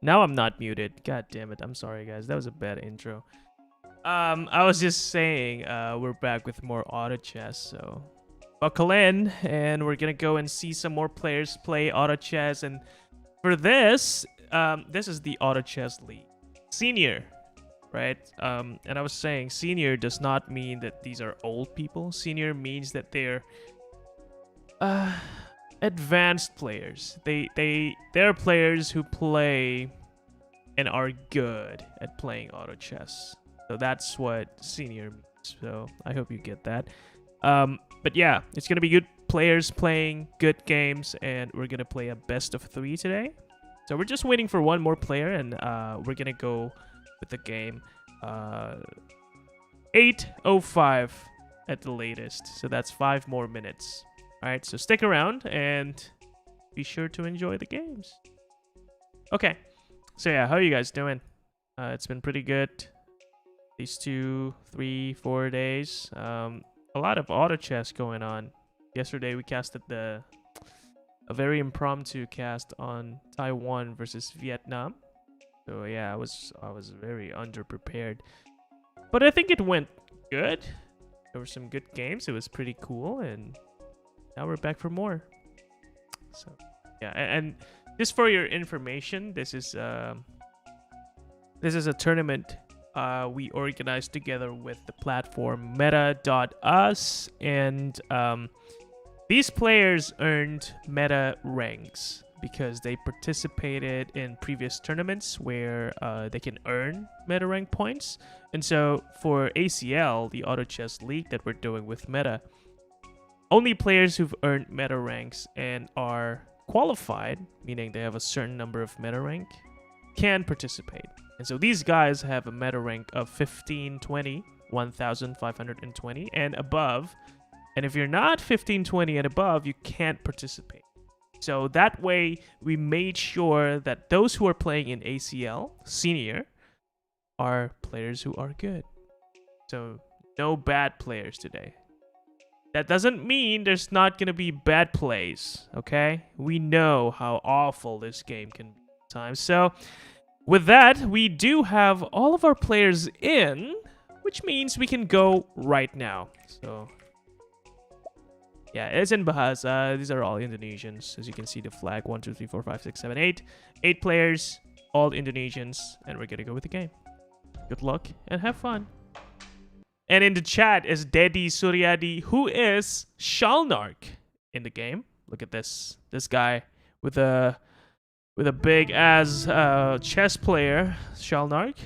Now I'm not muted. God damn it. I'm sorry, guys. That was a bad intro. I was just saying, we're back with more auto chess, so buckle in, and we're gonna go and see some more players play auto chess. And for this, this is the auto chess league, senior, right? And I was saying, senior does not mean that these are old people. Senior means that they're advanced players. They're players who play and are good at playing auto chess. So that's what senior means. So I hope you get that. But yeah, it's gonna be good players playing good games, and we're gonna play a best of 3 today. So we're just waiting for one more player, and we're gonna go with the game 8:05 at the latest. So that's 5 more minutes. All right, so stick around and be sure to enjoy the games. Okay, so yeah, how are you guys doing? It's been pretty good these 2, 3, 4 days. A lot of auto chess going on. Yesterday we casted a very impromptu cast on Taiwan versus Vietnam. So yeah, I was very underprepared, but I think it went good. There were some good games. It was pretty cool, and now we're back for more. So yeah, and just for your information, this is a tournament we organized together with the platform Meta.us, and these players earned meta ranks because they participated in previous tournaments where they can earn meta rank points. And so for ACL, the auto chess league that we're doing with Meta, only players who've earned meta ranks and are qualified, meaning they have a certain number of meta rank, can participate. And so these guys have a meta rank of 1520, 1520, and above. And if you're not 1520 and above, you can't participate. So that way, we made sure that those who are playing in ACL, senior, are players who are good. So no bad players today. That doesn't mean there's not going to be bad plays, okay? We know how awful this game can be at times. So with that, we do have all of our players in, which means we can go right now. So yeah, it's in Bahasa. These are all Indonesians. As you can see, the flag 1, 2, 3, 4, 5, 6, 7, 8. 8 players, all Indonesians, and we're going to go with the game. Good luck and have fun. And in the chat is Dedi Suryadi, who is Shalnark in the game. Look at this guy with a big ass chess player, Shalnark.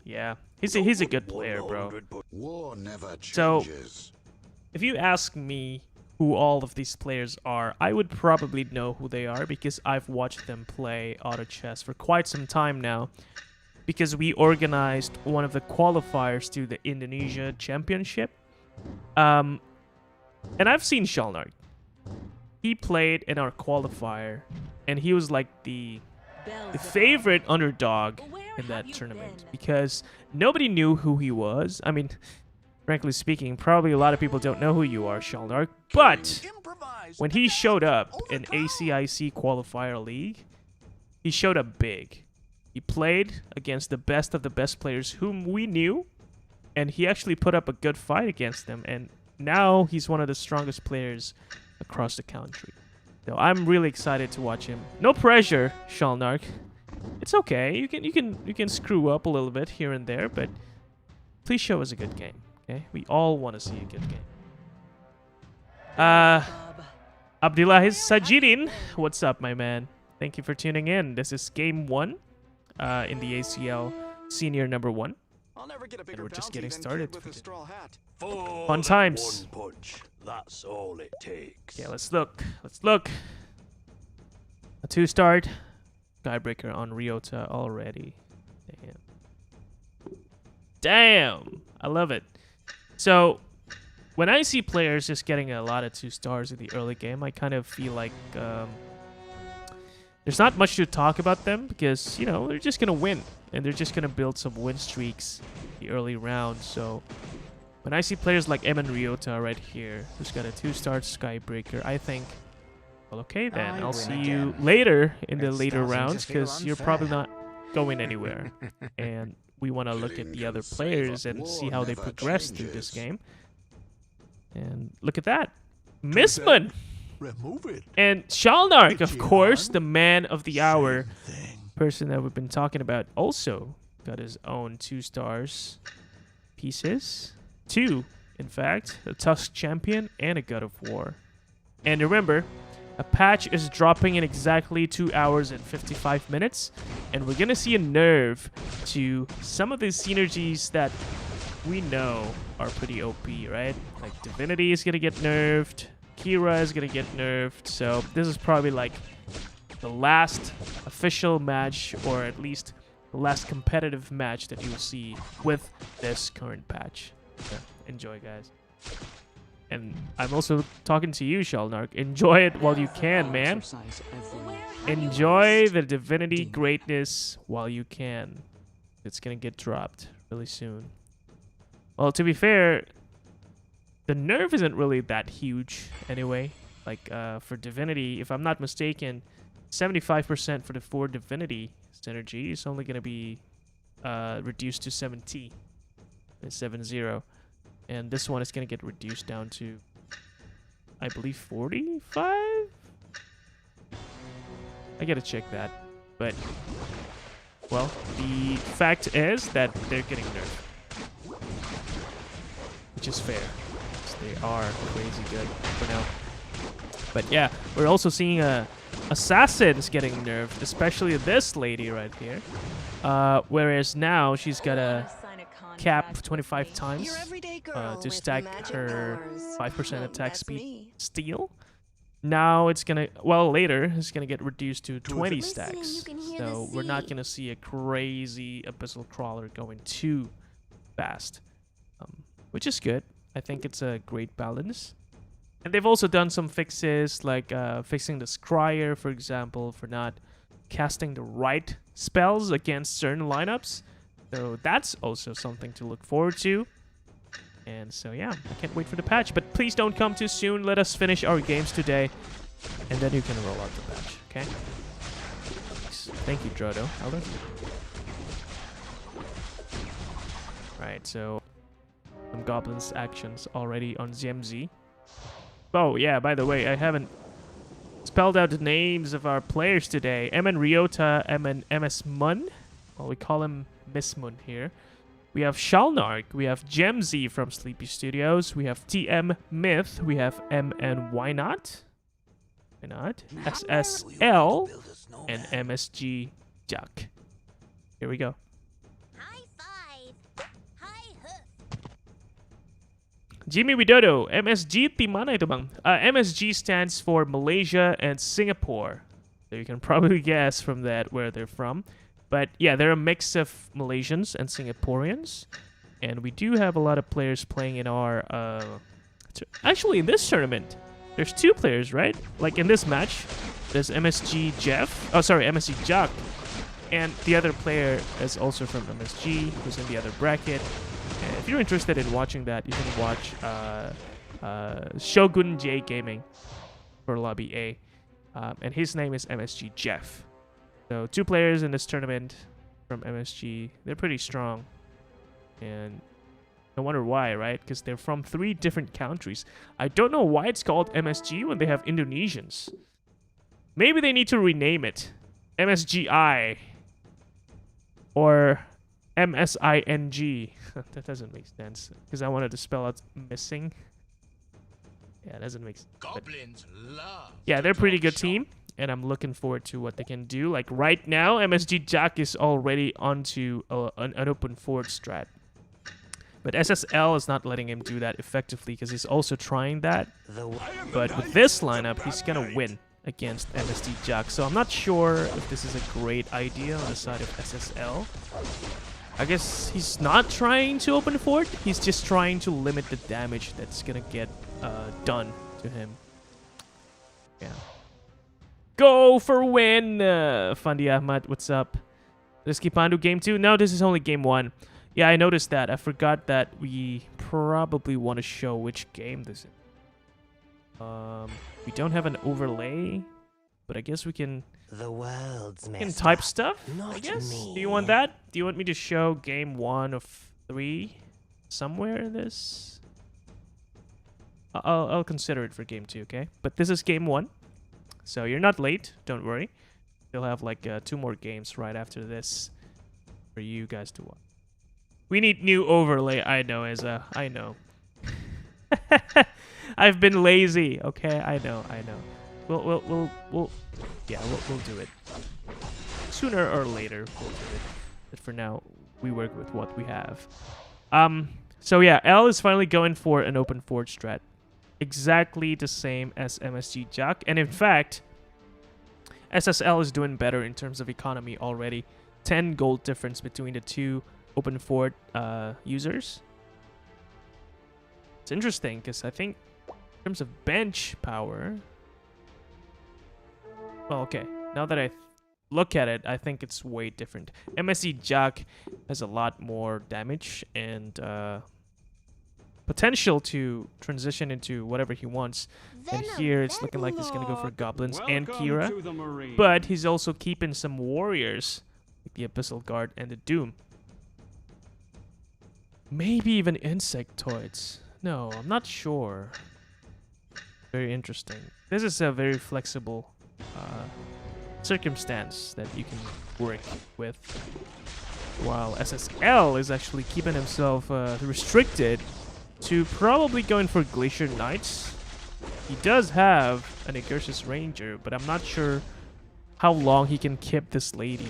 Yeah, he's a good player, bro. So if you ask me who all of these players are, I would probably know who they are because I've watched them play auto chess for quite some time now. Because we organized one of the qualifiers to the Indonesia championship. And I've seen Shalnark. He played in our qualifier, and he was like the favorite underdog in that tournament because nobody knew who he was. I mean, frankly speaking, probably a lot of people don't know who you are, Shalnark. But when he showed up in ACIC qualifier league, he showed up big. He played against the best of the best players whom we knew, and he actually put up a good fight against them, and now he's one of the strongest players across the country. So I'm really excited to watch him. No pressure, Shalnark. It's okay. You can screw up a little bit here and there, but please show us a good game. Okay? We all want to see a good game. Abdullah Sajidin, what's up, my man? Thank you for tuning in. This is game 1. In the ACL senior number 1. And we're just getting started. Fun times. That's all it takes. Okay, let's look. A 2-star Skybreaker on Ryota already. Damn. I love it. So when I see players just getting a lot of 2 stars in the early game, I kind of feel like there's not much to talk about them because, you know, they're just going to win. And they're just going to build some win streaks in the early round. So when I see players like Ryota right here, who's got a 2-star Skybreaker, I think Well, okay then. I I'll win see again. you later in the It's later starting to rounds feel because you're probably unfair. not going anywhere. And we want to look at the other players and see how they progress through this game. And look at that. msmun! Remove it. And Shalnark, of Itchy course, arm. the man of the hour. Same thing. Person that we've been talking about also got his own 2 stars pieces. 2, in fact. A Tusk Champion and a God of War. And remember, a patch is dropping in exactly 2 hours and 55 minutes. And we're going to see a nerf to some of the synergies that we know are pretty OP, right? Like Divinity is going to get nerfed. Kira is going to get nerfed. So this is probably like the last official match, or at least the last competitive match that you'll see with this current patch. So enjoy, guys. And I'm also talking to you, Shalnark. Enjoy it while you can, man. Enjoy the Divinity greatness while you can. It's gonna get dropped really soon. Well, to be fair, the nerf isn't really that huge anyway. Like, for Divinity, if I'm not mistaken, 75% for the 4 Divinity synergy is only gonna be reduced to 7T. 7-0. And this one is going to get reduced down to, I believe, 45? I got to check that. But, well, the fact is that they're getting nerfed. Which is fair. They are crazy good for now. But yeah, we're also seeing Assassins getting nerfed, especially this lady right here. Whereas now she's got a cap 25 times to stack her 5% attack speed steal. Now it's gonna, well, later it's gonna get reduced to 20 stacks. So we're not gonna see a crazy abyssal crawler going too fast, which is good. I think it's a great balance. And they've also done some fixes, like fixing the Scryer, for example, for not casting the right spells against certain lineups. So that's also something to look forward to. And so yeah, I can't wait for the patch. But please don't come too soon. Let us finish our games today. And then you can roll out the patch, okay? Thank you, Drodo. Elder. Right, so some goblins actions already on Jemzy. Oh yeah, by the way, I haven't spelled out the names of our players today. Ryota, msmun. Well, we call him msmun here. We have Shalnark, we have Jemzy from Sleepy Studios, we have TM Myth, we have YNot, SS.L, and MSG Jack. Here we go. High five. High hoof. Jimmy Widodo, MSG, team mana itu bang? MSG stands for Malaysia and Singapore. So you can probably guess from that where they're from. But yeah, they're a mix of Malaysians and Singaporeans. And we do have a lot of players playing in our... actually, in this tournament, there's 2 players, right? Like in this match, there's MSG Jeff. Oh, sorry, MSG Jack. And the other player is also from MSG, who's in the other bracket. And if you're interested in watching that, you can watch Shogun J Gaming for Lobby A. And his name is MSG Jeff. So 2 players in this tournament from MSG. They're pretty strong. And I wonder why, right? Because they're from 3 different countries. I don't know why it's called MSG when they have Indonesians. Maybe they need to rename it. MSGI. Or MSING. That doesn't make sense. Because I wanted to spell out missing. Yeah, it doesn't make sense. Goblins love. Yeah, they're a pretty good team. And I'm looking forward to what they can do. Like right now, MSG Jack is already onto an open forward strat. But SS.L is not letting him do that effectively because he's also trying that. But with this lineup, he's going to win against MSG Jack. So I'm not sure if this is a great idea on the side of SS.L. I guess he's not trying to open forward. He's just trying to limit the damage that's going to get done to him. Yeah. Go for win! Fandi Ahmad, what's up? Rizky Pandu, game 2? No, this is only game 1. Yeah, I noticed that. I forgot that we probably want to show which game this is. We don't have an overlay, but I guess we can The world's type stuff, I Not guess. me. Do you want that? Do you want me to show game 1 of 3 somewhere in this? I'll consider it for game 2, okay? But this is game 1, so you're not late. Don't worry. You'll have like 2 more games right after this for you guys to watch. We need new overlay. I know, Eza. I know. I've been lazy. Okay, I know. We'll do it. Sooner or later, we'll do it. But for now, we work with what we have. So yeah, L is finally going for an open forge strat. Exactly the same as MSG Jack. And in fact, SS.L is doing better in terms of economy already. 10 gold difference between the two open fort users. It's interesting because I think in terms of bench power, well, okay, now that I look at it, I think it's way different. MSC Jack has a lot more damage and potential to transition into whatever he wants. And here it's looking like he's going to go for goblins and Kira. But he's also keeping some warriors, like the Abyssal Guard and the Doom. Maybe even insectoids. No, I'm not sure. Very interesting. This is a very flexible circumstance that you can work with. While SS.L is actually keeping himself restricted to probably going for Glacier Knights. He does have an Agursus Ranger, but I'm not sure how long he can keep this lady.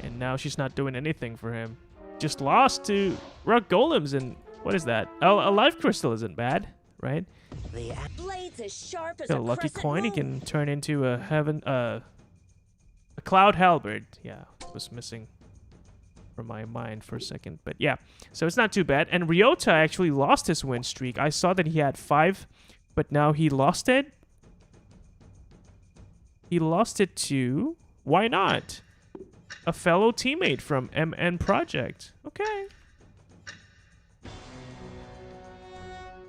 And now she's not doing anything for him. Just lost to Rock Golems, and what is that? Oh, a Life Crystal isn't bad, right? The Blades as sharp as Got a lucky coin. He can turn into a Cloud Halberd. Yeah, was missing from my mind for a second, but yeah. So it's not too bad. And Ryota actually lost his win streak. I saw that he had 5, but now he lost it. He lost it to YNot, a fellow teammate from MN Project. Okay.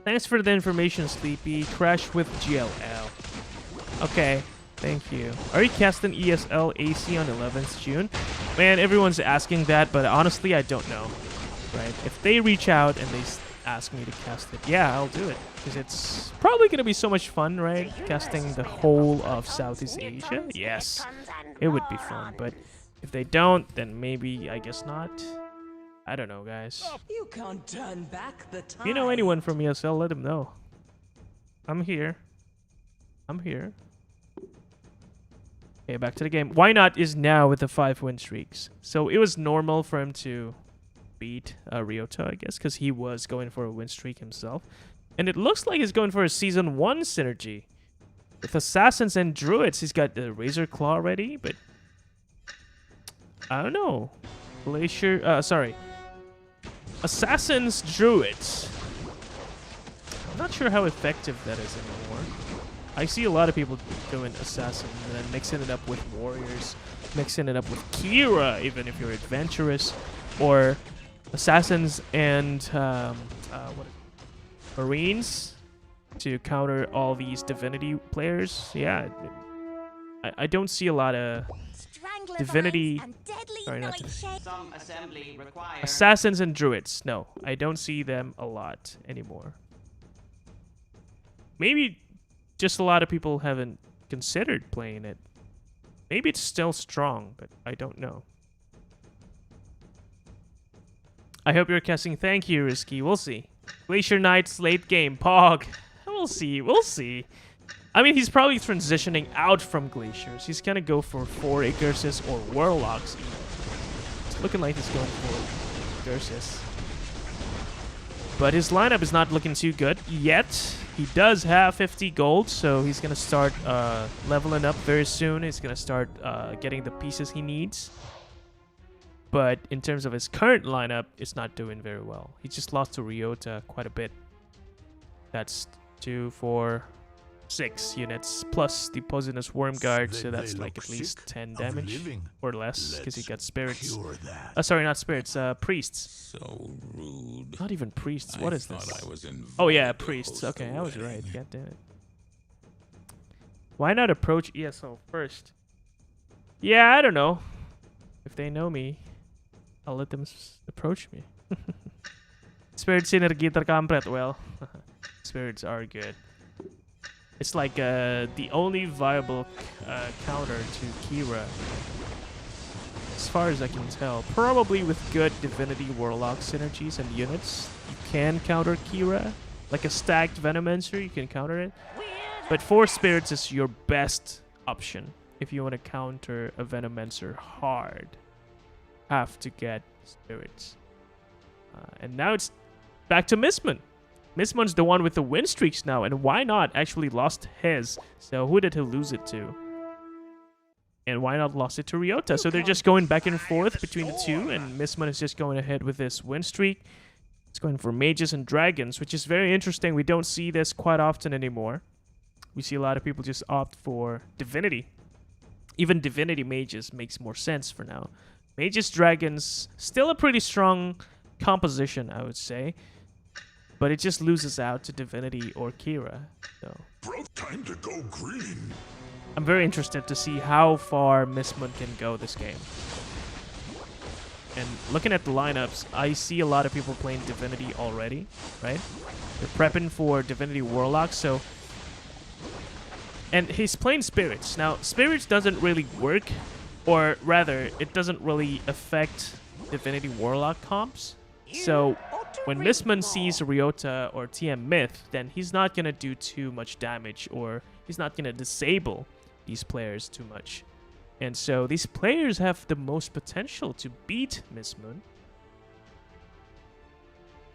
Thanks for the information, Sleepy. Crash with GLL. Okay, thank you. Are you casting ESL AC on 11th June? Man, everyone's asking that, but honestly, I don't know. Right? If they reach out and they ask me to cast it, yeah, I'll do it. Because it's probably going to be so much fun, right? Casting the whole of Southeast Asia? Yes, it would be fun. But if they don't, then maybe, I guess not. I don't know, guys. You can't turn back the time. If you know anyone from ESL, let them know. I'm here. I'm here. Okay, back to the game. YNot is now with the 5 win streaks. So it was normal for him to beat Ryota, I guess, because he was going for a win streak himself. And it looks like he's going for a Season 1 synergy. With Assassins and Druids, he's got the Razor Claw ready, but I don't know. Assassins, Druids. I'm not sure how effective that is anymore. I see a lot of people doing Assassins and then mixing it up with Warriors, mixing it up with Kira, even if you're adventurous, or Assassins and Marines to counter all these Divinity players. Yeah, I don't see a lot of Divinity. Sorry, not Some assembly required. Assassins and Druids. No, I don't see them a lot anymore. Maybe just a lot of people haven't considered playing it. Maybe it's still strong, but I don't know. I hope you're casting. Thank you, Risky. We'll see. Glacier Knights late game. Pog. We'll see. We'll see. I mean, he's probably transitioning out from Glaciers. He's gonna go for 4 Agursus or Warlocks. It's looking like he's going for Agursus. But his lineup is not looking too good yet. He does have 50 gold, so he's gonna start leveling up very soon. He's gonna start getting the pieces he needs. But in terms of his current lineup, it's not doing very well. He just lost to Ryota quite a bit. That's 2, 4, 6 units plus the Poisonous Worm Guard, so that's like at least 10 damage or less because he got spirits. Sorry, not spirits, priests. So rude. Not even priests. What is this? I was in Oh yeah, priests. Okay, I was right. God damn it. Why not approach ESO first? Yeah, I don't know. If they know me, I'll let them approach me. Spirit Synergy terkampret. Well, spirits are good. It's like the only viable counter to Kira. As far as I can tell. Probably with good Divinity Warlock synergies and units, you can counter Kira. Like a stacked Venomancer, you can counter it. But 4 spirits is your best option if you want to counter a Venomancer hard. Have to get spirits. And now it's back to msmun. msmun's the one with the win streaks now, and YNot actually lost his. So who did he lose it to? And YNot lost it to Ryota. So they're just going back and forth between the two, and msmun is just going ahead with this win streak. It's going for mages and dragons, which is very interesting. We don't see this quite often anymore. We see a lot of people just opt for divinity. Even divinity mages makes more sense for now. Mages, dragons, still a pretty strong composition, I would say. But it just loses out to divinity or Kira. So Time to go green. I'm very interested to see how far msmun can go this game. And looking at the lineups, I see a lot of people playing divinity already, right? They're prepping for divinity warlock, so... And he's playing spirits. Now, spirits doesn't really work, or rather, it doesn't really affect divinity warlock comps. So when msmun sees Ryota or TM Myth, then he's not going to do too much damage, or he's not going to disable these players too much. And so these players have the most potential to beat msmun.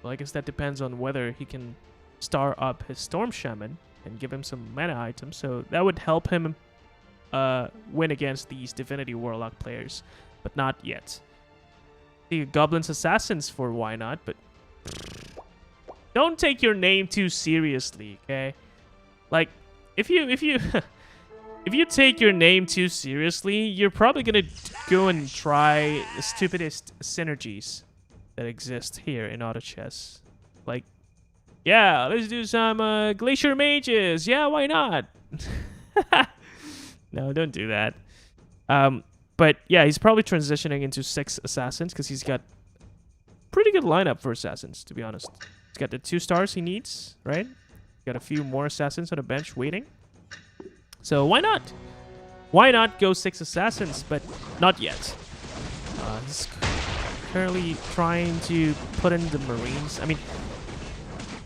Well, I guess that depends on whether he can star up his Storm Shaman and give him some mana items. So that would help him win against these Divinity Warlock players. But not yet. The Goblins Assassins for YNot, but don't take your name too seriously, okay? Like, if you if you take your name too seriously, you're probably gonna go and try the stupidest synergies that exist here in auto chess. Like, yeah, let's do some Glacier Mages. Yeah, why not? No, don't do that. But yeah, he's probably transitioning into 6 Assassins because he's got pretty good lineup for Assassins, to be honest. He's got the 2 stars he needs, right? Got a few more Assassins on the bench waiting. So why not? Why not go 6 Assassins, but not yet. He's currently trying to put in the Marines. I mean,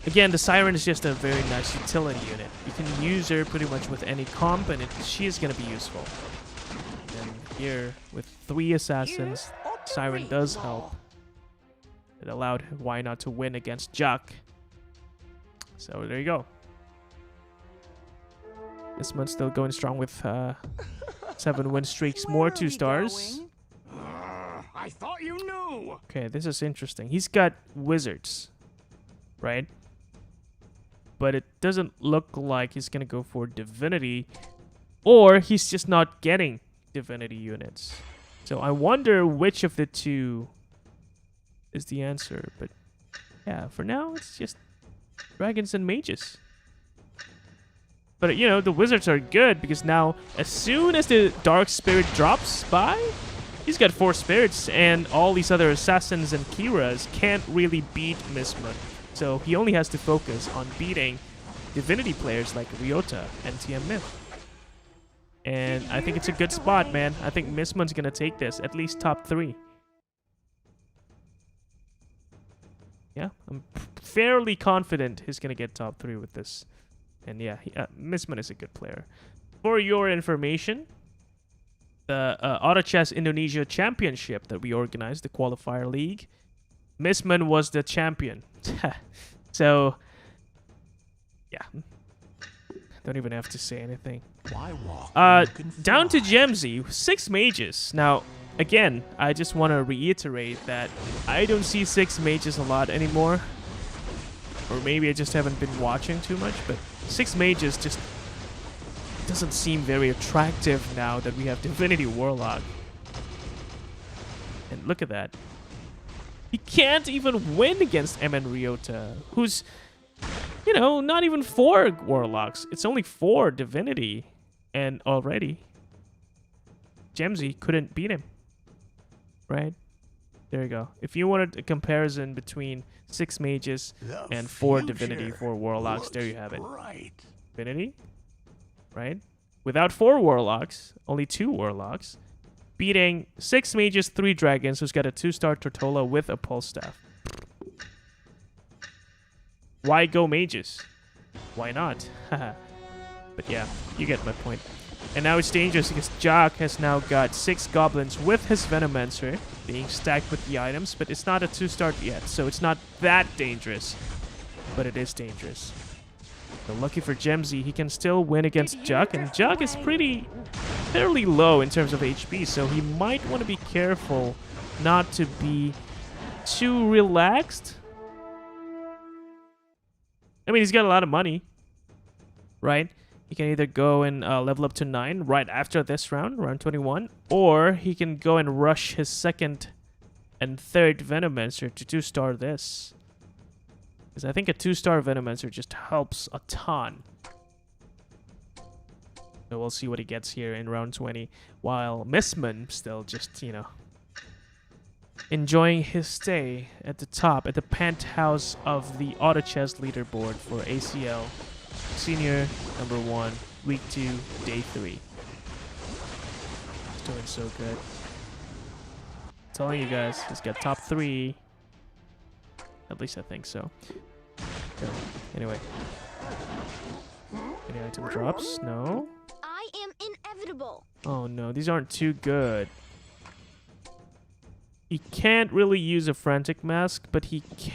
again, the Siren is just a very nice utility unit. You can use her pretty much with any comp, and she is going to be useful. And here, with 3 Assassins, Siren does help. It allowed YNot to win against Jack. So there you go. msmun's still going strong with 7 win streaks, more 2 stars. I thought you knew. Okay, this is interesting. He's got wizards, right? But it doesn't look like he's gonna go for divinity, or he's just not getting divinity units. So I wonder which of the 2 is the answer. But yeah, for now it's just dragons and mages. But you know, the wizards are good because now as soon as the dark spirit drops by, he's got 4 spirits, and all these other assassins and Kiras can't really beat msmun. So he only has to focus on beating divinity players like Ryota and TM Myth. And I think it's a good spot, man. I think msmun's gonna take this, at least top 3. Yeah, I'm fairly confident he's gonna get top 3 with this. And yeah, msmun is a good player. For your information, the Auto Chess Indonesia Championship that we organized, the qualifier league, msmun was the champion. So, yeah. Don't even have to say anything. Down to Jemzy, 6 mages. Now, again, I just want to reiterate that I don't see 6 mages a lot anymore. Or maybe I just haven't been watching too much, but 6 mages just doesn't seem very attractive now that we have Divinity Warlock. And look at that. He can't even win against MN Ryota, who's, you know, not even 4 Warlocks. It's only 4 Divinity. And already, Jemzy couldn't beat him. Right? There you go. If you wanted a comparison between 6 mages and 4 divinity, 4 warlocks, there you have it. Divinity, right? Without 4 warlocks, only 2 warlocks, beating 6 mages, 3 dragons, who's got a 2-star Tortola with a pulse staff. Why go mages? Why not? But yeah, you get my point. And now it's dangerous because Jock has now got 6 goblins with his Venomancer being stacked with the items, but it's not a 2-star yet, so it's not that dangerous. But it is dangerous. So lucky for Jemzy, he can still win against Jock, and Jock is fairly low in terms of HP, so he might want to be careful not to be too relaxed. I mean, he's got a lot of money, right? He can either go and level up to 9 right after this round, round 21, or he can go and rush his 2nd and 3rd Venomancer to 2-star this. Because I think a 2-star Venomancer just helps a ton. So we'll see what he gets here in round 20, while msmun still just, you know, enjoying his stay at the top, at the penthouse of the auto chess leaderboard for ACL. Senior number 1, week 2, day 3. He's doing so good. I'm telling you guys, he's got top 3. At least I think so. Okay. Anyway. Any item drops? No. I am inevitable. Oh no, these aren't too good. He can't really use a frantic mask, but he can.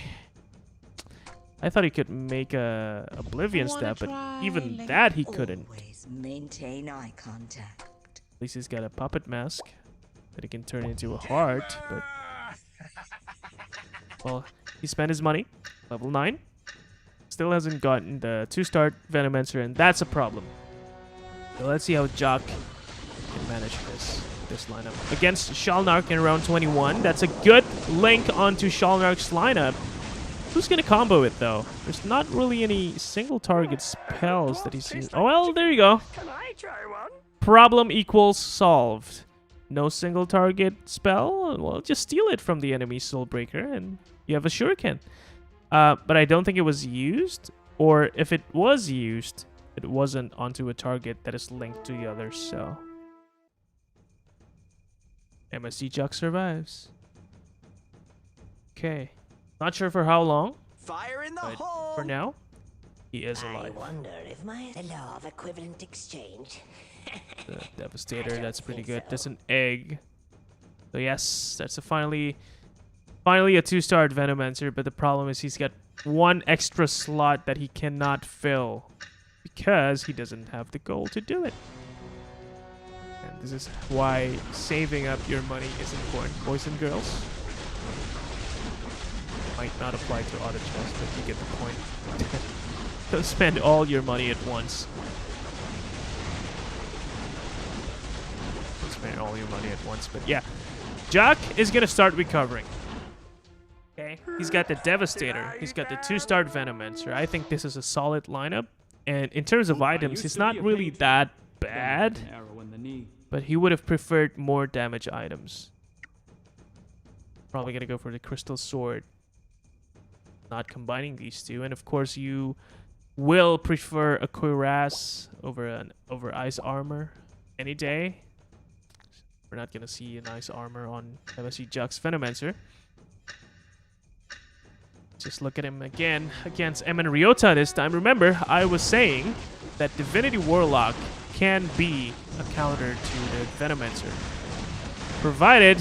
I thought he could make a Oblivion step, but even that he couldn't. Always maintain eye contact. At least he's got a puppet mask that he can turn into a heart, but... Well, he spent his money. Level 9. Still hasn't gotten the 2-star Venomancer, and that's a problem. So let's see how Jock can manage this lineup. Against Shalnark in round 21. That's a good link onto Shalnark's lineup. Who's gonna combo it though? There's not really any single target spells that he's using. Oh well, there you go. Can I try one? Problem equals solved. No single target spell? Well, just steal it from the enemy Soulbreaker and you have a shuriken. But I don't think it was used. Or if it was used, it wasn't onto a target that is linked to the others, so... MSD Jock survives. Okay. Not sure for how long, Fire in the but hole. for now, he is I alive. wonder if the law of equivalent exchange. The Devastator, that's pretty good. That's an egg. So yes, that's finally a 2-star Venomancer, but the problem is he's got 1 extra slot that he cannot fill because he doesn't have the gold to do it. And this is why saving up your money is important, boys and girls. Might not apply to auto chess, but you get the point. Don't spend all your money at once. Don't spend all your money at once, but yeah. Jock is gonna start recovering. Okay, he's got the Devastator. He's got the 2-star Venomancer. I think this is a solid lineup. And in terms of items, he's not really that bad. But he would have preferred more damage items. Probably gonna go for the Crystal Sword. Not combining these two, and of course you will prefer a cuirass over ice armor any day. We're not gonna see an ice armor on MSC Jock's Venomancer. Just look at him again against Ryota this time. Remember, I was saying that Divinity Warlock can be a counter to the Venomancer, provided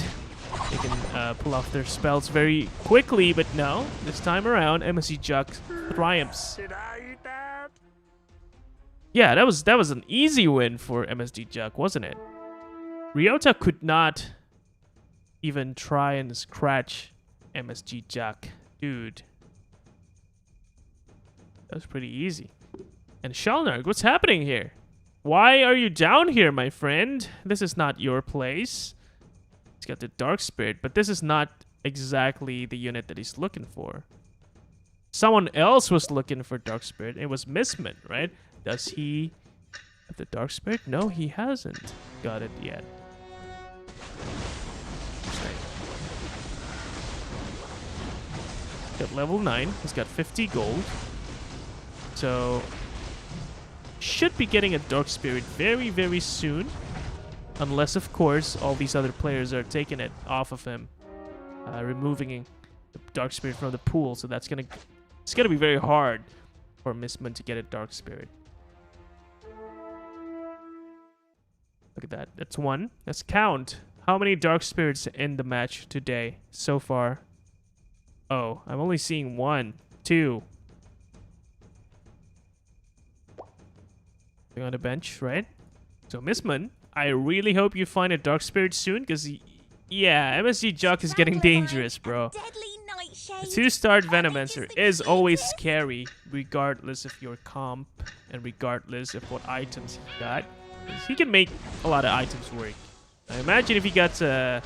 they can pull off their spells very quickly, but no. This time around, MSC Jock triumphs. Did I eat that? Yeah, that was an easy win for MSD Jock, wasn't it? Ryota could not even try and scratch MSG Jock. Dude. That was pretty easy. And Shalnark, what's happening here? Why are you down here, my friend? This is not your place. He's got the Dark Spirit, but this is not exactly the unit that he's looking for. Someone else was looking for Dark Spirit. It was msmun, right? Does he The Dark Spirit? No, he hasn't got it yet. Interesting. At level 9, he's got 50 gold. So, should be getting a Dark Spirit very, very soon. Unless, of course, all these other players are taking it off of him. Removing the Dark Spirit from the pool. So that's it's gonna be very hard for msmun to get a Dark Spirit. Look at that. That's 1. Let's count. How many Dark Spirits in the match today so far? Oh, I'm only seeing 1, 2. They're on the bench, right? So msmun, I really hope you find a Dark Spirit soon, because yeah, MSG Jock is getting dangerous, bro. The 2-star Venomancer is always scary, regardless of your comp and regardless of what items you got. He can make a lot of items work. I imagine if he got I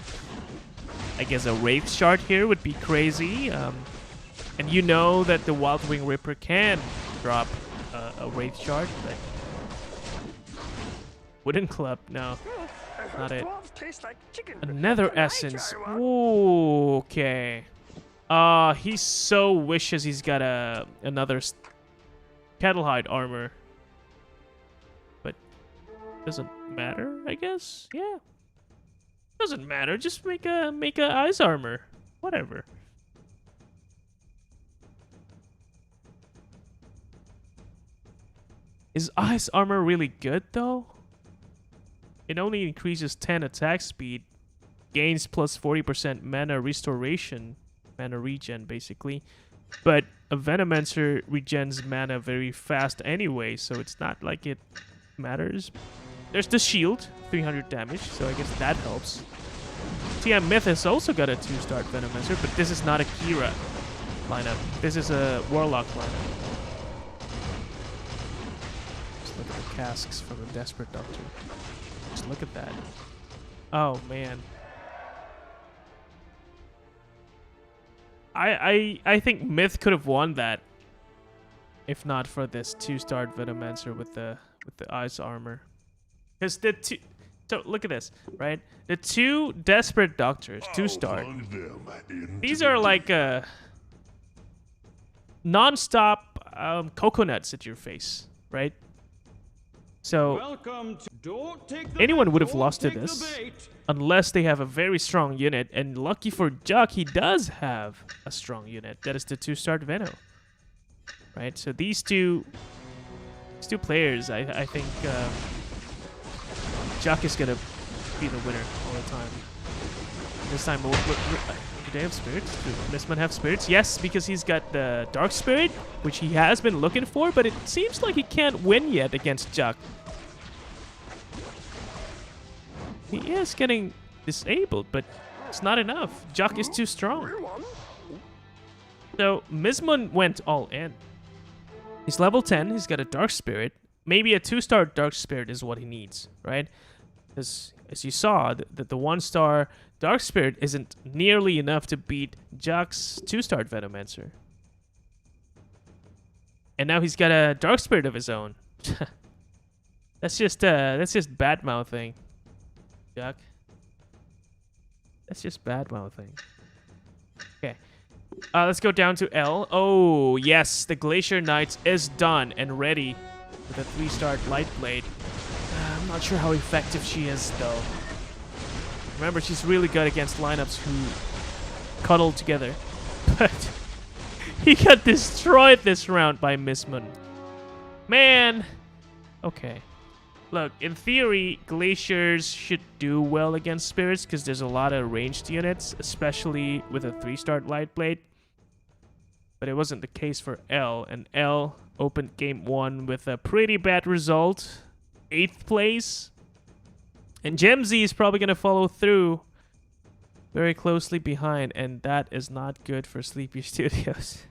guess a Wraith Shard here would be crazy. And you know that the Wild Wing Ripper can drop a Wraith Shard, but Wooden Club, no, not it. Another Essence. Ooh, okay. He so wishes he's got another Kettlehide armor. Doesn't matter, I guess. Yeah. Doesn't matter. Just make a ice armor. Whatever. Is ice armor really good though? It only increases 10 attack speed, gains plus 40% mana restoration, mana regen basically. But a Venomancer regens mana very fast anyway, so it's not like it matters. There's the shield, 300 damage, so I guess that helps. TM Myth has also got a 2-star Venomancer, but this is not a Kira lineup. This is a Warlock lineup. Just look at the casks from the Desperate Doctor. Just look at that. Oh, man. I think Myth could have won that if not for this 2-star Venomancer with the ice armor. Because the two... So, look at this, right? The 2 Desperate Doctors, 2-star. These are like non-stop coconuts at your face, right? So, anyone would have lost to this unless they have a very strong unit. And lucky for Jock, he does have a strong unit. That is the 2-star Veno. Right? So, these two players, I think... Jock is gonna be the winner all the time. This time, do they have spirits? Do msmun have spirits? Yes, because he's got the Dark Spirit, which he has been looking for, but it seems like he can't win yet against Jock. He is getting disabled, but it's not enough. Jock is too strong. So, msmun went all in. He's level 10, he's got a Dark Spirit. Maybe a 2-star Dark Spirit is what he needs, right? Because, as you saw, the 1-star Dark Spirit isn't nearly enough to beat Jock's 2-star Venomancer. And now he's got a Dark Spirit of his own. That's just bad-mouthing, Jock. That's just bad-mouthing. Okay. Let's go down to L. Oh, yes, the Glacier Knight is done and ready with a 3-star Light Blade. I'm not sure how effective she is, though. Remember, she's really good against lineups who cuddle together. But he got destroyed this round by msmun. Man! Okay. Look, in theory, Glaciers should do well against Spirits because there's a lot of ranged units, especially with a 3-star Light Blade. But it wasn't the case for L, and L opened game 1 with a pretty bad result. 8th place. And Jemzy is probably going to follow through very closely behind, and that is not good for Sleepy Studios.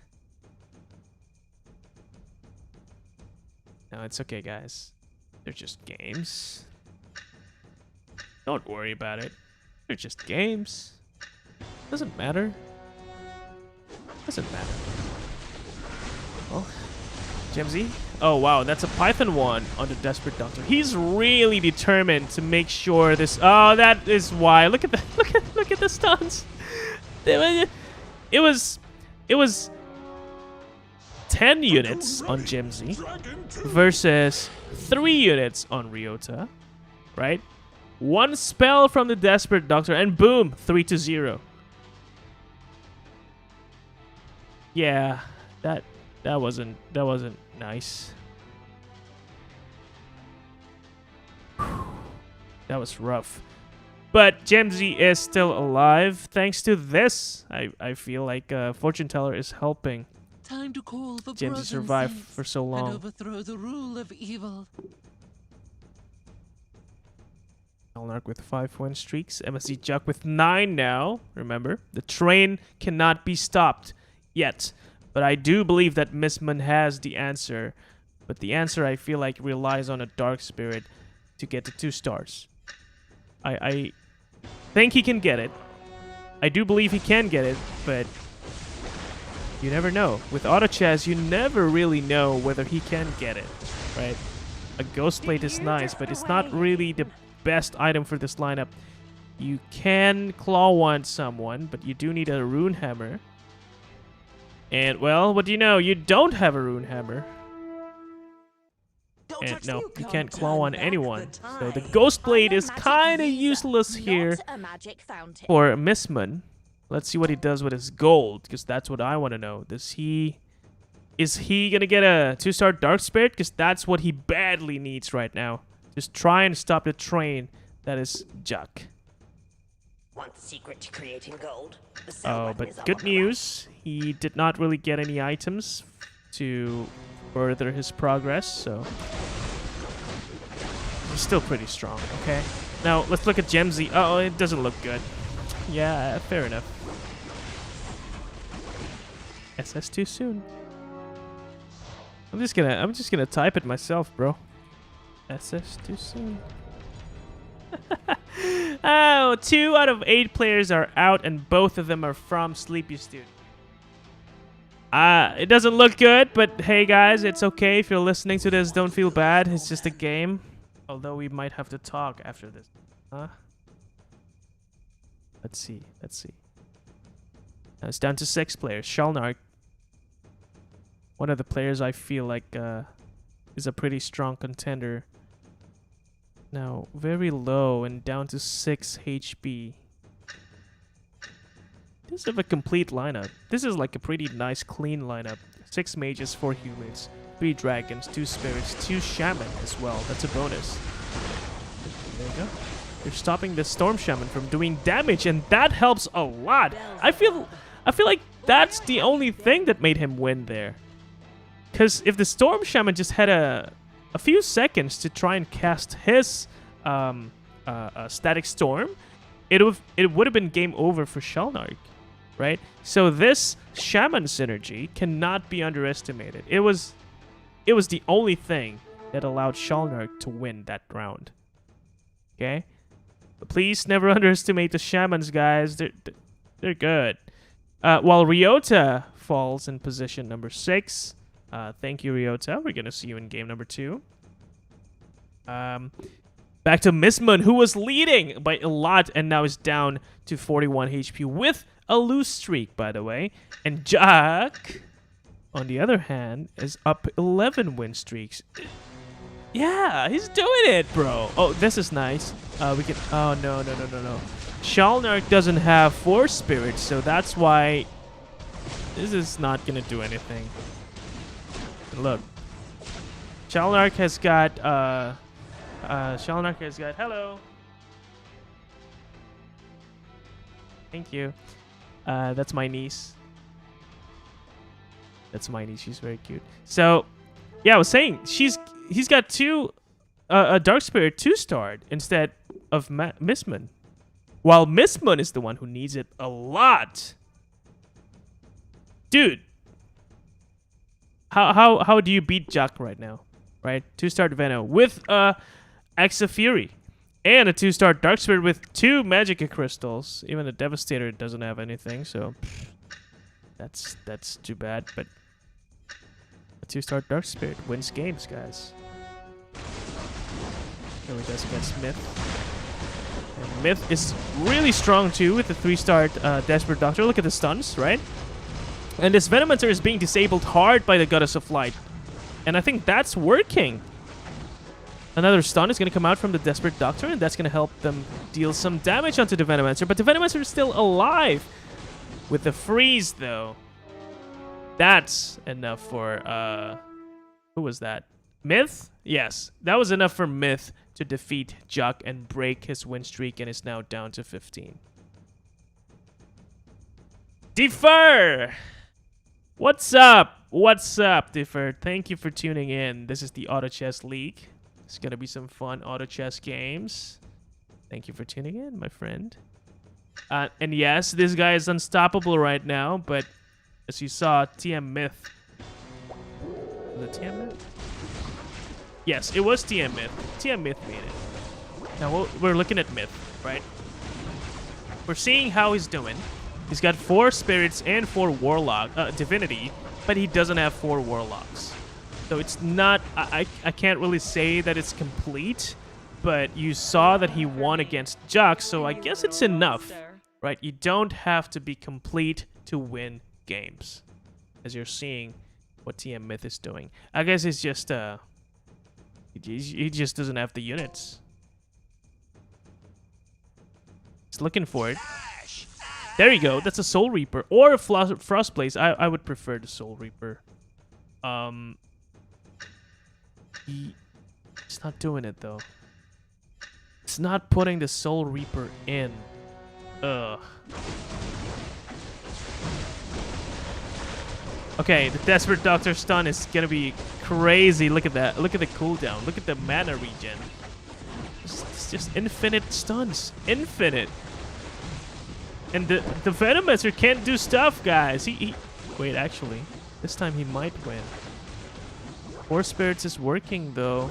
No, it's okay, guys. They're just games. Don't worry about it. They're just games. Doesn't matter. Doesn't matter. Well, Jemzy? Oh wow, that's a Python 1 on the Desperate Doctor. He's really determined to make sure this. Oh, that is why. Look at the look at the stuns. It was 10 units on Jemzy versus 3 units on Ryota, right? 1 spell from the Desperate Doctor, and boom, 3-0. Yeah, that wasn't nice. That was rough. But Jemzy is still alive thanks to this. I feel like Fortune Teller is helping Time to call the Jemzy survive saints for so and long. overthrow the rule of evil. Shalnark with 5 win streaks. MSC Juck with 9 now. Remember, the train cannot be stopped yet. But I do believe that msmun has the answer. But the answer, I feel like, relies on a Dark Spirit to get to 2 stars. I think he can get it. I do believe he can get it, but you never know. With Auto Chess, you never really know whether he can get it, right? A Ghost Plate is nice, but it's not really the best item for this lineup. You can Claw Wand someone, but you do need a Rune Hammer. And, well, what do you know? You don't have a Rune Hammer. And no, you can't claw on anyone. So the Ghost Blade is kind of useless here for msmun. Let's see what he does with his gold, because that's what I want to know. Is he gonna get a 2-star Dark Spirit? Because that's what he badly needs right now. Just try and stop the train that is Juck. Want the secret to creating gold? Oh, but good news. He did not really get any items to further his progress, so he's still pretty strong, okay? Now, let's look at Jemzy. Oh, it doesn't look good. Yeah, fair enough. SS too soon. I'm just gonna type it myself, bro. SS too soon. Oh, 2 out of 8 players are out, and both of them are from Sleepy Student. It doesn't look good, but hey guys, it's okay if you're listening to this. Don't feel bad. It's just a game. Although we might have to talk after this. Huh? Let's see. Now it's down to 6 players. Shalnark, one of the players I feel like is a pretty strong contender. Now, very low and down to 6 HP. This is a complete lineup. This is like a pretty nice, clean lineup. 6 mages, 4 humans, 3 dragons, 2 spirits, 2 shaman as well. That's a bonus. There you go. You're stopping the storm shaman from doing damage, and that helps a lot. I feel like that's the only thing that made him win there. Because if the storm shaman just had a few seconds to try and cast his static storm, it would have been game over for Shalnark. Right? So this shaman synergy cannot be underestimated. It was the only thing that allowed Shalnark to win that round. Okay? But please never underestimate the shamans, guys. They're good. While Ryota falls in position number 6. Thank you, Ryota. We're gonna see you in game number 2. Back to msmun, who was leading by a lot and now is down to 41 HP with a loose streak, by the way. And Jack, on the other hand, is up 11 win streaks. Yeah, he's doing it, bro. Oh, this is nice. We can. Oh no. Shalnark doesn't have 4 spirits, so that's why this is not gonna do anything. Look, Shalnark has got. Shalnark has got. Hello. Thank you. That's my niece. She's very cute. So, yeah, I was saying he's got a Dark Spirit 2-starred instead of msmun, while msmun is the one who needs it a lot. Dude, how do you beat Jack right now? Right, 2-star Veno with Axe of Fury. And a 2-star Dark Spirit with 2 Magicka Crystals. Even the Devastator doesn't have anything, so that's too bad. But 2-star Dark Spirit wins games, guys. Here we go against Myth. And Myth is really strong too with the 3-star Desperate Doctor. Look at the stuns, right? And this Venomancer is being disabled hard by the Goddess of Light. And I think that's working. Another stun is going to come out from the Desperate Doctor, and that's going to help them deal some damage onto the Venomancer. But the Venomancer is still alive. With the freeze, though, that's enough for, who was that? Myth? Yes, that was enough for Myth to defeat Juck and break his win streak, and is now down to 15. Defer! What's up? What's up, Defer? Thank you for tuning in. This is the Auto Chess League. It's gonna be some fun auto chess games. Thank you for tuning in, my friend. And yes, this guy is unstoppable right now, but as you saw, TM Myth. Was it TM Myth? Yes, it was TM Myth. TM Myth made it. Now we're looking at Myth, right? We're seeing how he's doing. He's got 4 spirits and 4 warlock divinity, but he doesn't have 4 warlocks. So it's not, I can't really say that it's complete, but you saw that he won against Juck, so I guess it's enough, right? You don't have to be complete to win games, as you're seeing what TM Myth is doing. I guess it's just, he just doesn't have the units. He's looking for it. There you go, that's a Soul Reaper, or a Frostblaze. I would prefer the Soul Reaper. It's not doing it, though. It's not putting the Soul Reaper in. Ugh. Okay, the Desperate Doctor stun is gonna be crazy. Look at that. Look at the cooldown. Look at the mana regen. It's just infinite stuns. Infinite. And the Venomancer can't do stuff, guys. Wait, actually. This time he might win. 4 spirits is working, though.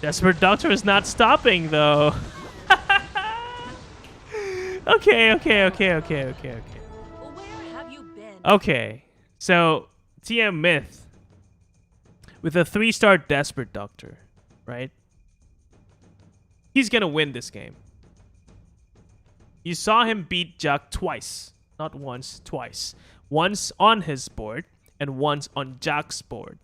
Desperate Doctor is not stopping, though. Okay. Where have you been? Okay, so TM Myth with a 3-star Desperate Doctor, right? He's gonna win this game. You saw him beat Juck twice. Not once, twice. Once on his board, and once on Juck's board.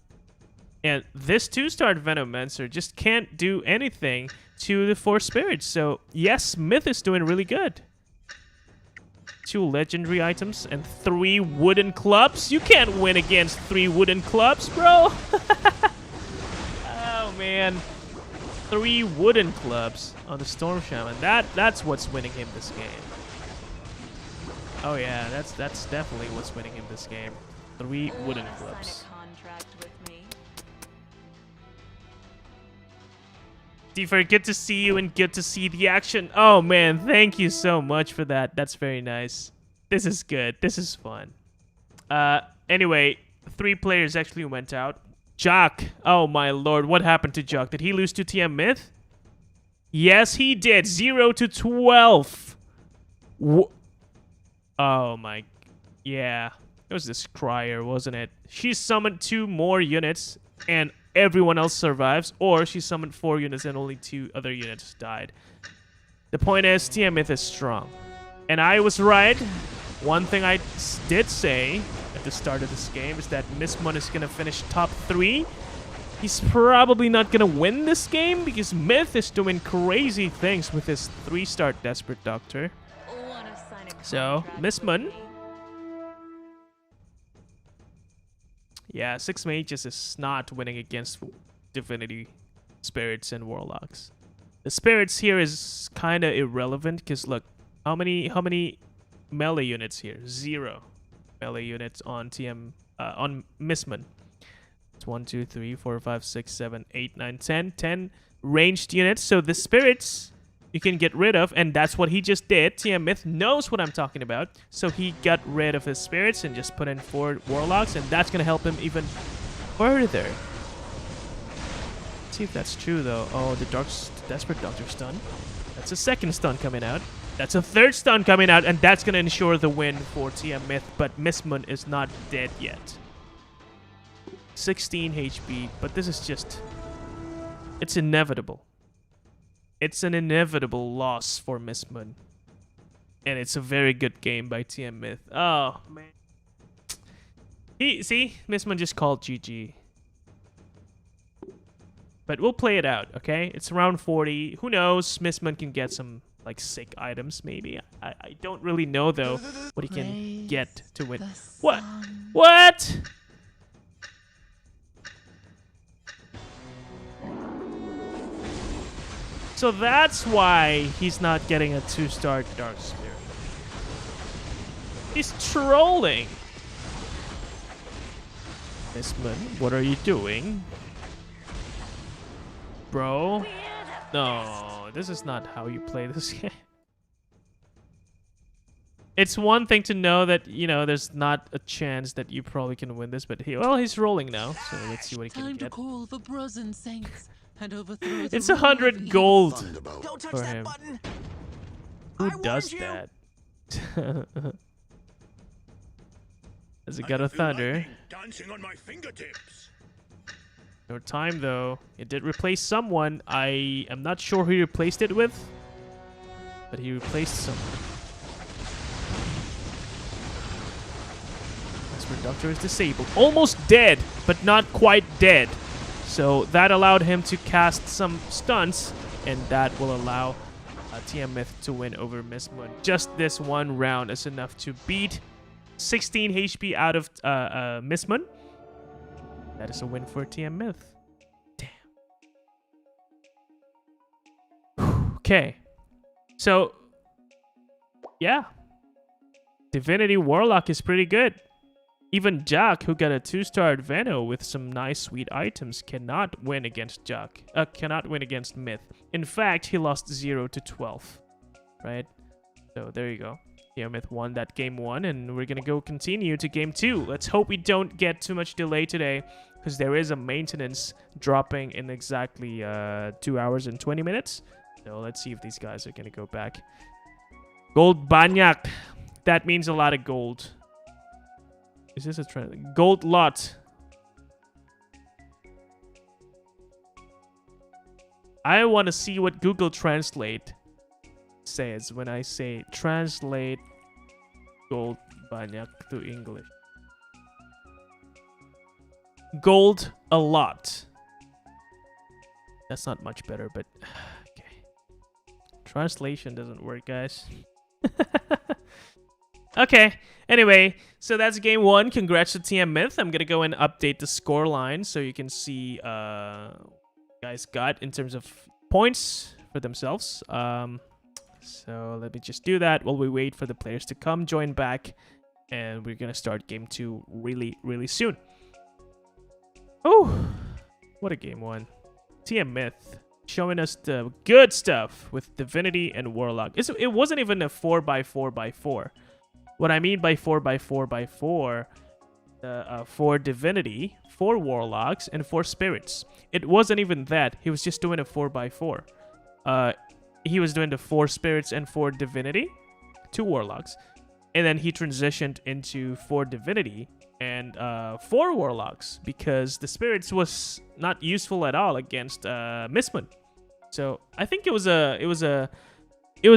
And this 2-star Venomancer just can't do anything to the 4 spirits. So, yes, Myth is doing really good. 2 legendary items and 3 wooden clubs. You can't win against 3 wooden clubs, bro. Oh, man. 3 wooden clubs on the Storm Shaman. That's what's winning him this game. Oh, yeah, that's definitely what's winning him this game. 3 wooden clubs. Defer, good to see you and good to see the action. Oh, man, thank you so much for that. That's very nice. This is good. This is fun. Anyway, 3 players actually went out. Juck. Oh, my lord. What happened to Juck? Did he lose to TM Myth? Yes, he did. 0 to 12. Oh, my. Yeah. It was this Crier, wasn't it? She summoned 2 more units, and everyone else survives, or she summoned 4 units and only 2 other units died. The point is, TM Myth is strong. And I was right. One thing I did say at the start of this game is that msmun is going to finish top 3. He's probably not going to win this game because Myth is doing crazy things with his 3-star Desperate Doctor. So, msmun. Yeah, 6 mages is not winning against Divinity, Spirits, and Warlocks. The Spirits here is kind of irrelevant because look, how many melee units here? 0 melee units on on msmun. It's 1, 2, 3, 4, 5, 6, 7, 8, 9, 10. 10 ranged units. So the Spirits you can get rid of, and that's what he just did. TM Myth knows what I'm talking about. So he got rid of his Spirits and just put in 4 Warlocks, and that's going to help him even further. Let's see if that's true, though. Oh, the Desperate Doctor stun. That's a 2nd stun coming out. That's a 3rd stun coming out, and that's going to ensure the win for TM Myth, but msmun is not dead yet. 16 HP, but this is just... It's inevitable. It's an inevitable loss for msmun. And it's a very good game by TM Myth. Oh, man. See? msmun just called GG. But we'll play it out, okay? It's around 40. Who knows? msmun can get some, like, sick items, maybe. I don't really know, though, what he can get to win. What? What? So that's why he's not getting a 2-star Dark Spirit. He's trolling. msmun, what are you doing? Bro? No, this is not how you play this game. It's one thing to know that, you know, there's not a chance that you probably can win this, but he's rolling now, so let's see what he can Time get. to call for brothers and saints and overthrow the It's rule of 100 evil. gold Don't touch for that him. button. Who I does warned you. that? Has it got a thunder? Dancing on my fingertips. No time though. It did replace someone. I am not sure who he replaced it with, but he replaced someone. This reductor is disabled. Almost dead, but not quite dead. So that allowed him to cast some stunts, and that will allow TM Myth to win over msmun. Just this one round is enough to beat 16 HP out of msmun. That is a win for TM Myth. Damn. Okay. So, yeah. Divinity Warlock is pretty good. Even Jack, who got a 2-star Veno with some nice sweet items, cannot win against Jack. Cannot win against Myth. In fact, he lost 0 to 12. Right? So, there you go. TM Myth won that game 1, and we're gonna go continue to game 2. Let's hope we don't get too much delay today, because there is a maintenance dropping in exactly 2 hours and 20 minutes. So let's see if these guys are gonna go back. Gold banyak. That means a lot of gold. Is this a trend? Gold lot. I want to see what Google Translate says when I say translate gold banyak to English. Gold a lot. That's not much better, but okay. Translation doesn't work, guys. Okay. Anyway, so that's game 1. Congrats to TM Myth. I'm gonna go and update the score line so you can see guys got in terms of points for themselves. So let me just do that while we wait for the players to come join back, and we're gonna start game 2 really soon. Oh, what a game 1. TM Myth showing us the good stuff with Divinity and Warlock. It wasn't even a 4x4x4. What I mean by 4x4x4, 4 Divinity, 4 Warlocks, and 4 Spirits. It wasn't even that. He was just doing a 4x4. He was doing the 4 Spirits and 4 Divinity, 2 Warlocks. And then he transitioned into 4 Divinity and 4 Warlocks, because the Spirits was not useful at all against msmun. So I think it was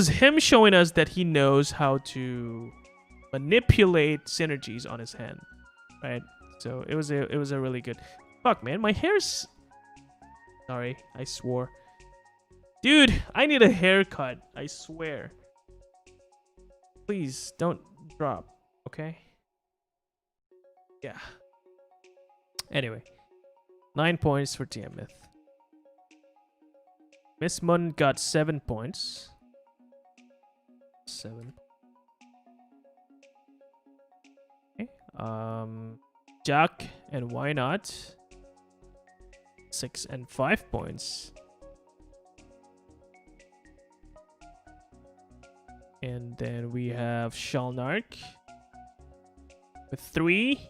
him showing us that he knows how to manipulate synergies on his hand, right? So it was a really good. Fuck, man, my hair's. Sorry, I swore. Dude, I need a haircut. I swear. Please don't drop, okay? Yeah. Anyway, 9 points for TM Myth. msmun got 7 points. 7. Okay. Jack and YNot 6 and 5 points. And then we have Shalnark with 3.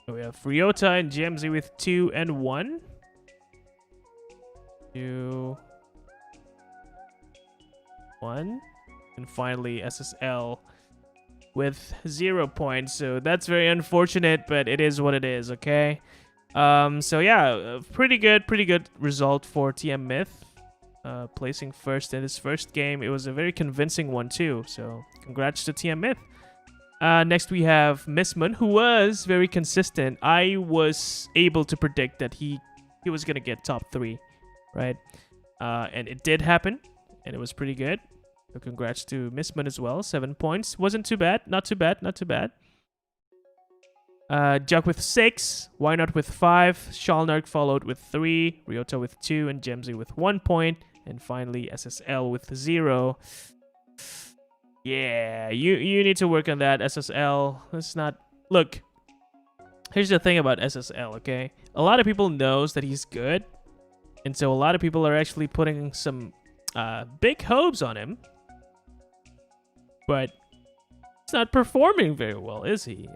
We have Ryota and Jemzy with 2 and 1. 2, 1. And finally SS.L with 0 points. So that's very unfortunate, but it is what it is, okay? So yeah, pretty good result for TM Myth. Placing first in his first game. It was a very convincing one too. So congrats to TM Myth. Next we have msmun, who was very consistent. I was able to predict that he was gonna get top 3, right? And it did happen, and it was pretty good. So congrats to msmun as well. 7 points. Wasn't too bad. Not too bad. Not too bad. Jack with 6, YNot with 5, Shalnark followed with 3, Ryota with 2, and Jemzy with 1 point, and finally SS.L with 0. Yeah, you need to work on that, SS.L. Let's not... Look, here's the thing about SS.L, okay? A lot of people knows that he's good, and so a lot of people are actually putting some big hopes on him, but he's not performing very well, is he?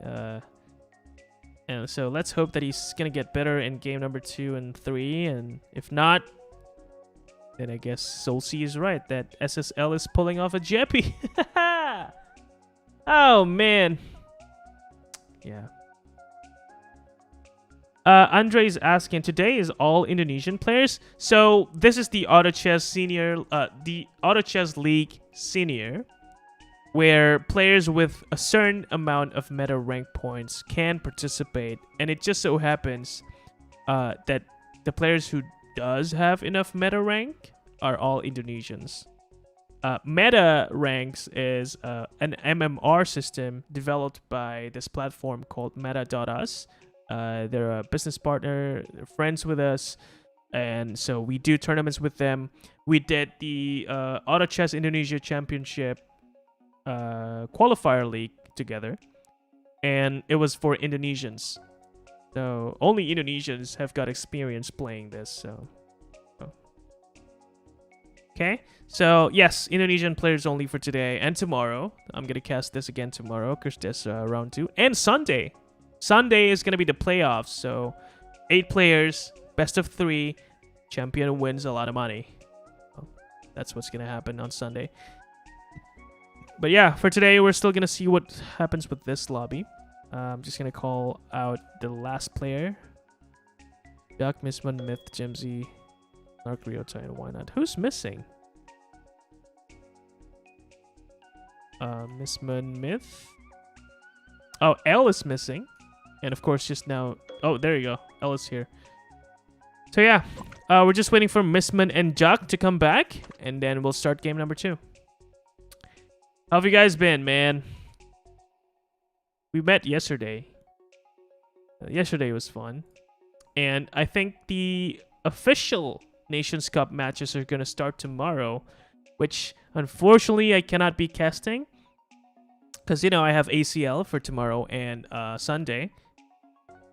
And so let's hope that he's going to get better in game number 2 and 3. And if not, then I guess Solcy is right that SS.L is pulling off a Jeppy. Oh, man. Yeah. Andre is asking, today is all Indonesian players? So this is the Auto Chess Senior, the Auto Chess League Senior, where players with a certain amount of meta rank points can participate, and it just so happens that the players who does have enough meta rank are all Indonesians. Meta ranks is an MMR system developed by this platform called meta.us. They're a business partner, they're friends with us, and so we do tournaments with them. We did the Auto Chess Indonesia Championship qualifier league together, and it was for Indonesians, so only Indonesians have got experience playing this. So okay, so yes, Indonesian players only for today and tomorrow. I'm gonna cast this again tomorrow because there's round 2, and Sunday is gonna be the playoffs, so 8 players, best of 3, champion wins a lot of money. Well, that's what's gonna happen on Sunday. But yeah, for today, we're still going to see what happens with this lobby. I'm just going to call out the last player. Duck, msmun, Myth, Jemzy, Narc, Ryota, and YNot. Who's missing? Msmun, Myth. Oh, L is missing. And of course, just now... Oh, there you go. L is here. So yeah, we're just waiting for msmun and Jack to come back. And then we'll start game number 2. How have you guys been, man? We met yesterday. Yesterday was fun. And I think the official Nations Cup matches are going to start tomorrow, which unfortunately I cannot be casting. Because, you know, I have ACL for tomorrow and Sunday,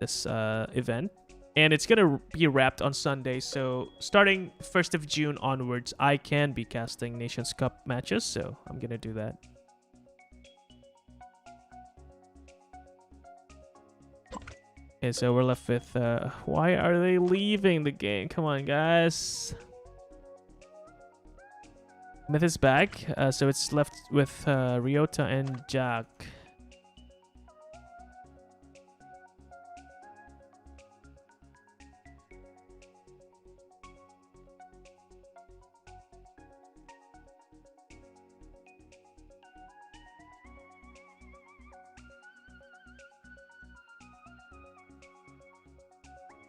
this event. And it's going to be wrapped on Sunday. So starting 1st of June onwards, I can be casting Nations Cup matches. So I'm going to do that. Okay, so we're left with... why are they leaving the game? Come on, guys. Myth is back. So it's left with Ryota and Jack.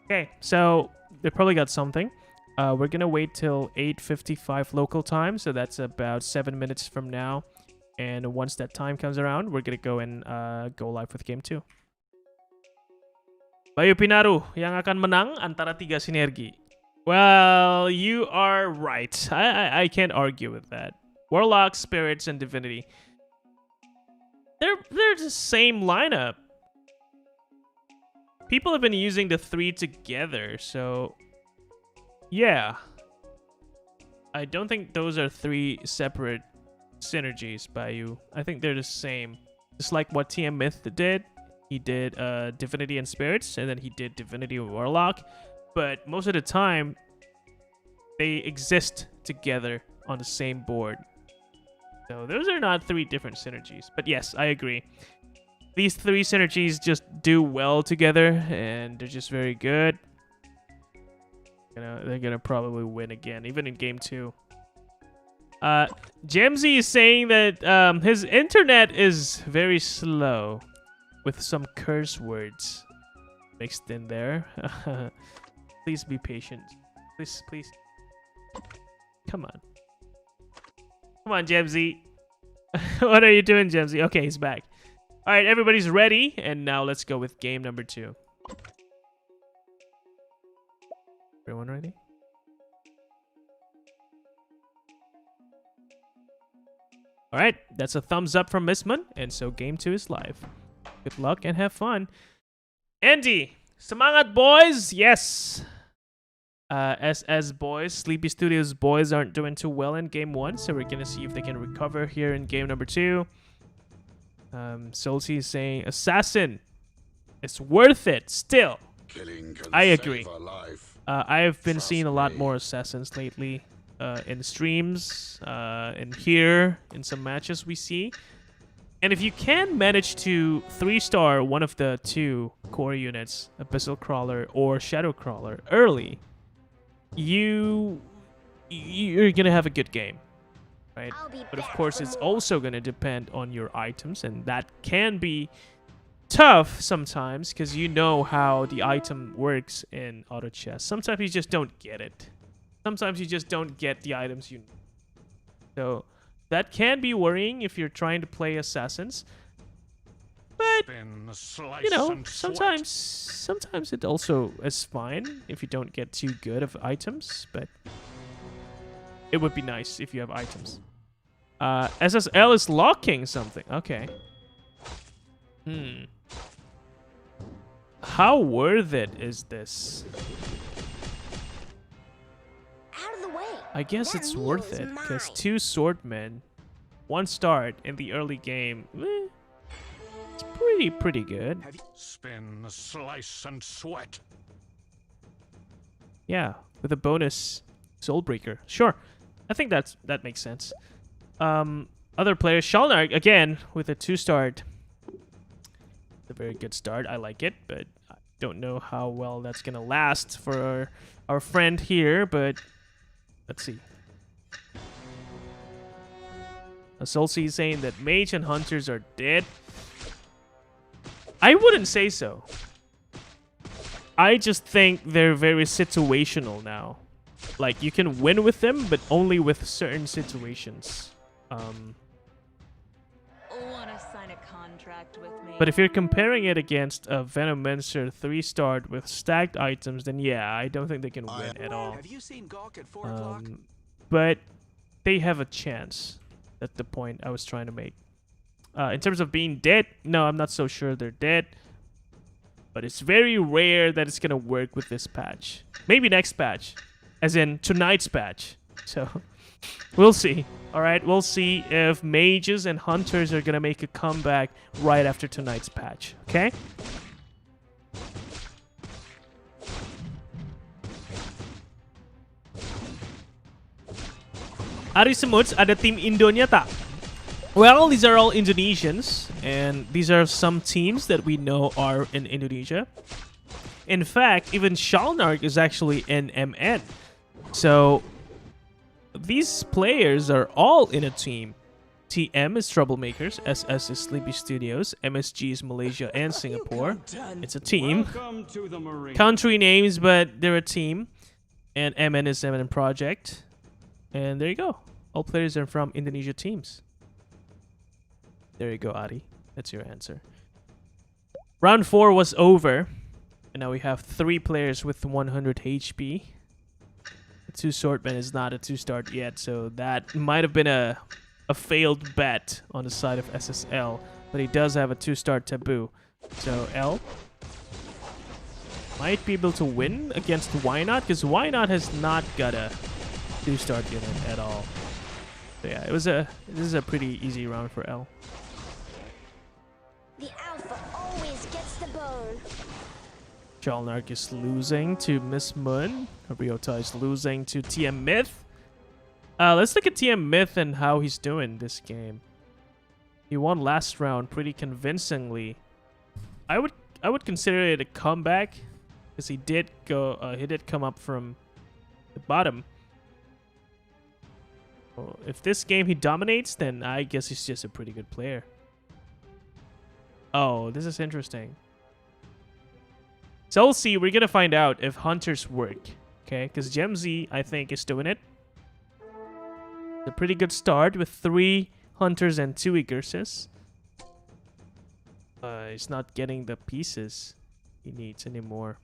Okay, so they probably got something. We're gonna wait till 8:55 local time, so that's about 7 minutes from now. And once that time comes around, we're gonna go and go live with game 2. Bayu Pinaru, yang akan menang antara 3 sinergi. Well, you are right. I can't argue with that. Warlock, Spirits, and Divinity. They're the same lineup. People have been using the 3 together, so yeah. I don't think those are 3 separate synergies by you. I think they're the same. Just like what TM Myth did. He did Divinity and Spirits, and then he did Divinity and Warlock. But most of the time, they exist together on the same board. So those are not 3 different synergies. But yes, I agree. These 3 synergies just do well together, and they're just very good. They're gonna probably win again, even in game 2. Jemzy is saying that his internet is very slow, with some curse words mixed in there. Please be patient. Please. Come on. Come on, Jemzy. What are you doing, Jemzy? Okay, he's back. All right, everybody's ready, and now let's go with game number 2. Everyone ready? All right, that's a thumbs up from msmun, and so game 2 is live. Good luck and have fun. Andy, semangat boys, yes. SS boys, Sleepy Studios boys aren't doing too well in game 1, so we're gonna see if they can recover here in game number 2. Solsi is saying assassin, it's worth it still. I agree. I have been seeing a lot more assassins lately in streams, in here, in some matches we see. And if you can manage to 3-star one of the 2 core units, Abyssal Crawler or Shadow Crawler, early, you're gonna have a good game, right? But of course, it's also gonna depend on your items, and that can be tough sometimes because you know how the item works in auto chess. Sometimes you just don't get it. Sometimes you just don't get the items you need. So that can be worrying if you're trying to play assassins. But you know, sometimes it also is fine if you don't get too good of items, but it would be nice if you have items. SS.L is locking something. Okay. How worth it is this? Out of the way. I guess That it's worth meal's it because mine. 2 swordmen, 1 start in the early game. It's pretty good. Spin, slice, and sweat. Yeah, with a bonus Soulbreaker. Sure, I think that makes sense. Other players, Shalnark again with a 2-start. A very good start. I like it, but I don't know how well that's gonna last for our friend here. But let's see. Solsi is saying that mage and hunters are dead. I wouldn't say so. I just think they're very situational now. Like, you can win with them, but only with certain situations. Wanna sign a contract with me? But if you're comparing it against a Venomancer 3-star with stacked items, then yeah, I don't think they can win at all. Have you seen Gawk at 4 o'clock? But they have a chance. That's the point I was trying to make. In terms of being dead, no, I'm not so sure they're dead. But it's very rare that it's going to work with this patch. Maybe next patch. As in tonight's patch. So, we'll see. Alright, we'll see if mages and hunters are going to make a comeback right after tonight's patch. Okay? Ari Semuts, ada tim Indonya tak? Well, these are all Indonesians, and these are some teams that we know are in Indonesia. In fact, even Shalnark is actually in MN. So, these players are all in a team. TM is Troublemakers, SS is Sleepy Studios, MSG is Malaysia and Singapore. It's a team. Country names, but they're a team. And MN is MN Project. And there you go. All players are from Indonesia teams. There you go, Ari. That's your answer. Round 4 was over. And now we have 3 players with 100 HP. The 2 swordmen is not a 2-star yet, so that might have been a failed bet on the side of SS.L. But he does have a 2-star taboo. So L might be able to win against YNot, because YNot has not got a 2-star unit at all. So yeah, this is a pretty easy round for L. The alpha always gets the bone. Shalnark is losing to msmun. Ryota is losing to TM Myth. Let's look at TM Myth and how he's doing this game. He won last round pretty convincingly. I would consider it a comeback because he did come up from the bottom. So if this game he dominates, then I guess he's just a pretty good player. Oh, this is interesting. So we'll see. We're gonna find out if hunters work. Okay, because Jemzy, I think, is doing it. It's a pretty good start with 3 hunters and 2 Egurses. He's not getting the pieces he needs anymore.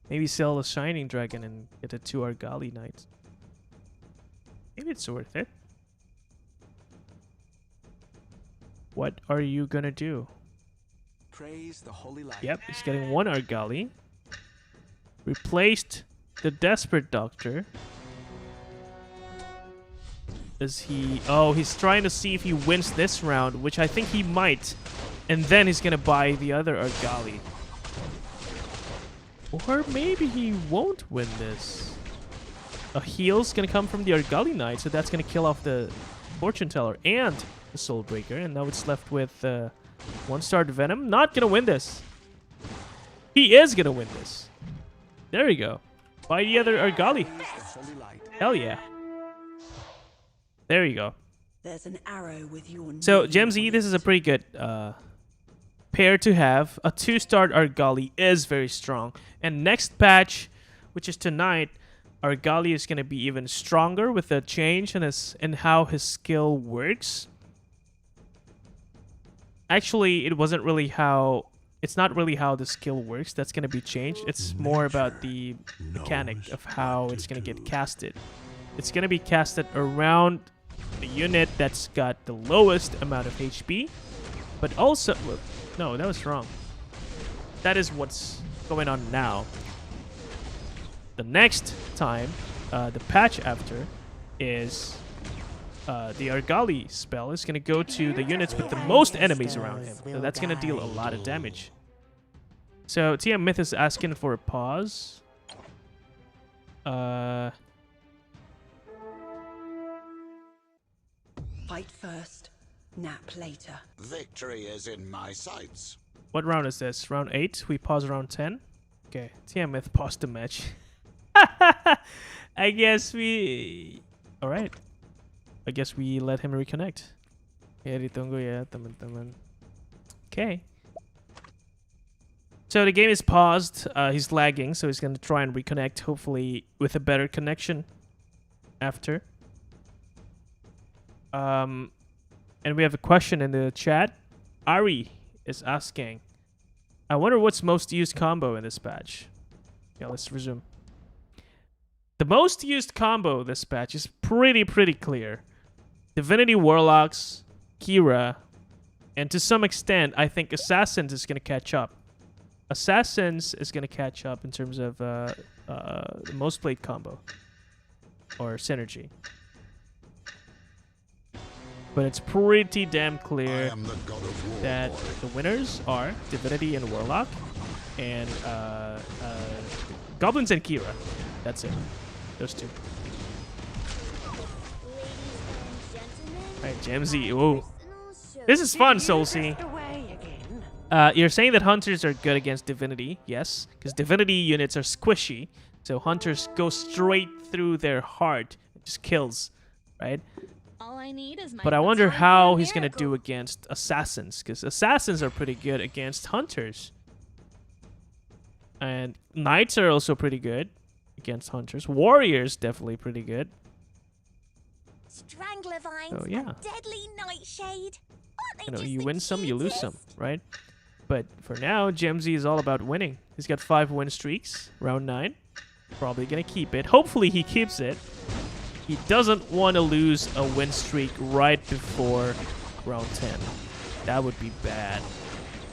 Maybe sell a Shining Dragon and get a 2 Argali Knights. Maybe it's worth it. What are you gonna do? Praise the holy light. Yep, he's getting 1 Argali. Replaced the Desperate Doctor. Is he... Oh, he's trying to see if he wins this round, which I think he might. And then he's gonna buy the other Argali. Or maybe he won't win this. A heal's gonna come from the Argali Knight, so that's gonna kill off the Fortune Teller and the Soul Breaker. And now it's left with 1-star Venom. Not gonna win this. He is gonna win this. There you go. Buy the other Argali. Hell yeah. There you go. There's an arrow with your So, name Jemzy, on this is a it. pretty good pair to have. A 2-star Argali is very strong. And next patch, which is tonight, Argali is going to be even stronger with the change in how his skill works. Actually, it's not really how the skill works that's going to be changed. It's more about the mechanic of how it's going to get casted. It's going to be casted around the unit that's got the lowest amount of HP, but also... No, that was wrong. That is what's going on now. The next time, the patch after, is the Argali spell is going to go to the units with the most enemies around him. So that's going to deal a lot of damage. So TM Myth is asking for a pause. Fight first, nap later. Victory is in my sights. What round is this? Round 8? We pause round 10? Okay, TM Myth paused the match. I guess we... Alright. I guess we let him reconnect. Ya, ditunggu ya, teman-teman. Okay. So the game is paused. He's lagging, so he's going to try and reconnect, hopefully with a better connection after. And we have a question in the chat. Ari is asking, I wonder what's most used combo in this patch. Yeah, let's resume. The most used combo this patch is pretty clear. Divinity Warlocks, Kira, and to some extent, I think Assassins is going to catch up. Assassins is going to catch up in terms of the most played combo or synergy. But it's pretty damn clear that the winners are Divinity and Warlock, and Goblins and Kira. That's it. Those two. Alright, Jemzy. Ooh. This is fun, Soulsy. You're saying that Hunters are good against Divinity. Yes, because Divinity units are squishy. So Hunters go straight through their heart. It just kills, right? All I need is my But I wonder baton how for a he's going to do miracle. against Assassins. Because Assassins are pretty good against Hunters. And Knights are also pretty good against Hunters. Warriors definitely pretty good. Strangler vines, Oh, yeah. a deadly nightshade. You know, you win some, you lose some, right? But for now, Jemzy is all about winning. He's got 5 win streaks, round 9. Probably going to keep it. Hopefully he keeps it. He doesn't want to lose a win streak right before round 10. That would be bad.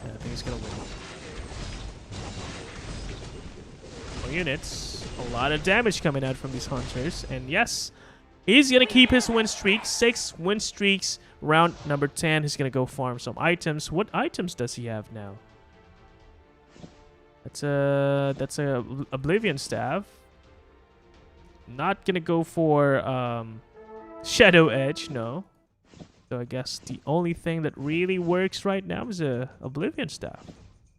I think he's going to win. More units. A lot of damage coming out from these Hunters. And yes, he's going to keep his win streak. 6 win streaks. Round number 10, he's going to go farm some items. What items does he have now? That's a Oblivion Staff. not gonna go for Shadow Edge, no. So I guess the only thing that really works right now is a Oblivion Staff.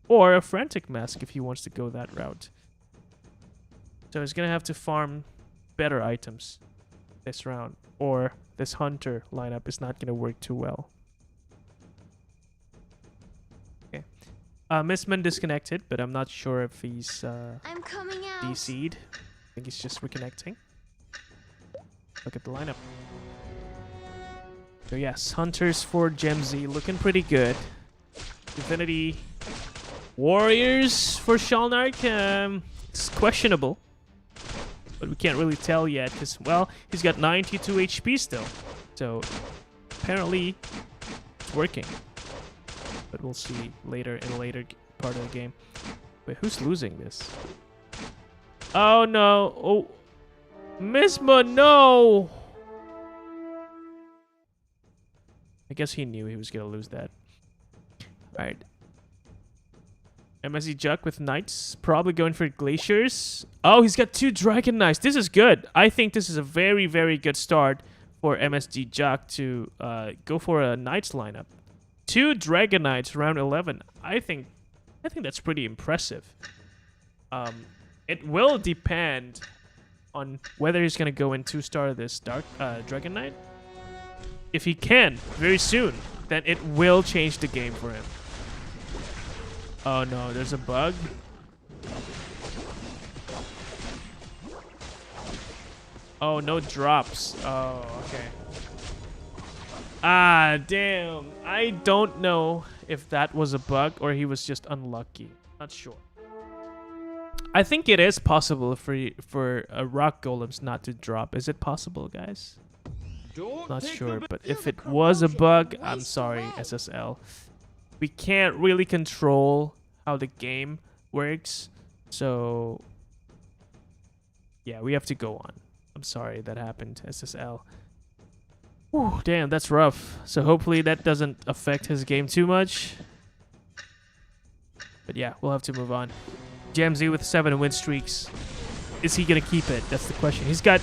Or a Frantic Mask if he wants to go that route. So he's gonna have to farm better items this round. Or this Hunter lineup is not gonna work too well. Okay. msmun disconnected, but I'm not sure if he's I'm coming out. DC'd. I think he's just reconnecting. Look at the lineup. So yes, Hunters for Jemzy looking pretty good. Divinity Warriors for Shalnark, it's questionable. But we can't really tell yet because, well, he's got 92 HP still. So apparently it's working. But we'll see later in a later part of the game. Wait, who's losing this? Oh no. Oh, msmun, no. I guess he knew he was going to lose that. Alright. MSC Juck with Knights. Probably going for Glaciers. Oh, he's got 2 Dragon Knights. This is good. I think this is a very, very good start for MSG Juck to go for a Knights lineup. 2 Dragon Knights round 11. I think that's pretty impressive. It will depend on whether he's going to go in 2-star this Dragon Knight. If he can, very soon, then it will change the game for him. Oh no, there's a bug. Oh, no drops. Oh, okay. Ah, damn. I don't know if that was a bug or he was just unlucky. Not sure. I think it is possible for a rock golems not to drop. Is it possible, guys? Not sure, but if it was a bug, I'm sorry, SS.L. We can't really control how the game works, so yeah, we have to go on. I'm sorry that happened, SS.L. Whew, damn, that's rough. So hopefully that doesn't affect his game too much. But yeah, we'll have to move on. Jemzy with 7 win streaks. Is he gonna keep it? That's the question. He's got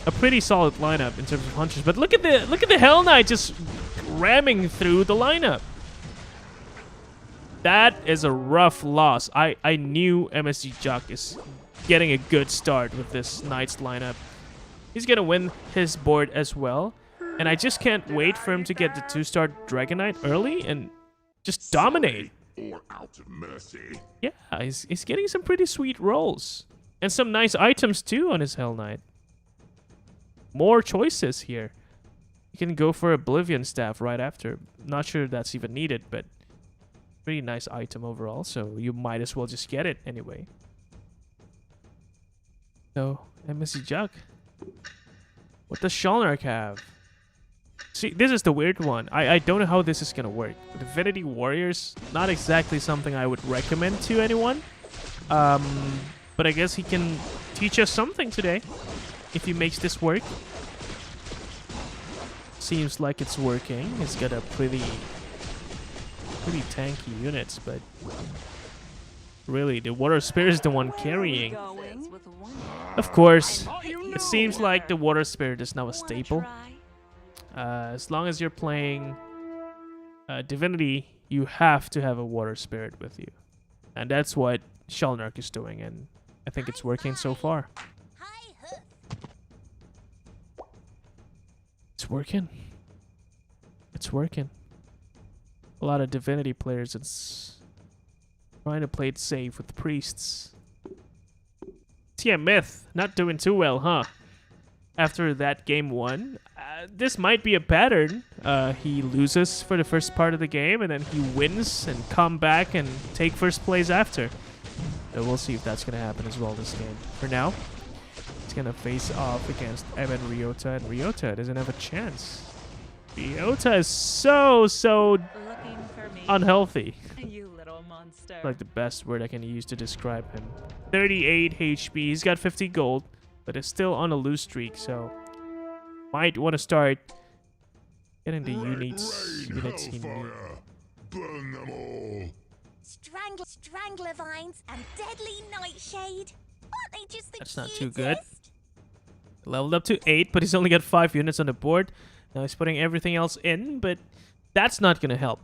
a pretty solid lineup in terms of hunters, but look at the Hell Knight just ramming through the lineup. That is a rough loss. I knew MSG Juck is getting a good start with this Knights lineup. He's gonna win his board as well, and I just can't wait for him to get the 2-star Dragon Knight early and just dominate. Or out of mercy. Yeah, he's getting some pretty sweet rolls and some nice items too on his Hell Knight. More choices here. You can go for Oblivion Staff right after. Not sure that's even needed, but pretty nice item overall, so you might as well just get it anyway. So, MSC Juck. What does Shalnark have? See, this is the weird one. I don't know how this is gonna work. Divinity Warriors, not exactly something I would recommend to anyone. But I guess he can teach us something today. If he makes this work. Seems like it's working. He's got a pretty tanky units, but really the Water Spirit is the one carrying. Of course, it seems like the Water Spirit is now a staple. As long as you're playing Divinity, you have to have a Water Spirit with you. And that's what Shalnark is doing, and I think it's working so far. It's working. It's working. A lot of Divinity players, it's trying to play it safe with priests. TM Myth, not doing too well, huh? After that game 1, this might be a pattern. He loses for the first part of the game, and then he wins and come back and take first place after. So we'll see if that's going to happen as well this game. For now, it's going to face off against Em and Ryota, and Ryota doesn't have a chance. Ryota is so unhealthy. You little monster. Like the best word I can use to describe him. 38 HP, he's got 50 gold, but is still on a lose streak, so might want to start getting the units he needs. Burn them all. Strangler vines and deadly nightshade. Aren't they just the That's not cutest? too good. Leveled up to 8, but he's only got 5 units on the board. Now he's putting everything else in, but that's not going to help.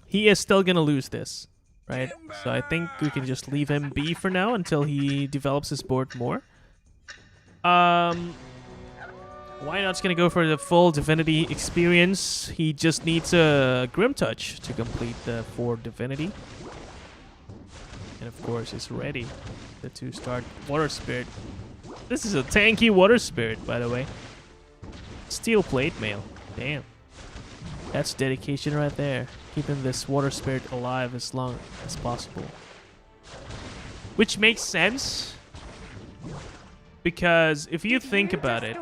He is still going to lose this, right? So I think we can just leave him be for now until he develops his board more. YNot's going to go for the full Divinity experience. He just needs a Grim Touch to complete the 4 Divinity. And of course, he's ready to start Water Spirit. This is a tanky Water Spirit, by the way. Steel Plate Mail. Damn. That's dedication right there. Keeping this Water Spirit alive as long as possible. Which makes sense. Because if you think about it,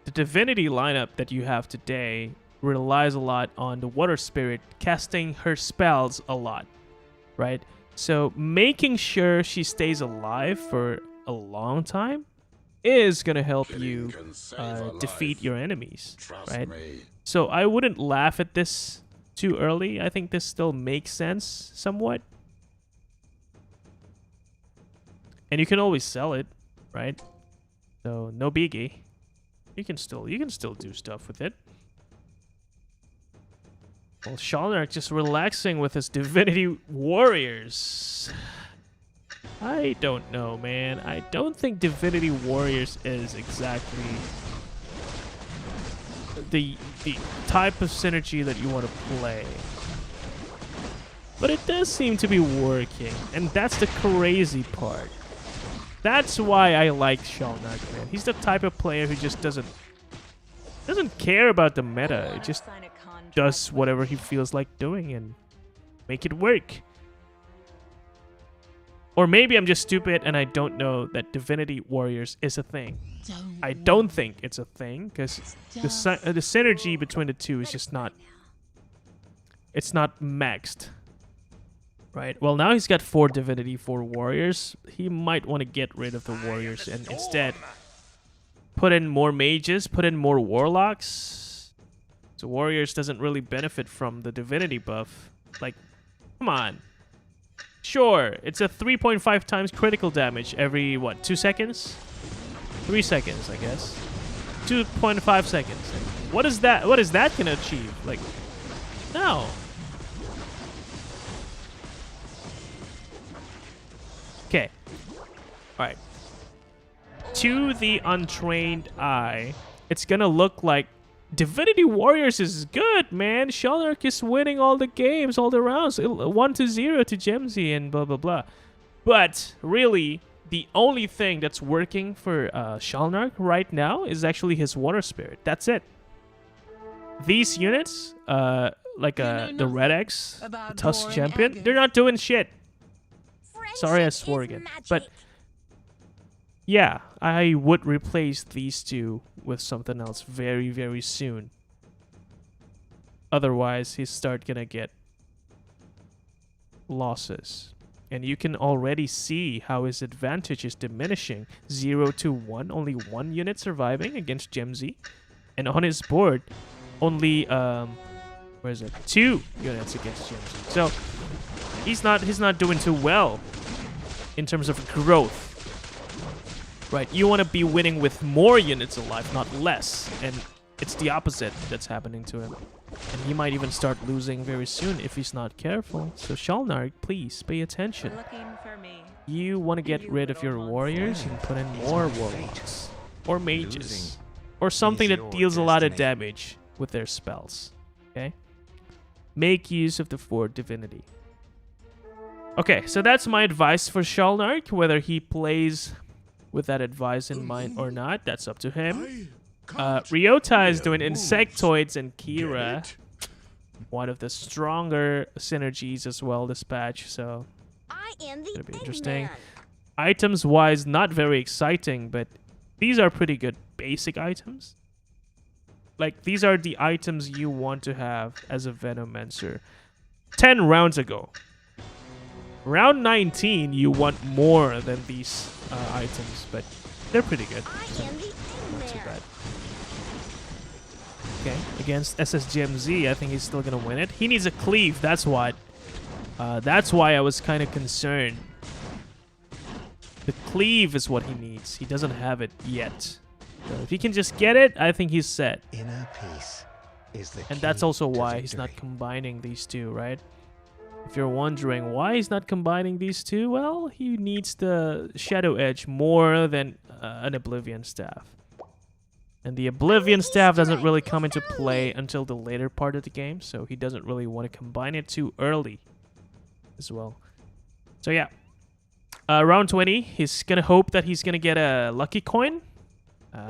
the Divinity lineup that you have today relies a lot on the Water Spirit casting her spells a lot, right? So making sure she stays alive for a long time is going to help you defeat your enemies, right? So I wouldn't laugh at this too early. I think this still makes sense somewhat. And you can always sell it, right? So no biggie. You can still do stuff with it. Well, Shalnark just relaxing with his Divinity Warriors. I don't know, man. I don't think Divinity Warriors is exactly the type of synergy that you want to play. But it does seem to be working, and that's the crazy part. That's why I like Shalnark, man. He's the type of player who just doesn't care about the meta. It just does whatever he feels like doing and make it work. Or maybe I'm just stupid and I don't know that Divinity Warriors is a thing. I don't think it's a thing because the synergy between the two is just not... It's not maxed. Right, well now he's got 4 Divinity, 4 Warriors. He might want to get rid of the Warriors and instead put in more Mages, put in more Warlocks. So Warriors doesn't really benefit from the Divinity buff. Like, come on. Sure, it's a 3.5 times critical damage every, what, 2 seconds? 3 seconds, I guess. 2.5 seconds. What is that gonna achieve? Like, no. Okay. Alright. To the untrained eye, it's gonna look like Divinity Warriors is good, man. Shalnark is winning all the games, all the rounds. 1-0 to Jemzy and blah, blah, blah. But, really, the only thing that's working for Shalnark right now is actually his Water Spirit. That's it. These units, like the Red X, the Tusk Champion, they're not doing shit. Sorry I swore again. But yeah, I would replace these two with something else very, very soon. Otherwise, he's gonna get losses. And you can already see how his advantage is diminishing. 0 to 1, only 1 unit surviving against Jemzy. And on his board, only 2 units against Jemzy. So he's not doing too well in terms of growth. Right, you want to be winning with more units alive, not less. And it's the opposite that's happening to him. And he might even start losing very soon if he's not careful. So Shalnark, please pay attention. You want to get rid of your warriors and put in more warlocks. Or mages. Or something that deals a lot of damage with their spells. Okay? Make use of the 4 Divinity. Okay, so that's my advice for Shalnark. Whether he plays with that advice in mind or not, that's up to him. Ryota is doing Insectoids and Kira. One of the stronger synergies as well this patch, so it's gonna be interesting. Items-wise, not very exciting, but these are pretty good basic items. Like, these are the items you want to have as a Venomancer 10 rounds ago. Round 19, you want more than these items, but they're pretty good. So not too bad. Okay, against SS.Jemzy, I think he's still gonna win it. He needs a cleave, that's what. That's why I was kind of concerned. The cleave is what he needs. He doesn't have it yet. So if he can just get it, I think he's set. Inner peace is the And that's key also to why he's not victory. combining these two, right? If you're wondering why he's not combining these two, well, he needs the Shadow Edge more than an Oblivion Staff. And the Oblivion Staff doesn't really come into play until the later part of the game, so he doesn't really want to combine it too early as well. So yeah, round 20, he's going to hope that he's going to get a lucky coin.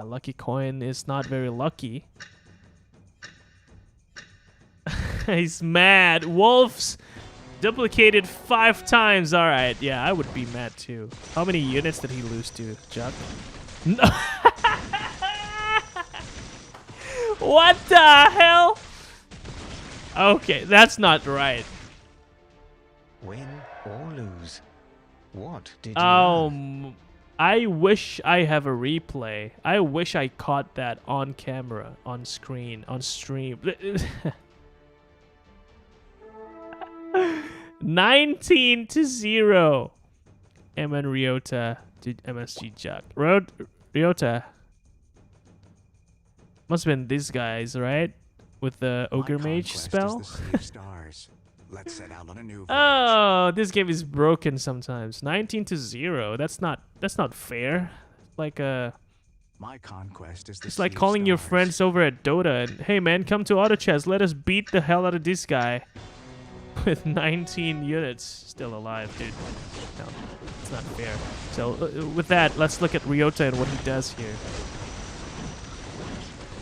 Lucky coin is not very lucky. He's mad. Wolves duplicated 5 times. All right, yeah, I would be mad too. How many units did he lose to, Chuck? No. What the hell? Okay, that's not right. Win or lose, what did you learn? I wish I have a replay. I wish I caught that on camera, on screen, on stream. 19-0. MN Ryota to MSG Chuck. Ryota. Must have been these guys, right? With the Ogre Mage spell. Stars. Let's set out on a new Oh, this game is broken sometimes. 19-0. That's not fair. Like My conquest is the it's like calling your friends over at Dota and, hey man, come to Auto Chess. Let us beat the hell out of this guy with 19 units still alive, dude. No, it's not fair. So with that, let's look at Ryota and what he does here.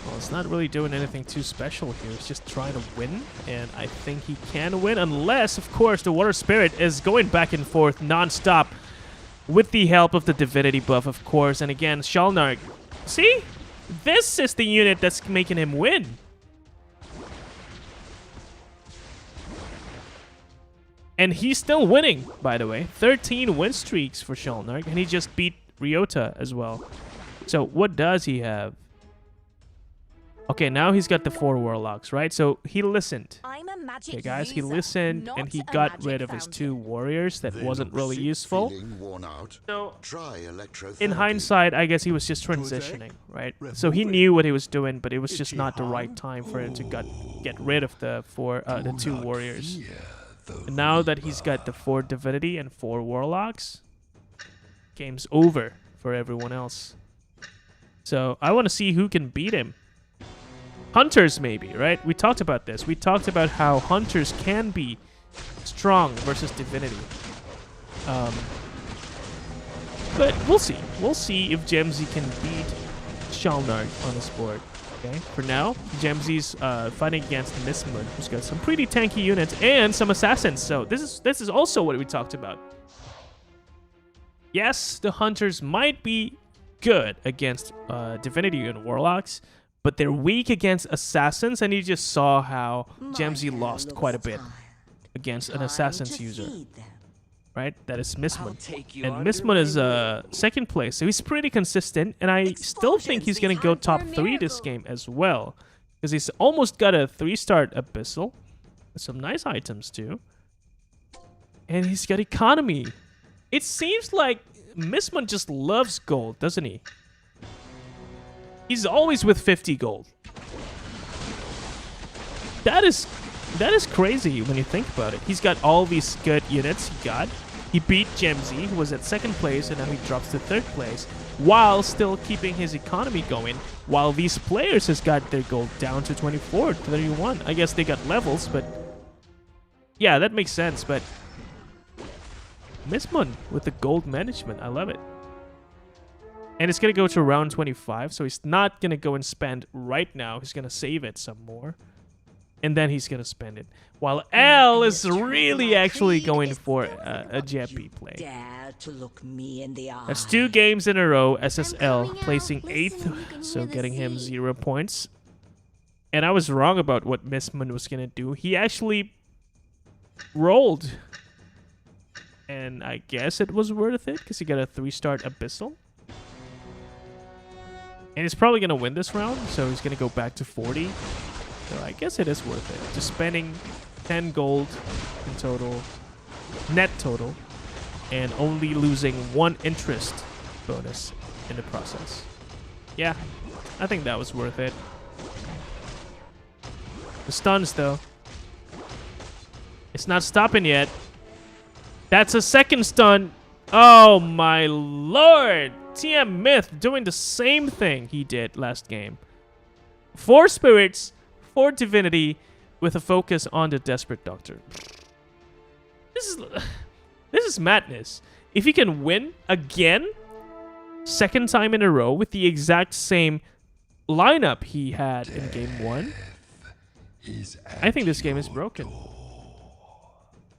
Well, it's not really doing anything too special here. It's just trying to win, and I think he can win unless, of course, the Water Spirit is going back and forth non-stop with the help of the Divinity buff, of course. And again, Shalnark. See? This is the unit that's making him win. And he's still winning, by the way. 13 win streaks for Shalnark, and he just beat Ryota as well. So what does he have? Okay, now he's got the 4 Warlocks, right? So he listened. I'm a magic Okay, guys, he user, listened not and he a got magic rid of his fountain. 2 warriors that They wasn't look really sick, useful. feeling worn out. So Try electrotherapy. in hindsight, I guess he was just transitioning, right? So he knew what he was doing, but it was just not the right time for him to get rid of the 2 warriors. And now that he's got the 4 Divinity and 4 Warlocks, game's over for everyone else. So I want to see who can beat him. Hunters, maybe, right? We talked about this. We talked about how Hunters can be strong versus Divinity. But we'll see. We'll see if Jemzy can beat Shalnark on this board. Okay. For now, Jemzy's fighting against msmun, who's got some pretty tanky units and some assassins. So this is also what we talked about. Yes, the Hunters might be good against Divinity and Warlocks, but they're weak against assassins, and you just saw how Jemzy lost quite a bit against an assassins user, right? That is msmun. And msmun is second place, so he's pretty consistent, and I still think he's going to go top 3 this game as well, because he's almost got a 3-star Abyssal, with some nice items too, and he's got economy. It seems like msmun just loves gold, doesn't he? He's always with 50 gold. That is crazy when you think about it. He's got all these good units He beat Jemzy, who was at 2nd place, and now he drops to 3rd place, while still keeping his economy going, while these players has got their gold down to 24, 31. I guess they got levels, but yeah, that makes sense, but msmun with the gold management, I love it. And it's going to go to round 25, so he's not going to go and spend right now. He's going to save it some more. And then he's going to spend it. While L is really actually going for a JP play. Dare to look me in the eye. That's 2 games in a row. SS.L placing 8th, so getting him 0 points. And I was wrong about what msmun was going to do. He actually rolled. And I guess it was worth it, because he got a 3-star Abyssal. And he's probably going to win this round, so he's going to go back to 40. So I guess it is worth it. Just spending 10 gold in total, net total, and only losing 1 interest bonus in the process. Yeah, I think that was worth it. The stuns, though. It's not stopping yet. That's a second stun. Oh my lord! TM Myth doing the same thing he did last game. 4 spirits, 4 divinity, with a focus on the Desperate Doctor. This is madness. If he can win again, second time in a row with the exact same lineup he had in game 1, I think this game is broken.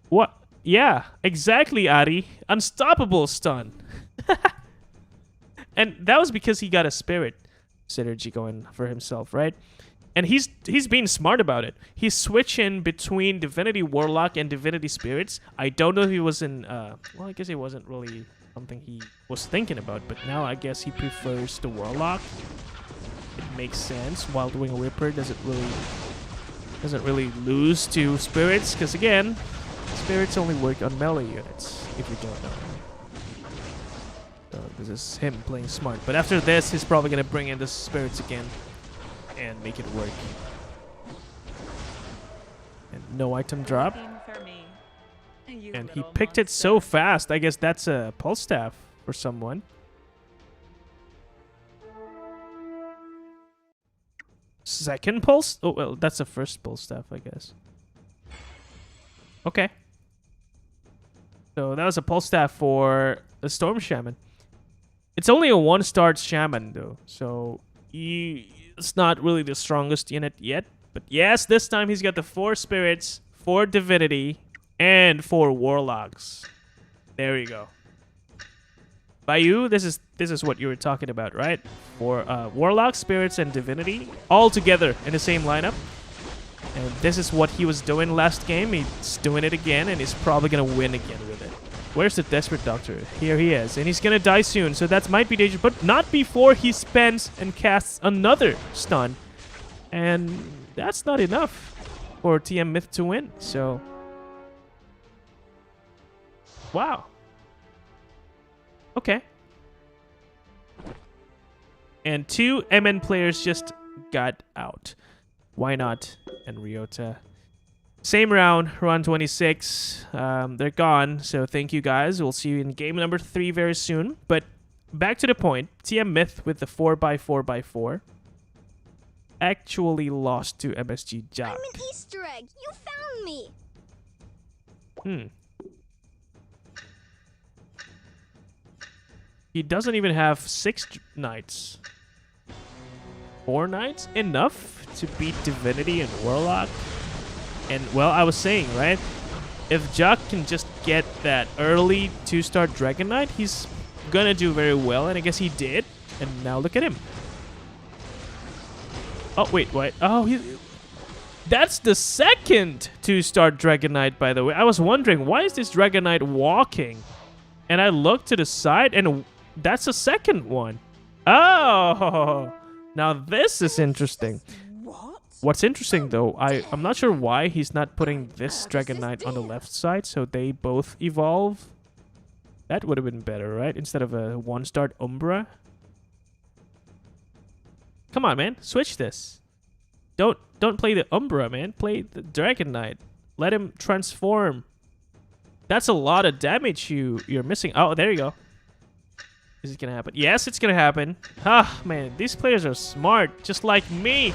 What? Yeah, exactly, Ari. Unstoppable stun. And that was because he got a spirit synergy going for himself, right? And he's being smart about it. He's switching between Divinity Warlock and Divinity Spirits. I don't know if he was in... well, I guess it wasn't really something he was thinking about, but now I guess he prefers the Warlock. It makes sense. Wild Wing Ripper doesn't really lose to Spirits, because again, Spirits only work on melee units, if you don't know. So this is him playing smart. But after this, he's probably going to bring in the Spirits again and make it work. And no item drop. And he picked it so fast. I guess that's a Pulse Staff for someone. Second Pulse? Oh, well, that's the first Pulse Staff, I guess. Okay. So that was a Pulse Staff for the Storm Shaman. It's only a 1-star Shaman, though. So it's not really the strongest unit yet. But yes, this time he's got the 4 Spirits, 4 Divinity, and 4 Warlocks. There you go. Bayu, this is what you were talking about, right? For Warlock, Spirits, and Divinity all together in the same lineup. And this is what he was doing last game. He's doing it again, and he's probably going to win again with it. Where's the Desperate Doctor? Here he is. And he's going to die soon, so that might be dangerous. But not before he spends and casts another stun. And that's not enough for TM Myth to win. So, wow. Okay. And 2 MN players just got out. YNot and Ryota. Same round 26. They're gone, so thank you guys. We'll see you in game number 3 very soon. But back to the point. TM Myth with the 4x4x4 actually lost to MSG Jack. I'm an Easter egg. You found me. He doesn't even have 6 knights. 4 knights? Enough to beat Divinity and Warlock? And, well, I was saying, right? If Jack can just get that early 2-star Dragon Knight, he's gonna do very well, and I guess he did. And now look at him. Oh, wait, what? Oh, that's the second 2-star Dragon Knight, by the way. I was wondering, why is this Dragon Knight walking? And I looked to the side, and that's the second one. Oh, now this is interesting. What's interesting, though, I'm not sure why he's not putting this Dragon Knight on the left side, so they both evolve. That would have been better, right? Instead of a 1-star Umbra. Come on, man. Switch this. Don't play the Umbra, man. Play the Dragon Knight. Let him transform. That's a lot of damage you're missing. Oh, there you go. Is it gonna happen? Yes, it's gonna happen. Ah, man, these players are smart, just like me.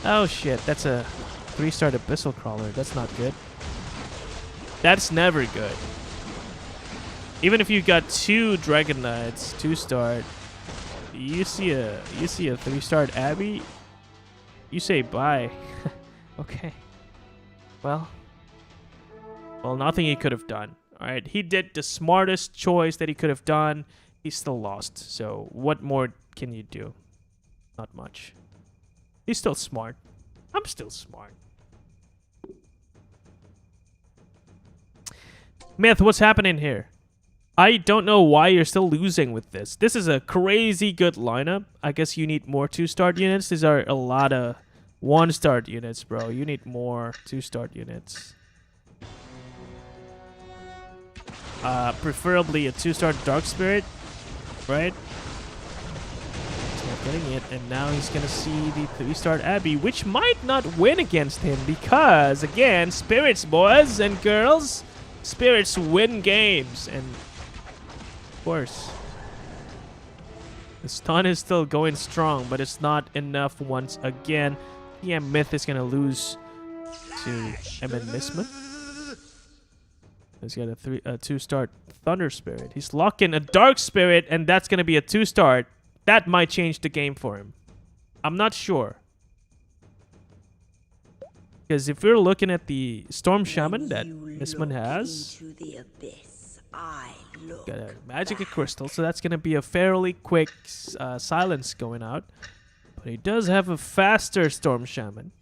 Oh shit, that's a 3-star Abyssal Crawler. That's not good. That's never good. Even if you got 2 Dragon Knights, 2-star, you see a 3-star Abbey, you say bye. Okay. Well, nothing he could have done. All right, he did the smartest choice that he could have done. He still lost. So what more can you do? Not much. He's still smart. I'm still smart. Myth, what's happening here? I don't know why you're still losing with this. This is a crazy good lineup. I guess you need more 2-star units. These are a lot of 1-star units, bro. You need more 2-star units. Preferably a 2-star Dark Spirit, right? He's not getting it, and now he's gonna see the 3-star Abby, which might not win against him because, again, spirits, boys and girls, spirits win games, and of course, the stun is still going strong, but it's not enough once again. TM Myth is gonna lose to msmun. He's got a 2-star Thunder Spirit. He's locking a Dark Spirit, and that's going to be a 2-star. That might change the game for him. I'm not sure. Because if we're looking at the Storm Shaman that msmun has, got a Magic Crystal, so that's going to be a fairly quick silence going out. But he does have a faster Storm Shaman.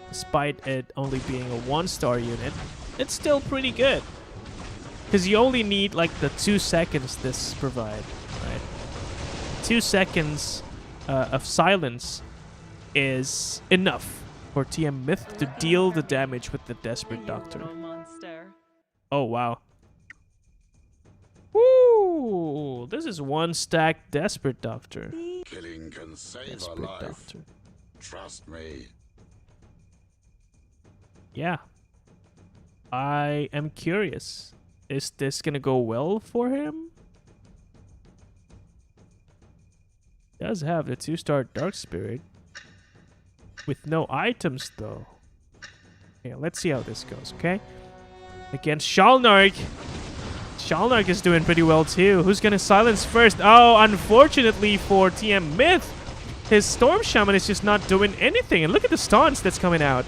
Despite it only being a 1-star unit, it's still pretty good. Because you only need like the 2 seconds this provide, right? 2 seconds of silence is enough for TM Myth to deal the damage with the Desperate Doctor. Oh, wow. Woo! This is 1-stack Desperate Doctor. Killing can save Desperate a life. Doctor. Trust me. Yeah. I am curious. Is this gonna go well for him? Does have the 2-star Dark Spirit. With no items though. Yeah, let's see how this goes, okay? Against Shalnark. Shalnark is doing pretty well too. Who's gonna silence first? Oh, unfortunately for TM Myth, his Storm Shaman is just not doing anything. And look at the stance that's coming out.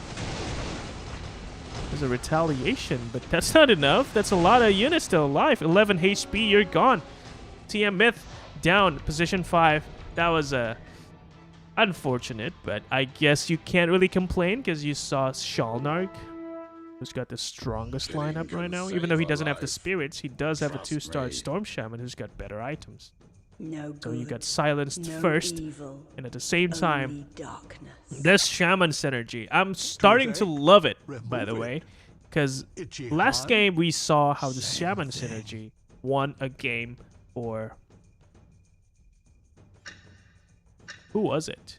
There's a retaliation, but that's not enough. That's a lot of units still alive. 11 HP, you're gone. TM Myth down, position 5. That was unfortunate, but I guess you can't really complain because you saw Shalnark, who's got the strongest lineup right now. Even though he doesn't have the spirits, he does have a 2-star Storm Shaman who's got better items. So you got silenced first, and at the same time, this Shaman synergy. I'm starting to love it, by the way, because last game we saw how the Shaman synergy won a game for... Who was it?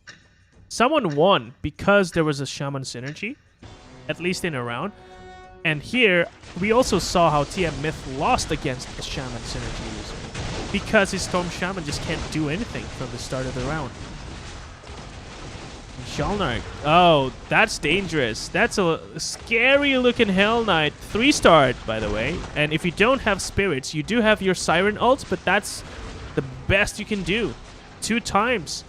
Someone won because there was a Shaman synergy, at least in a round. And here, we also saw how TM Myth lost against the Shaman synergy user. Because his Storm Shaman just can't do anything from the start of the round. Shalnark. Oh, that's dangerous. That's a scary looking Hell Knight. 3-star, by the way. And if you don't have spirits, you do have your Siren ult, but that's the best you can do. 2 times.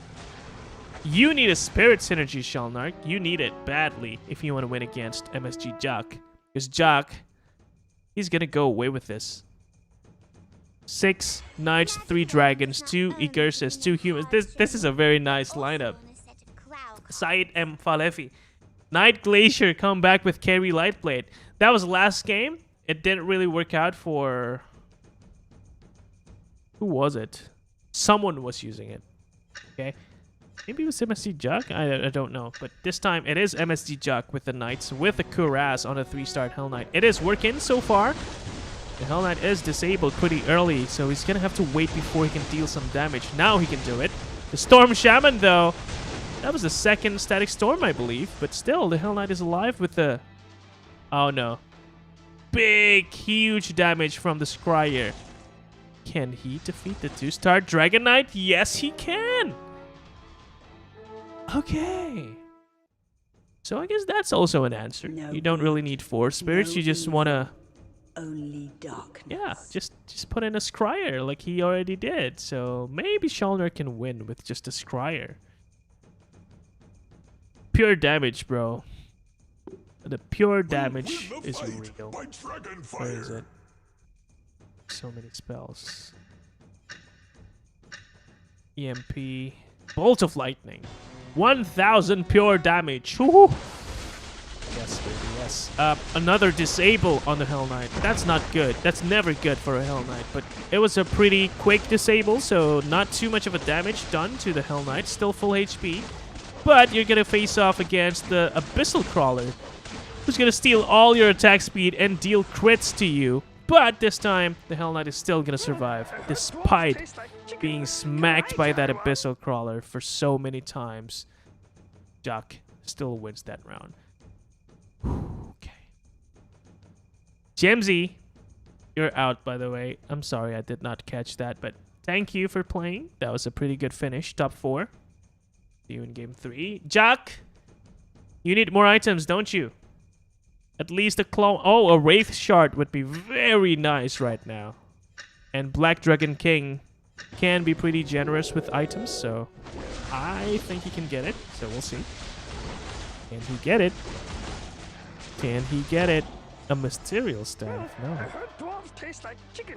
You need a spirit synergy, Shalnark. You need it badly if you want to win against MSG Jock. Because Jock, he's going to go away with this. 6 Knights, 3 Dragons, 2 Igurses, 2 Humans. This is a very nice lineup. Said M. Falefi. Night Glacier come back with Carry Lightblade. That was last game. It didn't really work out for... Who was it? Someone was using it. Okay. Maybe it was MSG Jock? I don't know. But this time it is MSG Jock with the Knights, with a Kuraz on a 3-star Hell Knight. It is working so far. The Hell Knight is disabled pretty early, so he's going to have to wait before he can deal some damage. Now he can do it. The Storm Shaman, though, that was the 2nd Static Storm, I believe. But still, the Hell Knight is alive with the... Oh, no. Big, huge damage from the Scryer. Can he defeat the 2-star Dragon Knight? Yes, he can! Okay. So I guess that's also an answer. You don't really need 4 spirits. You just want to... Only darkness. Yeah, just put in a Scryer like he already did. So maybe Shalnark can win with just a Scryer. Pure damage, bro. The pure damage is real. Where is it? So many spells. EMP. Bolt of Lightning. 1,000 pure damage. Woohoo! Yes, baby, yes. Another disable on the Hell Knight. That's not good. That's never good for a Hell Knight. But it was a pretty quick disable, so not too much of a damage done to the Hell Knight. Still full HP. But you're going to face off against the Abyssal Crawler, who's going to steal all your attack speed and deal crits to you But this time, the Hell Knight is still gonna survive, despite being smacked by that Abyssal Crawler for so many times. Duck still wins that round. Okay. Jemzy, you're out, by the way. I'm sorry I did not catch that, but thank you for playing. That was a pretty good finish. Top 4. See you in game 3. Jack, you need more items, don't you? At least a claw. Oh, a Wraith Shard would be very nice right now. And Black Dragon King can be pretty generous with items, so I think he can get it. So we'll see. Can he get it? Can he get it? A Mysterial Staff? No.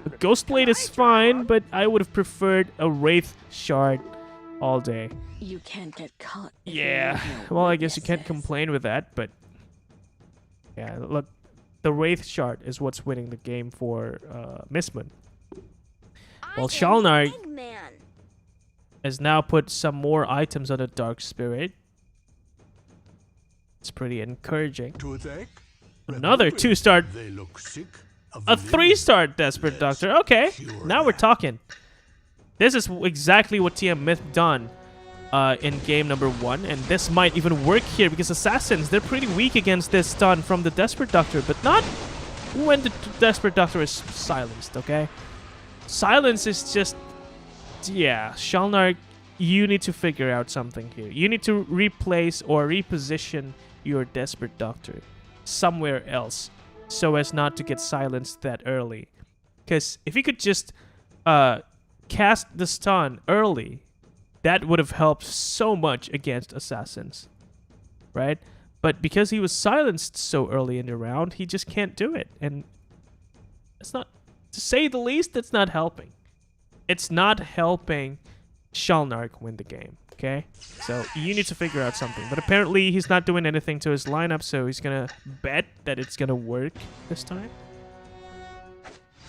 A Ghost Blade is fine, but I would have preferred a Wraith Shard all day. You can't get caught. if you Yeah. don't know Well, what I guess you this can't is. complain with that, but yeah, look, the Wraith Shard is what's winning the game for msmun. Well, I am Shalnark Eggman. has now put some more items on the Dark Spirit. It's pretty encouraging. Toothache? Another 2-star, They look sick. a 3-star Desperate Doctor. Okay, now we're talking. This is exactly what TM Myth done in game number 1, and this might even work here because Assassins, they're pretty weak against this stun from the Desperate Doctor, but not when the Desperate Doctor is silenced, okay? Silence is just... Yeah, Shalnark, you need to figure out something here. You need to replace or reposition your Desperate Doctor somewhere else so as not to get silenced that early. Because if you could just cast the stun early, that would have helped so much against Assassins, right? But because he was silenced so early in the round, he just can't do it. And it's not, to say the least, it's not helping. It's not helping Shalnark win the game, okay? So you need to figure out something. But apparently he's not doing anything to his lineup, so he's gonna bet that it's gonna work this time.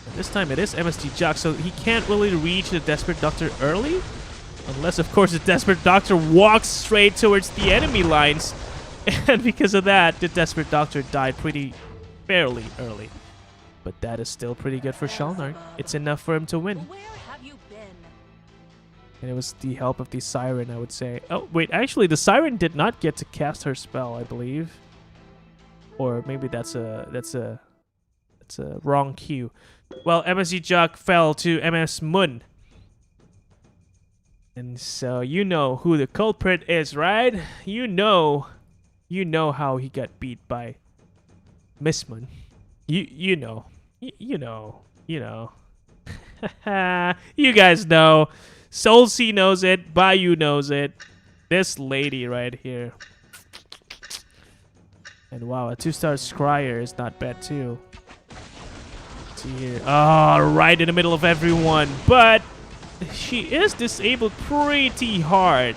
And this time it is MSG Jack, so he can't really reach the Desperate Doctor early. Unless, of course, the Desperate Doctor walks straight towards the enemy lines. And because of that, the Desperate Doctor died pretty fairly early. But that is still pretty good for Shalnark. It's enough for him to win. Where have you been? And it was the help of the Siren, I would say. Oh, wait, actually, the Siren did not get to cast her spell, I believe. Or maybe that's a wrong cue. Well, MSG Jock fell to msmun. And so you know who the culprit is, right? You know how he got beat by msmun. You know. You know. You guys know. Soulsea knows it. Bayou knows it. This lady right here. And wow, a 2-star Scryer is not bad too. Let's see here. Oh, right in the middle of everyone. But she is disabled pretty hard.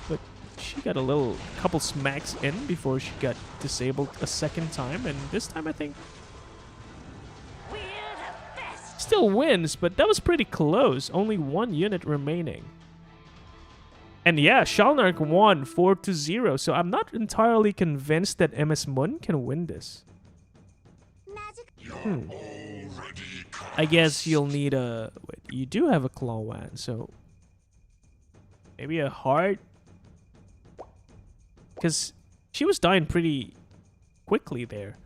But she got a couple smacks in before she got disabled a second time. And this time I think still wins, but that was pretty close. Only 1 unit remaining. And yeah, Shalnark won 4-0, so I'm not entirely convinced that msmun can win this. I guess you'll need a... Wait, you do have a Claw Wand, so... Maybe a heart? Because she was dying pretty quickly there.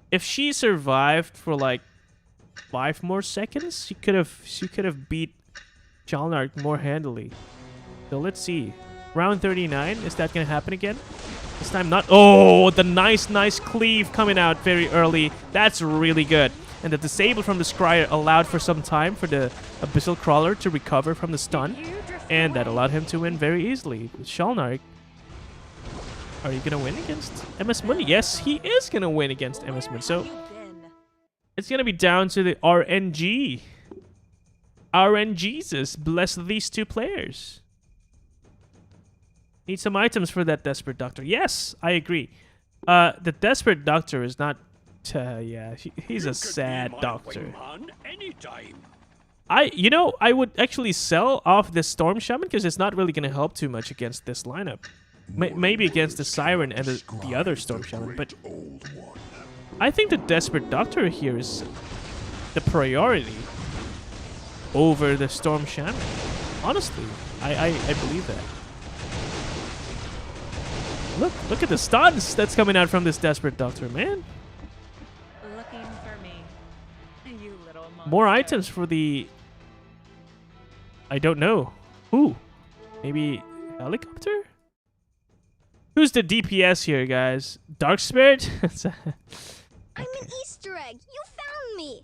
If she survived for like 5 more seconds, she could have beat Shalnark more handily. So let's see. Round 39, is that gonna happen again? This time not. Oh, the nice cleave coming out very early. That's really good. And the disable from the Scryer allowed for some time for the Abyssal Crawler to recover from the stun. And that allowed him to win very easily. Shalnark, are you gonna win against msmun? Yes, he is gonna win against msmun. So it's gonna be down to the RNG. RNGesus, bless these 2 players. Need some items for that Desperate Doctor. Yes, I agree. The Desperate Doctor is not... yeah, he's a sad doctor. I would actually sell off the Storm Shaman because it's not really going to help too much against this lineup. Maybe against the Siren and the other Storm Shaman, but I think the Desperate Doctor here is the priority over the Storm Shaman. Honestly, I believe that. Look at the stuns that's coming out from this Desperate Doctor, man. Looking for me. You little monster. More items for the... I don't know. Who? Maybe helicopter? Who's the DPS here, guys? Dark Spirit? I'm an Easter egg. You found me.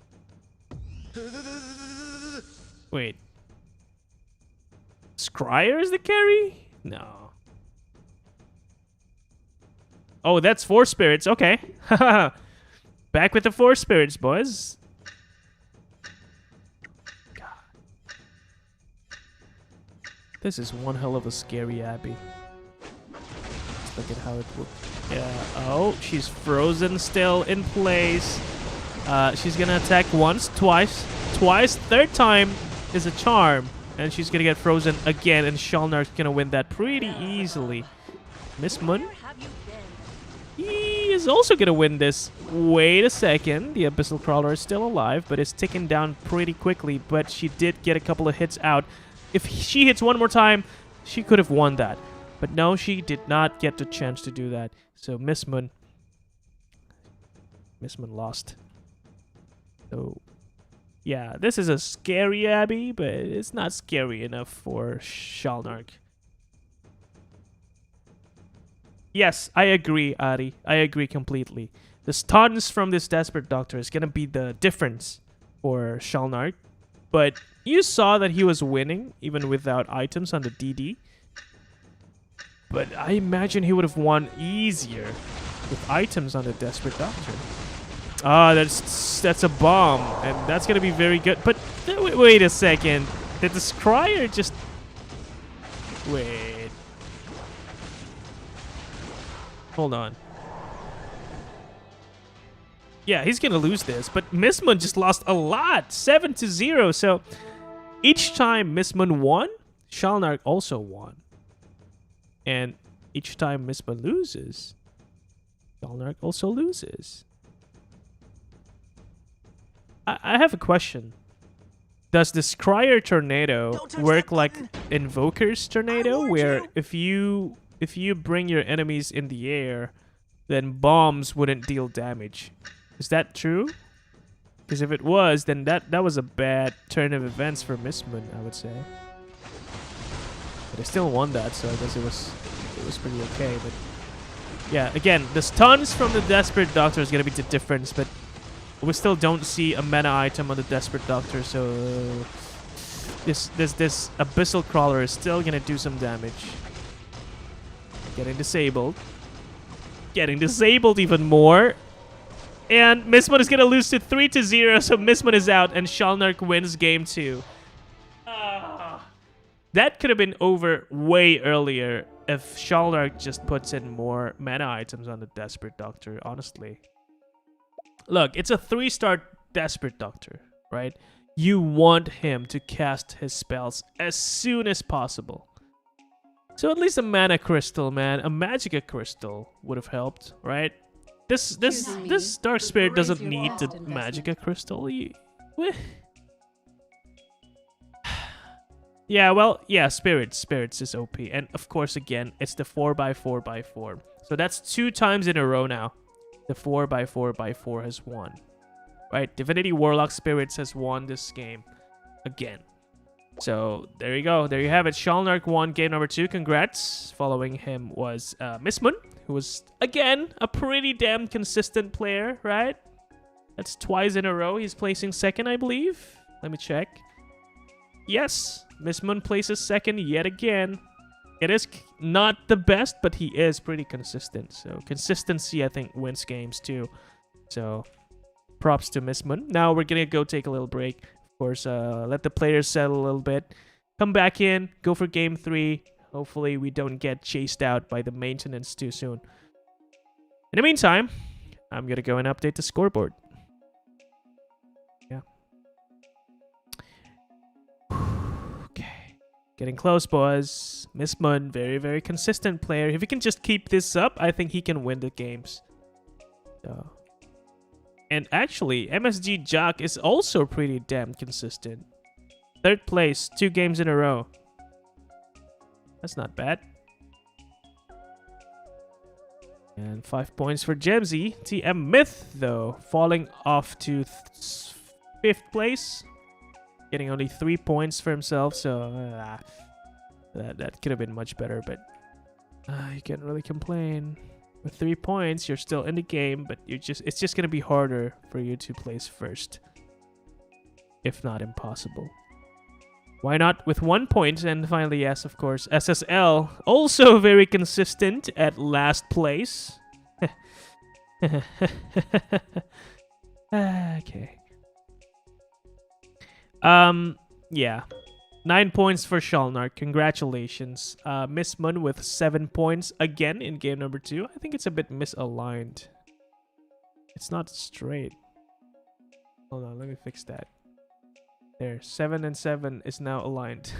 Wait. Scryer is the carry? No. Oh, that's 4 spirits. Okay. Back with the 4 spirits, boys. God. This is one hell of a scary Abby. Just look at how it looks. Yeah. Oh, she's frozen still in place. She's gonna attack once, twice. Third time is a charm. And she's gonna get frozen again, and Shalnark's gonna win that pretty easily. msmun, he is also gonna win this. Wait a second. The Abyssal Crawler is still alive, but it's ticking down pretty quickly. But she did get a couple of hits out. If she hits one more time, she could have won that. But no, she did not get the chance to do that. So msmun lost. So yeah, this is a scary Abby, but it's not scary enough for Shalnark. Yes, I agree, Ari. I agree completely. The stuns from this Desperate Doctor is going to be the difference for Shalnark. But you saw that he was winning, even without items on the DD. But I imagine he would have won easier with items on the Desperate Doctor. Ah, that's a bomb, and that's gonna be very good. But wait a second, did the Scryer just... Wait. Hold on. Yeah, he's gonna lose this, but msmun just lost a lot, 7-0. So each time msmun won, Shalnark also won, and each time msmun loses, Shalnark also loses. I have a question. Does the Scryer Tornado work like Invoker's Tornado, where if you bring your enemies in the air, then bombs wouldn't deal damage? Is that true? Because if it was, then that was a bad turn of events for msmun, I would say. But I still won that, so I guess it was pretty okay. But yeah, again, the stuns from the Desperate Doctor is gonna be the difference, but we still don't see a mana item on the Desperate Doctor, so this Abyssal Crawler is still gonna do some damage. Getting disabled. Getting disabled even more. And msmun is gonna lose to 3-0, so msmun is out, and Shalnark wins game 2. That could have been over way earlier if Shalnark just puts in more mana items on the Desperate Doctor, honestly. Look, it's a 3-star Desperate Doctor, right? You want him to cast his spells as soon as possible. So at least a mana crystal, man, a Magicka crystal would have helped, right? This Dark Spirit doesn't need the Magicka crystal. Yeah, well, yeah, Spirits is OP, and of course, again, it's the 4x4x4. So that's 2 times in a row now. The 4x4x4 has won. Right? Divinity Warlock Spirits has won this game again. So there you go. There you have it. Shalnark won game number 2. Congrats. Following him was msmun, who was, again, a pretty damn consistent player, right? That's twice in a row. He's placing second, I believe. Let me check. Yes, msmun places second yet again. It is not the best, but he is pretty consistent. So consistency, I think, wins games too. So props to msmun. Now we're gonna go take a little break. Of course, let the players settle a little bit. Come back in, go for game 3. Hopefully we don't get chased out by the maintenance too soon. In the meantime, I'm gonna go and update the scoreboard. Yeah. Getting close, boys. msmun, very, very consistent player. If he can just keep this up, I think he can win the games. So, And actually, MSG Jock is also pretty damn consistent. 3rd place, 2 games in a row. That's not bad. And 5 points for Jemzy. TM Myth, though, falling off to 5th place. Getting only 3 points for himself, so that could have been much better, but you can't really complain. With 3 points, you're still in the game, but it's just gonna be harder for you to place first, if not impossible. YNot with 1 point, and finally, yes, of course, SS.L also very consistent at last place. Okay. Yeah. 9 points for Shalnark. Congratulations. msmun with 7 points again in game number 2. I think it's a bit misaligned. It's not straight. Hold on, let me fix that. There, 7 and 7 is now aligned.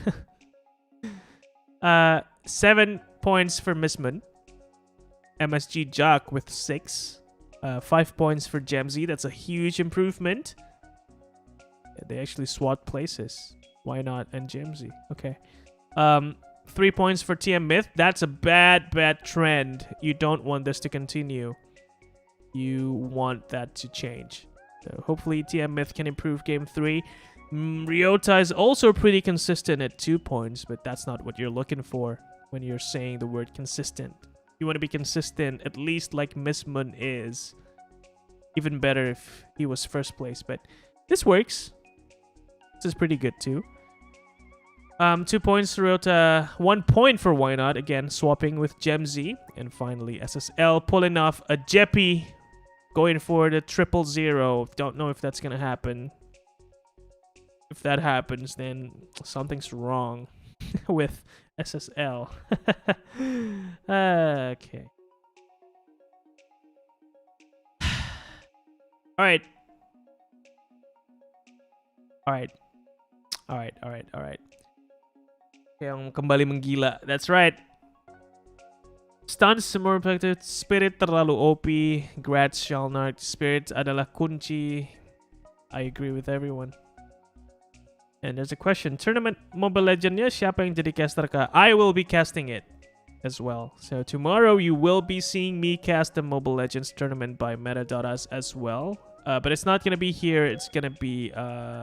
7 points for msmun. MSG Jock with 6. 5 points for Jemzy. That's a huge improvement. Yeah, they actually swapped places. YNot and Jemzy. Okay. 3 points for TM Myth. That's a bad trend. You don't want this to continue. You want that to change. So hopefully TM Myth can improve game 3. Ryota is also pretty consistent at 2 points, but that's not what you're looking for when you're saying the word consistent. You want to be consistent, at least like msmun is. Even better if he was 1st place, but this works. This is pretty good too. 2 points for Ryota, 1 point for YNot, again swapping with Jemzy. And finally SS.L pulling off a Jeppy, going for the 000. Don't know if that's gonna happen. If that happens, then something's wrong with SS.L. Okay. Alright. Yang kembali menggila. That's right. Stunts more effective. Spirit terlalu OP. Grats Shalnark. Spirit adalah kunci. I agree with everyone. And there's a question. Tournament Mobile Legends-nya siapa yang jadi caster kah? I will be casting it as well. So tomorrow you will be seeing me cast the Mobile Legends tournament by Meta.us as well. But it's not going to be here. It's going to be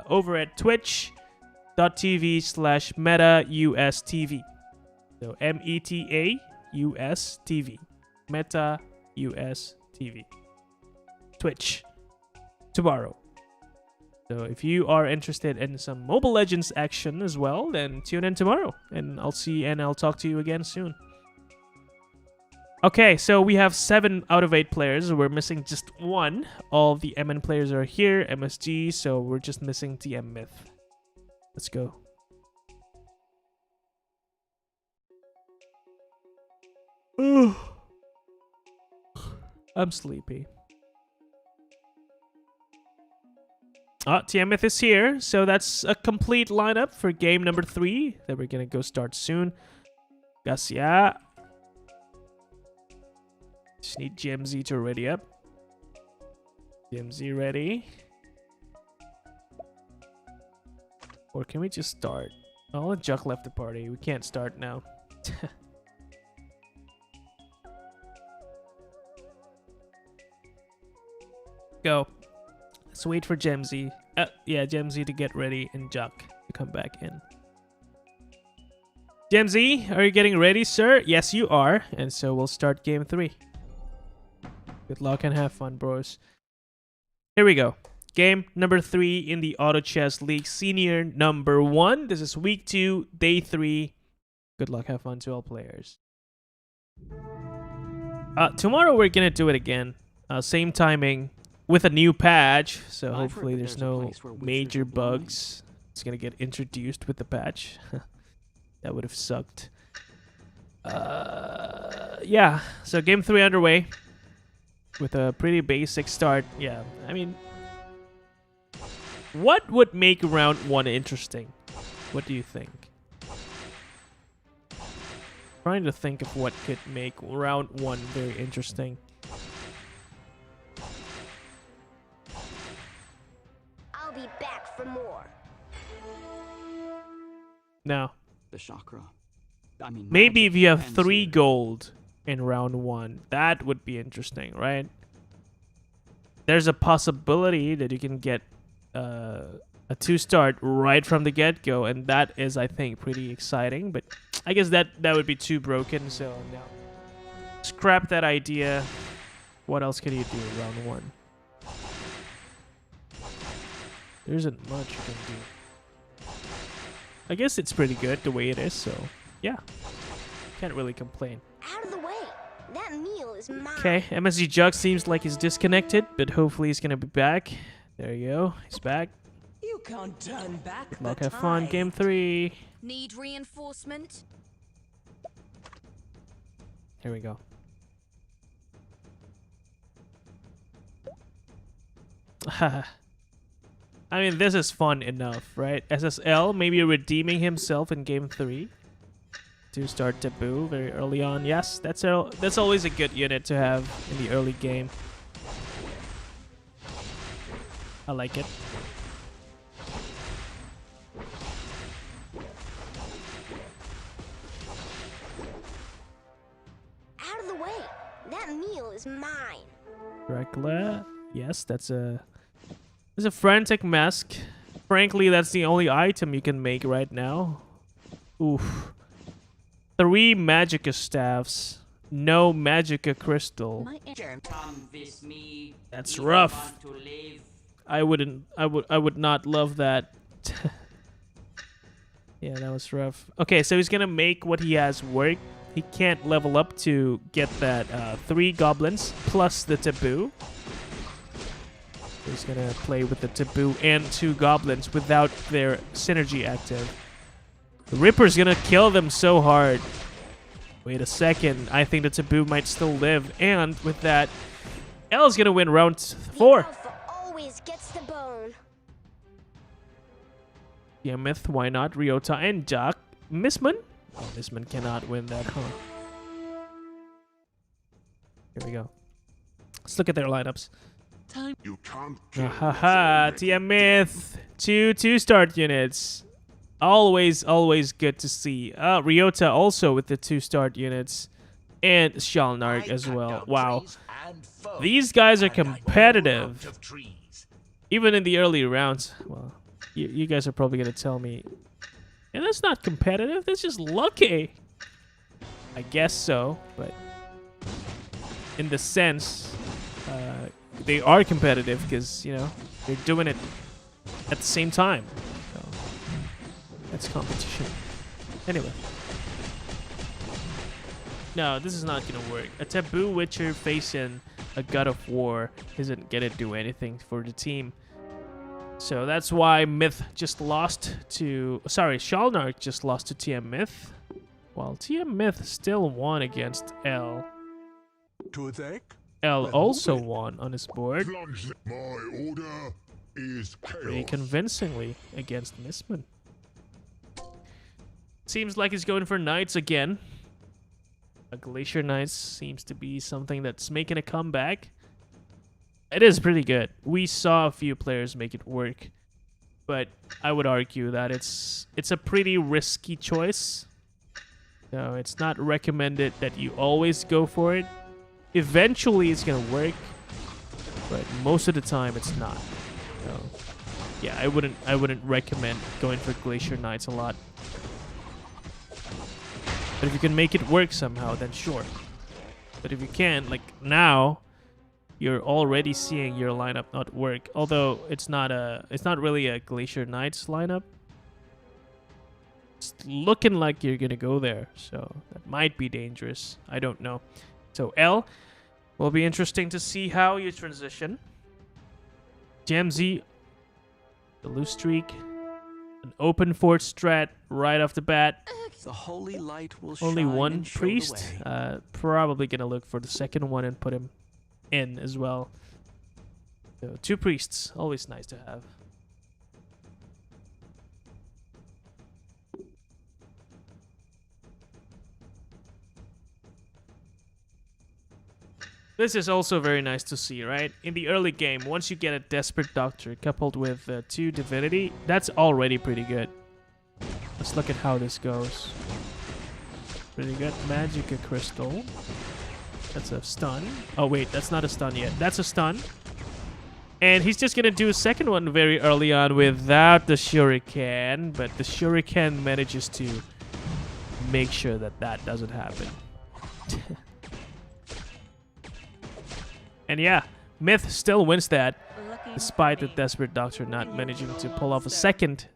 over at twitch.tv/MetaUSTV. So META-US-TV. Meta-US-TV. Twitch. Tomorrow. So if you are interested in some Mobile Legends action as well, then tune in tomorrow. And I'll talk to you again soon. Okay, so we have 7 out of 8 players. We're missing just 1. All the MN players are here, MSG, so we're just missing TM Myth. Let's go. I'm sleepy. TM Myth is here, so that's a complete lineup for game number 3 that we're gonna go start soon. Gasya. Just need Jemzy to ready up. Jemzy ready. Or can we just start? Oh, Juck left the party. We can't start now. Go. Let's wait for Jemzy. Yeah, Jemzy to get ready and Juck to come back in. Jemzy, are you getting ready, sir? Yes, you are. And so we'll start game 3. Good luck and have fun, bros. Here we go. Game number 3 in the Auto Chess League Senior number 1. This is week 2, day 3. Good luck, have fun to all players. Tomorrow we're gonna do it again. Same timing with a new patch. So hopefully there's no major bugs. It's gonna get introduced with the patch. That would have sucked. Yeah, so game 3 underway. With a pretty basic start. Yeah, I mean, what would make round 1 interesting? What do you think? Trying to think of what could make round 1 very interesting. for more. No. The chakra. I mean, Maybe if you have and 3 here. gold in round 1, that would be interesting, right? There's a possibility that you can get a 2-star right from the get-go, and that is, I think, pretty exciting. But I guess that would be too broken, so no. Scrap that idea. What else can you do in round 1? There isn't much you can do. I guess it's pretty good the way it is, so yeah. Can't really complain. Out of the way. That meal is mine. Okay, MSG Jug seems like he's disconnected, but hopefully he's gonna be back. There you go, he's back. You can't turn back Good luck, the have fun. tide. Game 3. Need reinforcement? Here we go. I mean, this is fun enough, right? SS.L maybe redeeming himself in game 3 to start Taboo very early on. Yes, that's always a good unit to have in the early game. I like it. Out of the way. That meal is mine. Dracula. Yes, that's a frantic mask. Frankly, that's the only item you can make right now. Oof. 3 Magicka staffs. No Magicka crystal. That's rough. I would not love that. Yeah, that was rough. Okay, so he's gonna make what he has work. He can't level up to get that 3 goblins plus the taboo. He's gonna play with the taboo and 2 goblins without their synergy active. The Ripper's gonna kill them so hard. Wait a second. I think the taboo might still live. And with that, L's gonna win round 4. The alpha always gets the bone. Yeah, Myth, YNot, Ryota, and Jack. msmun? Oh, msmun cannot win that, huh? Here we go. Let's look at their lineups. You can't Haha, TM Myth. 2 2-star units. Always good to see. Ryota also with the 2-star units. And Shalnark as well. Wow. These guys are competitive. Even in the early rounds. Well, you guys are probably going to tell me, and that's not competitive. That's just lucky. I guess so, but in the sense, they are competitive because, you know, they're doing it at the same time. So that's competition. Anyway. No, this is not going to work. A Taboo Witcher facing a God of War isn't going to do anything for the team. So that's why Myth just lost to... Sorry, Shalnark just lost to TM Myth. While TM Myth still won against L. To attack? L also won on his board. My order is Pretty chaos. convincingly against msmun. Seems like he's going for Knights again. A Glacier Knights seems to be something that's making a comeback. It is pretty good. We saw a few players make it work, but I would argue that it's a pretty risky choice. So it's not recommended that you always go for it. Eventually it's gonna work, but most of the time it's not. So yeah, I wouldn't recommend going for Glacier Knights a lot. But if you can make it work somehow, then sure. But if you can't, like now, you're already seeing your lineup not work. Although it's not really a Glacier Knights lineup. It's looking like you're gonna go there, so that might be dangerous. I don't know. So L will be interesting to see how you transition. Jemzy, the loose streak, an open fort strat right off the bat. The holy light will Only shine one and show the priest. way. Probably gonna look for the second one and put him in as well. So 2 priests, always nice to have. This is also very nice to see, right? In the early game, once you get a Desperate Doctor coupled with 2 Divinity, that's already pretty good. Let's look at how this goes. Pretty good. Magicka Crystal. That's a stun. Oh, wait, that's not a stun yet. That's a stun. And he's just going to do a second one very early on without the Shuriken, but the Shuriken manages to make sure that that doesn't happen. And yeah, Myth still wins that, despite the Desperate Doctor not managing to pull off a second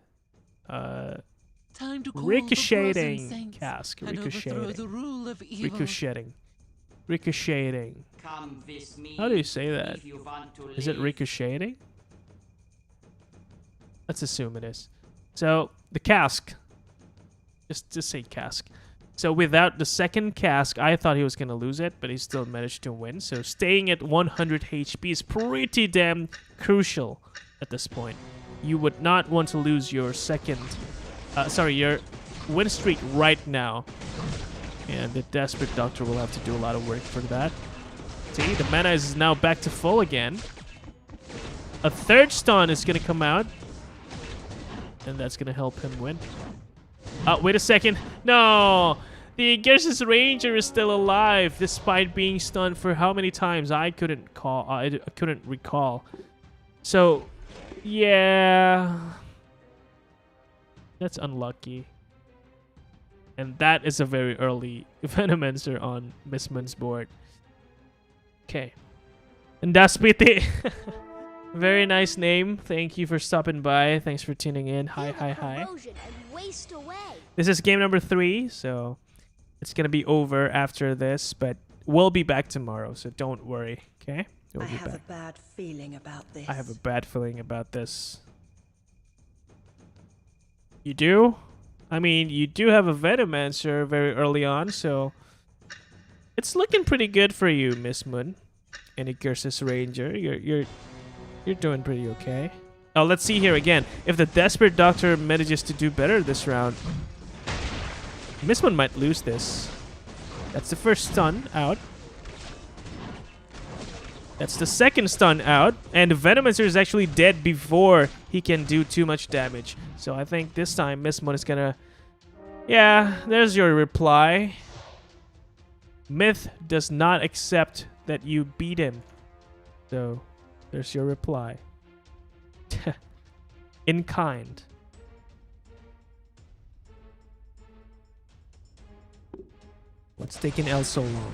ricocheting cask. Ricocheting. How do you say that? Is it ricocheting? Let's assume it is. So, the cask. Just say cask. So without the second cask, I thought he was going to lose it, but he still managed to win. So staying at 100 HP is pretty damn crucial at this point. You would not want to lose your your win streak right now. And the Desperate Doctor will have to do a lot of work for that. See, the mana is now back to full again. A third stun is going to come out. And that's going to help him win. Wait a second. No! The Gersis Ranger is still alive despite being stunned for how many times? I couldn't recall. So, yeah. That's unlucky. And that is a very early Venomancer on msmun's board. Okay. And that's PT. Very nice name. Thank you for stopping by. Thanks for tuning in. Hi. This is game number 3, so it's going to be over after this, but we'll be back tomorrow, so don't worry, okay? We'll I have a bad feeling about this. I have a bad feeling about this. You do? I mean, you do have a Venomancer very early on, so it's looking pretty good for you, msmun. And a Gersis Ranger. You're doing pretty okay. Oh, let's see here again. If the Desperate Doctor manages to do better this round, msmun might lose this. That's the first stun out. That's the second stun out. And the Venomancer is actually dead before he can do too much damage. So I think this time msmun is gonna... Yeah, there's your reply. Myth does not accept that you beat him. So... there's your reply. In kind. What's taking L so long?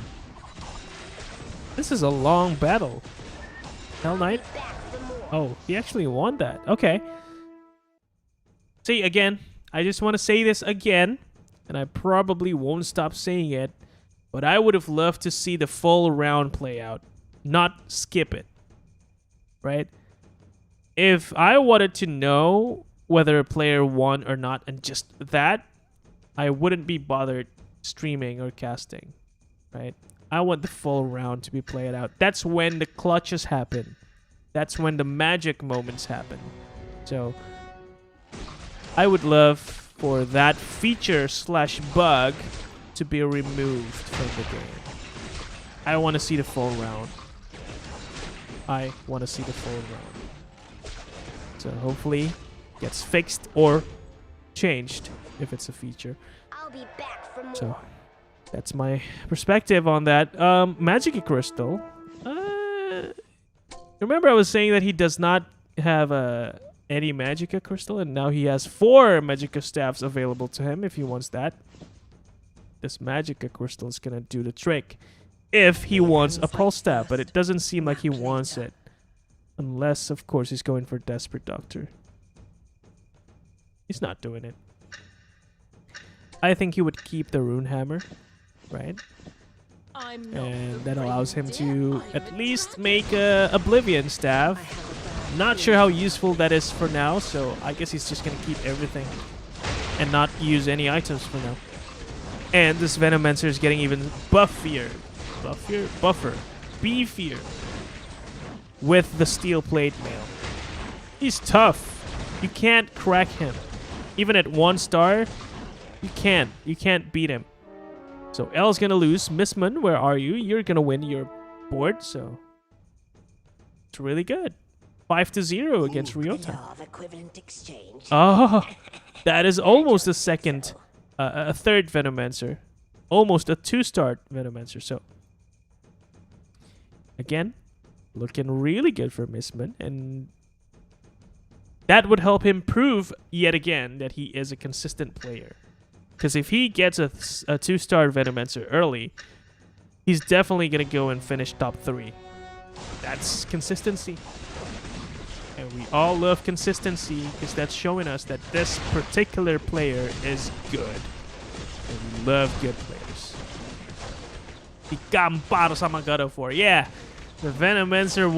This is a long battle. Hell Knight? Oh, he actually won that. Okay. See, again, I just want to say this again, and I probably won't stop saying it, but I would have loved to see the full round play out, not skip it. Right? If I wanted to know whether a player won or not, and just that, I wouldn't be bothered streaming or casting. Right? I want the full round to be played out. That's when the clutches happen. That's when the magic moments happen. So, I would love for that feature / bug to be removed from the game. I want to see the full round. I want to see the full round. So hopefully gets fixed or changed if it's a feature. I'll be back for more. So that's my perspective on that. Magicka Crystal. Remember I was saying that he does not have any Magicka Crystal, and now he has 4 Magicka Staffs available to him if he wants that. This Magicka Crystal is going to do the trick. If he wants a Pulse Staff, but it doesn't seem like he wants it. Unless, of course, he's going for Desperate Doctor. He's not doing it. I think he would keep the Rune Hammer, right? And that allows him to at least make a Oblivion Staff. Not sure how useful that is for now, so I guess he's just going to keep everything and not use any items for now. And this Venomancer is getting even beefier with the Steel Plate Mail. He's tough. You can't crack him. Even at 1 star, you can't beat him. So L's gonna lose. msmun, where are you? You're gonna win your board, so it's really good. 5-0 against Ryota. Oh, that is almost a second, a third Venomancer. Almost a 2-star Venomancer. So, again, looking really good for msmun. And that would help him prove yet again that he is a consistent player. Because if he gets a 2-star Venomancer early, he's definitely going to go and finish top 3. That's consistency. And we all love consistency because that's showing us that this particular player is good. And we love good players. Ikampar sama God of War. Yeah, the Venomancer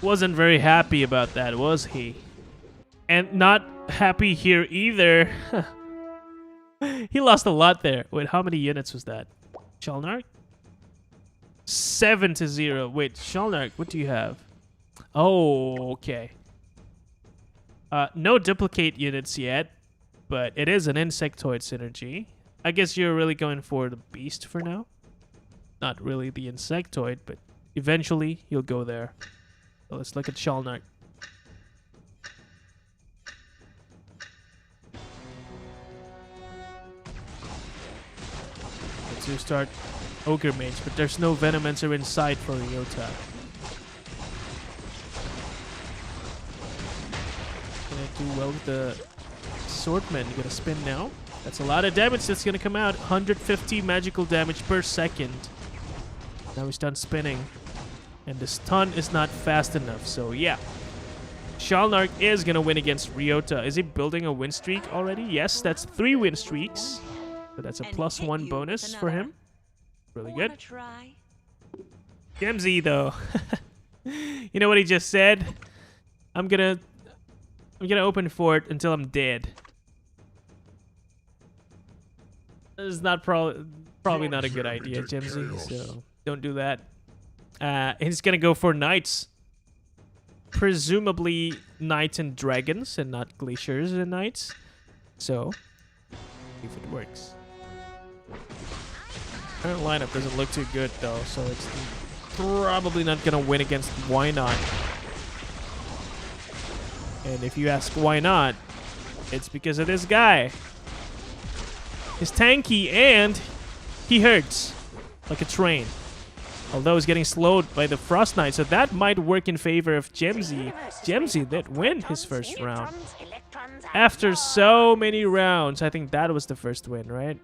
wasn't very happy about that, was he? And not happy here either. He lost a lot there. Wait, how many units was that? Shalnark? 7-0. Wait, Shalnark, what do you have? Oh, okay. No duplicate units yet, but it is an insectoid synergy. I guess you're really going for the beast for now. Not really the insectoid, but eventually you'll go there. So let's look at Shalnark. Let's just start Ogre Mage, but there's no Venomancer in sight for Ryota. Gonna do well with the Swordman. Gonna spin now. That's a lot of damage that's gonna come out. 150 magical damage per second. Now he's done spinning. And the stun is not fast enough, so yeah. Shalnark is gonna win against Ryota. Is he building a win streak already? Yes, that's 3 win streaks. So that's a +1 bonus for him. Really good. Jemzy though. You know what he just said? I'm gonna open fort until I'm dead. This is not probably not a good idea, Jemzy, so don't do that. He's gonna go for knights. Presumably knights and dragons and not glaciers and knights. So, if it works. Current lineup doesn't look too good though, so it's probably not gonna win against YNot. And if you ask why not, it's because of this guy. He's tanky and he hurts like a train. Although he's getting slowed by the Frost Knight, so that might work in favor of Jemzy. Jemzy did win his first round. After so many rounds, I think that was the first win, right?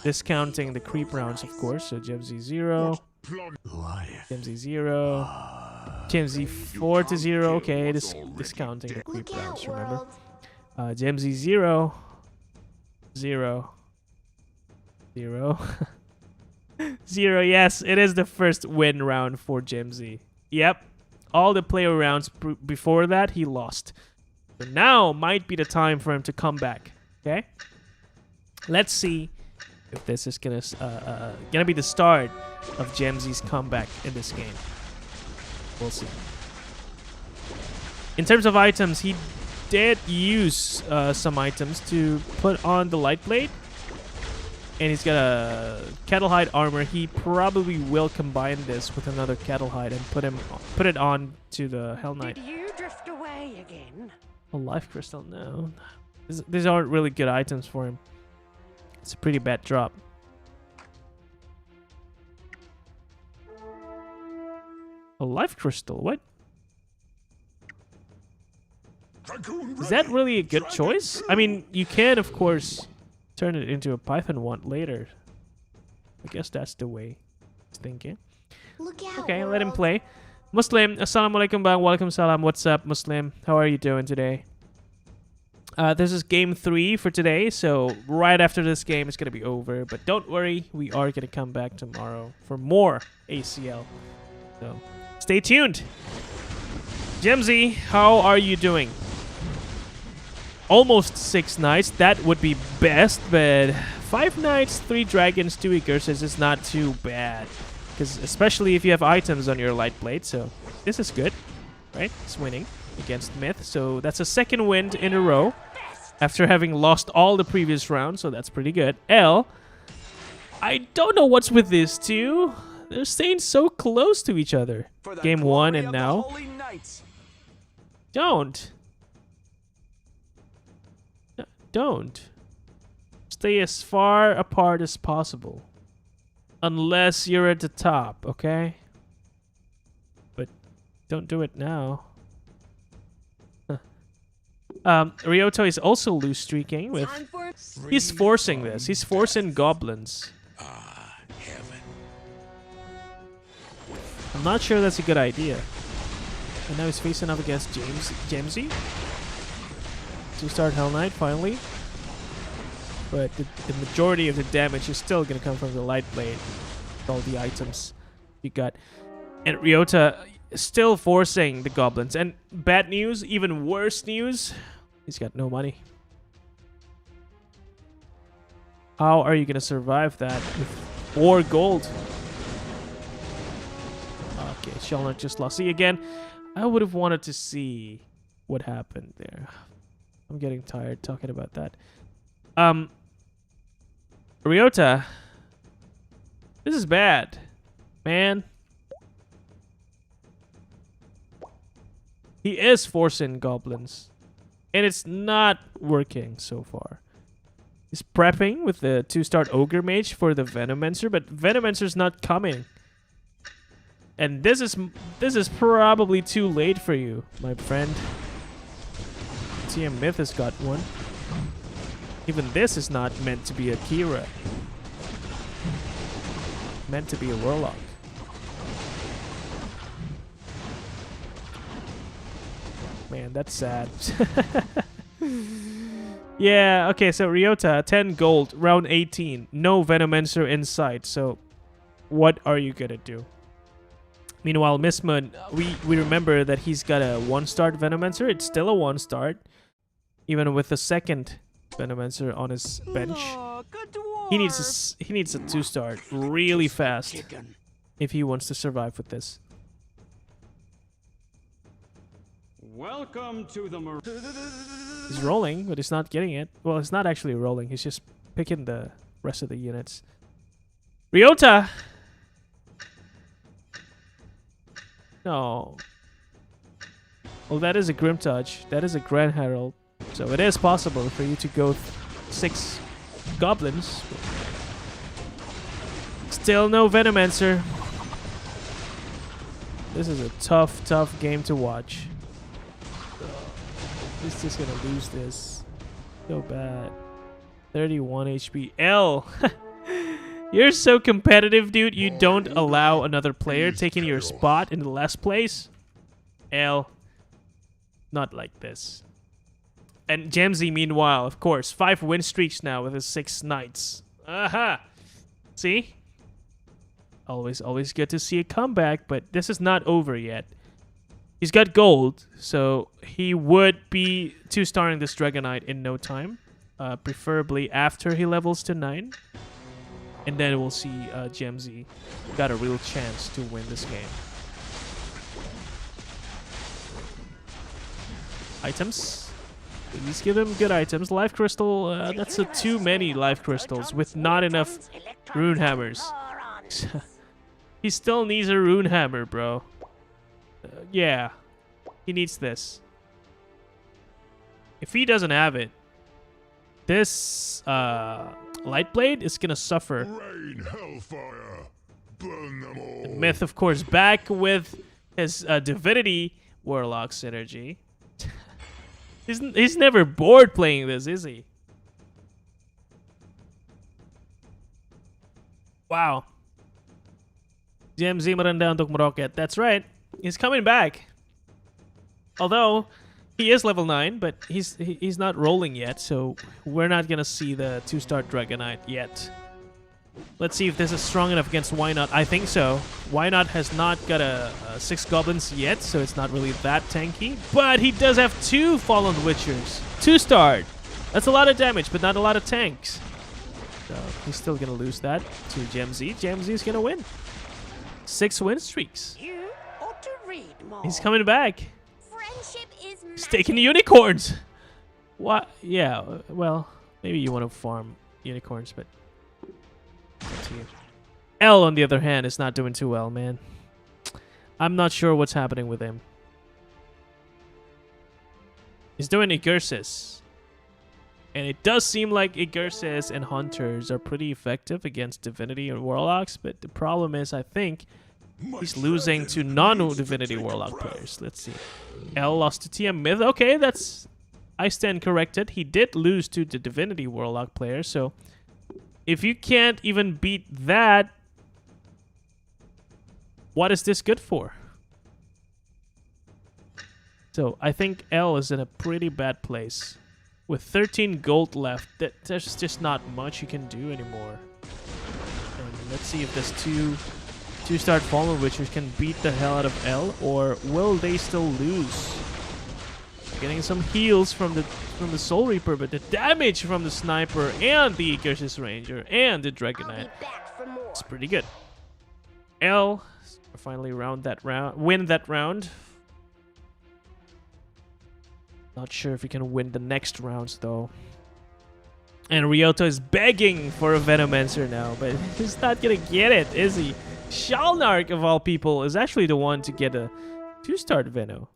Discounting the creep rounds, of course. So Jemzy 0. Jemzy 0. Jemzy 4-0. Okay, discounting the creep rounds, remember? Jemzy 0. 0. 0. 0, yes, it is the first win round for Jemzy. Yep, all the player rounds before that, he lost. So now might be the time for him to come back, okay? Let's see if this is gonna be the start of Jemzy's comeback in this game. We'll see. In terms of items, he did use some items to put on the Light Blade. And he's got a Kettlehide armor. He probably will combine this with another Kettlehide and put it on to the Hell Knight. Did you drift away again? A Life Crystal, no. These aren't really good items for him. It's a pretty bad drop. A Life Crystal, what? Is that really a good choice? I mean, you can, of course, turn it into a Python one later. I guess that's the way he's thinking. Okay, let him play. Muslim, assalamualaikum bang, walaikum salam. What's up, Muslim? How are you doing today? This is game 3 for today, so right after this game it's gonna be over. But don't worry, we are gonna come back tomorrow for more ACL. So stay tuned. Jemzy, how are you doing? Almost 6 knights. That would be best, but 5 knights, 3 dragons, 2 curses is not too bad. Because especially if you have items on your Light Blade, so this is good, right? It's winning against Myth, so that's a second win in a row after having lost all the previous rounds, so that's pretty good. L, I don't know what's with this too. They're staying so close to each other. For the Game 1 glory and of the now. Holy Knights. Don't. Don't. Stay as far apart as possible. Unless you're at the top, okay? But don't do it now. Ryota is also loose streaking with... Time for He's forcing this. He's forcing goblins. I'm not sure that's a good idea. And now he's facing up against Jemzy. To start Hell Knight finally. But the majority of the damage is still going to come from the Light Blade. With all the items you got. And Ryota is still forcing the goblins. And bad news, even worse news, he's got no money. How are you going to survive that with 4 gold? Okay, Shalnark just lost. See, again, I would have wanted to see what happened there. I'm getting tired talking about that. Ryota, this is bad, man. He is forcing goblins, and it's not working so far. He's prepping with the 2-star Ogre Mage for the Venomancer, but Venomancer's not coming. And this is probably too late for you, my friend. TM Myth has got one. Even this is not meant to be a Kira. Meant to be a Warlock. Man, that's sad. Yeah, okay, so Ryota, 10 gold, round 18. No Venomancer in sight, so what are you gonna do? Meanwhile, msmun, we remember that he's got a 1-star Venomancer. It's still a 1-star. Even with the second Venomancer on his bench. He needs a 2-star really fast if he wants to survive with this. Welcome to the He's rolling, but he's not getting it. Well, he's not actually rolling. He's just picking the rest of the units. Ryota! No. Well, that is a Grim Touch. That is a Grand Herald. So it is possible for you to go 6 goblins. Still no Venomancer. This is a tough game to watch. He's just gonna lose this. So bad. 31 HP. L! You're so competitive, dude. You don't allow another player taking your spot in the last place. L. Not like this. And Jemzy, meanwhile, of course, 5 win streaks now with his 6 knights. Aha! See? Always good to see a comeback, but this is not over yet. He's got gold, so he would be 2-starring this Dragon Knight in no time. Preferably after he levels to 9. And then we'll see Jemzy got a real chance to win this game. Items. Please give him good items. Life Crystal, that's too many Life Crystals with not enough Rune Hammers. He still needs a Rune Hammer, bro. Yeah, he needs this. If he doesn't have it, this Light Blade is gonna suffer. Rain, hellfire, burn them all. Myth, of course, back with his Divinity Warlock synergy. He's never bored playing this, is he? Wow. Jemzy merendah untuk meroket. That's right. He's coming back. Although he is level 9, but he's not rolling yet, so we're not gonna see the 2-star Dragon Knight yet. Let's see if this is strong enough against YNot. I think so. YNot has not got a 6 goblins yet, so it's not really that tanky. But he does have 2 Fallen Witchers. 2-star. That's a lot of damage, but not a lot of tanks. So he's still gonna lose that to Jemzy. Jemzy's gonna win. 6 win streaks. You ought to read more. He's coming back. friendship is He's taking the unicorns. What? Yeah. Well, maybe you want to farm unicorns, but up to you. L, on the other hand, is not doing too well, man. I'm not sure what's happening with him. He's doing Igursis. And it does seem like Igursis and Hunters are pretty effective against Divinity or Warlocks, but the problem is, I think, he's losing to non-Divinity Warlock players. Let's see. L lost to TM Myth. Okay, that's... I stand corrected. He did lose to the Divinity Warlock player, so... If you can't even beat that... What is this good for? So, I think L is in a pretty bad place. With 13 gold left, there's just not much you can do anymore. And let's see if this two-star Fallen Witchers can beat the hell out of L, or will they still lose? Getting some heals from the Soul Reaper, but the damage from the Sniper and the Igursis Ranger and the Dragon Knight is pretty good. L finally win that round. Not sure if he can win the next rounds though. And Ryota is begging for a Venomancer now, but he's not gonna get it, is he? Shalnark, of all people, is actually the one to get a 2-star Veno.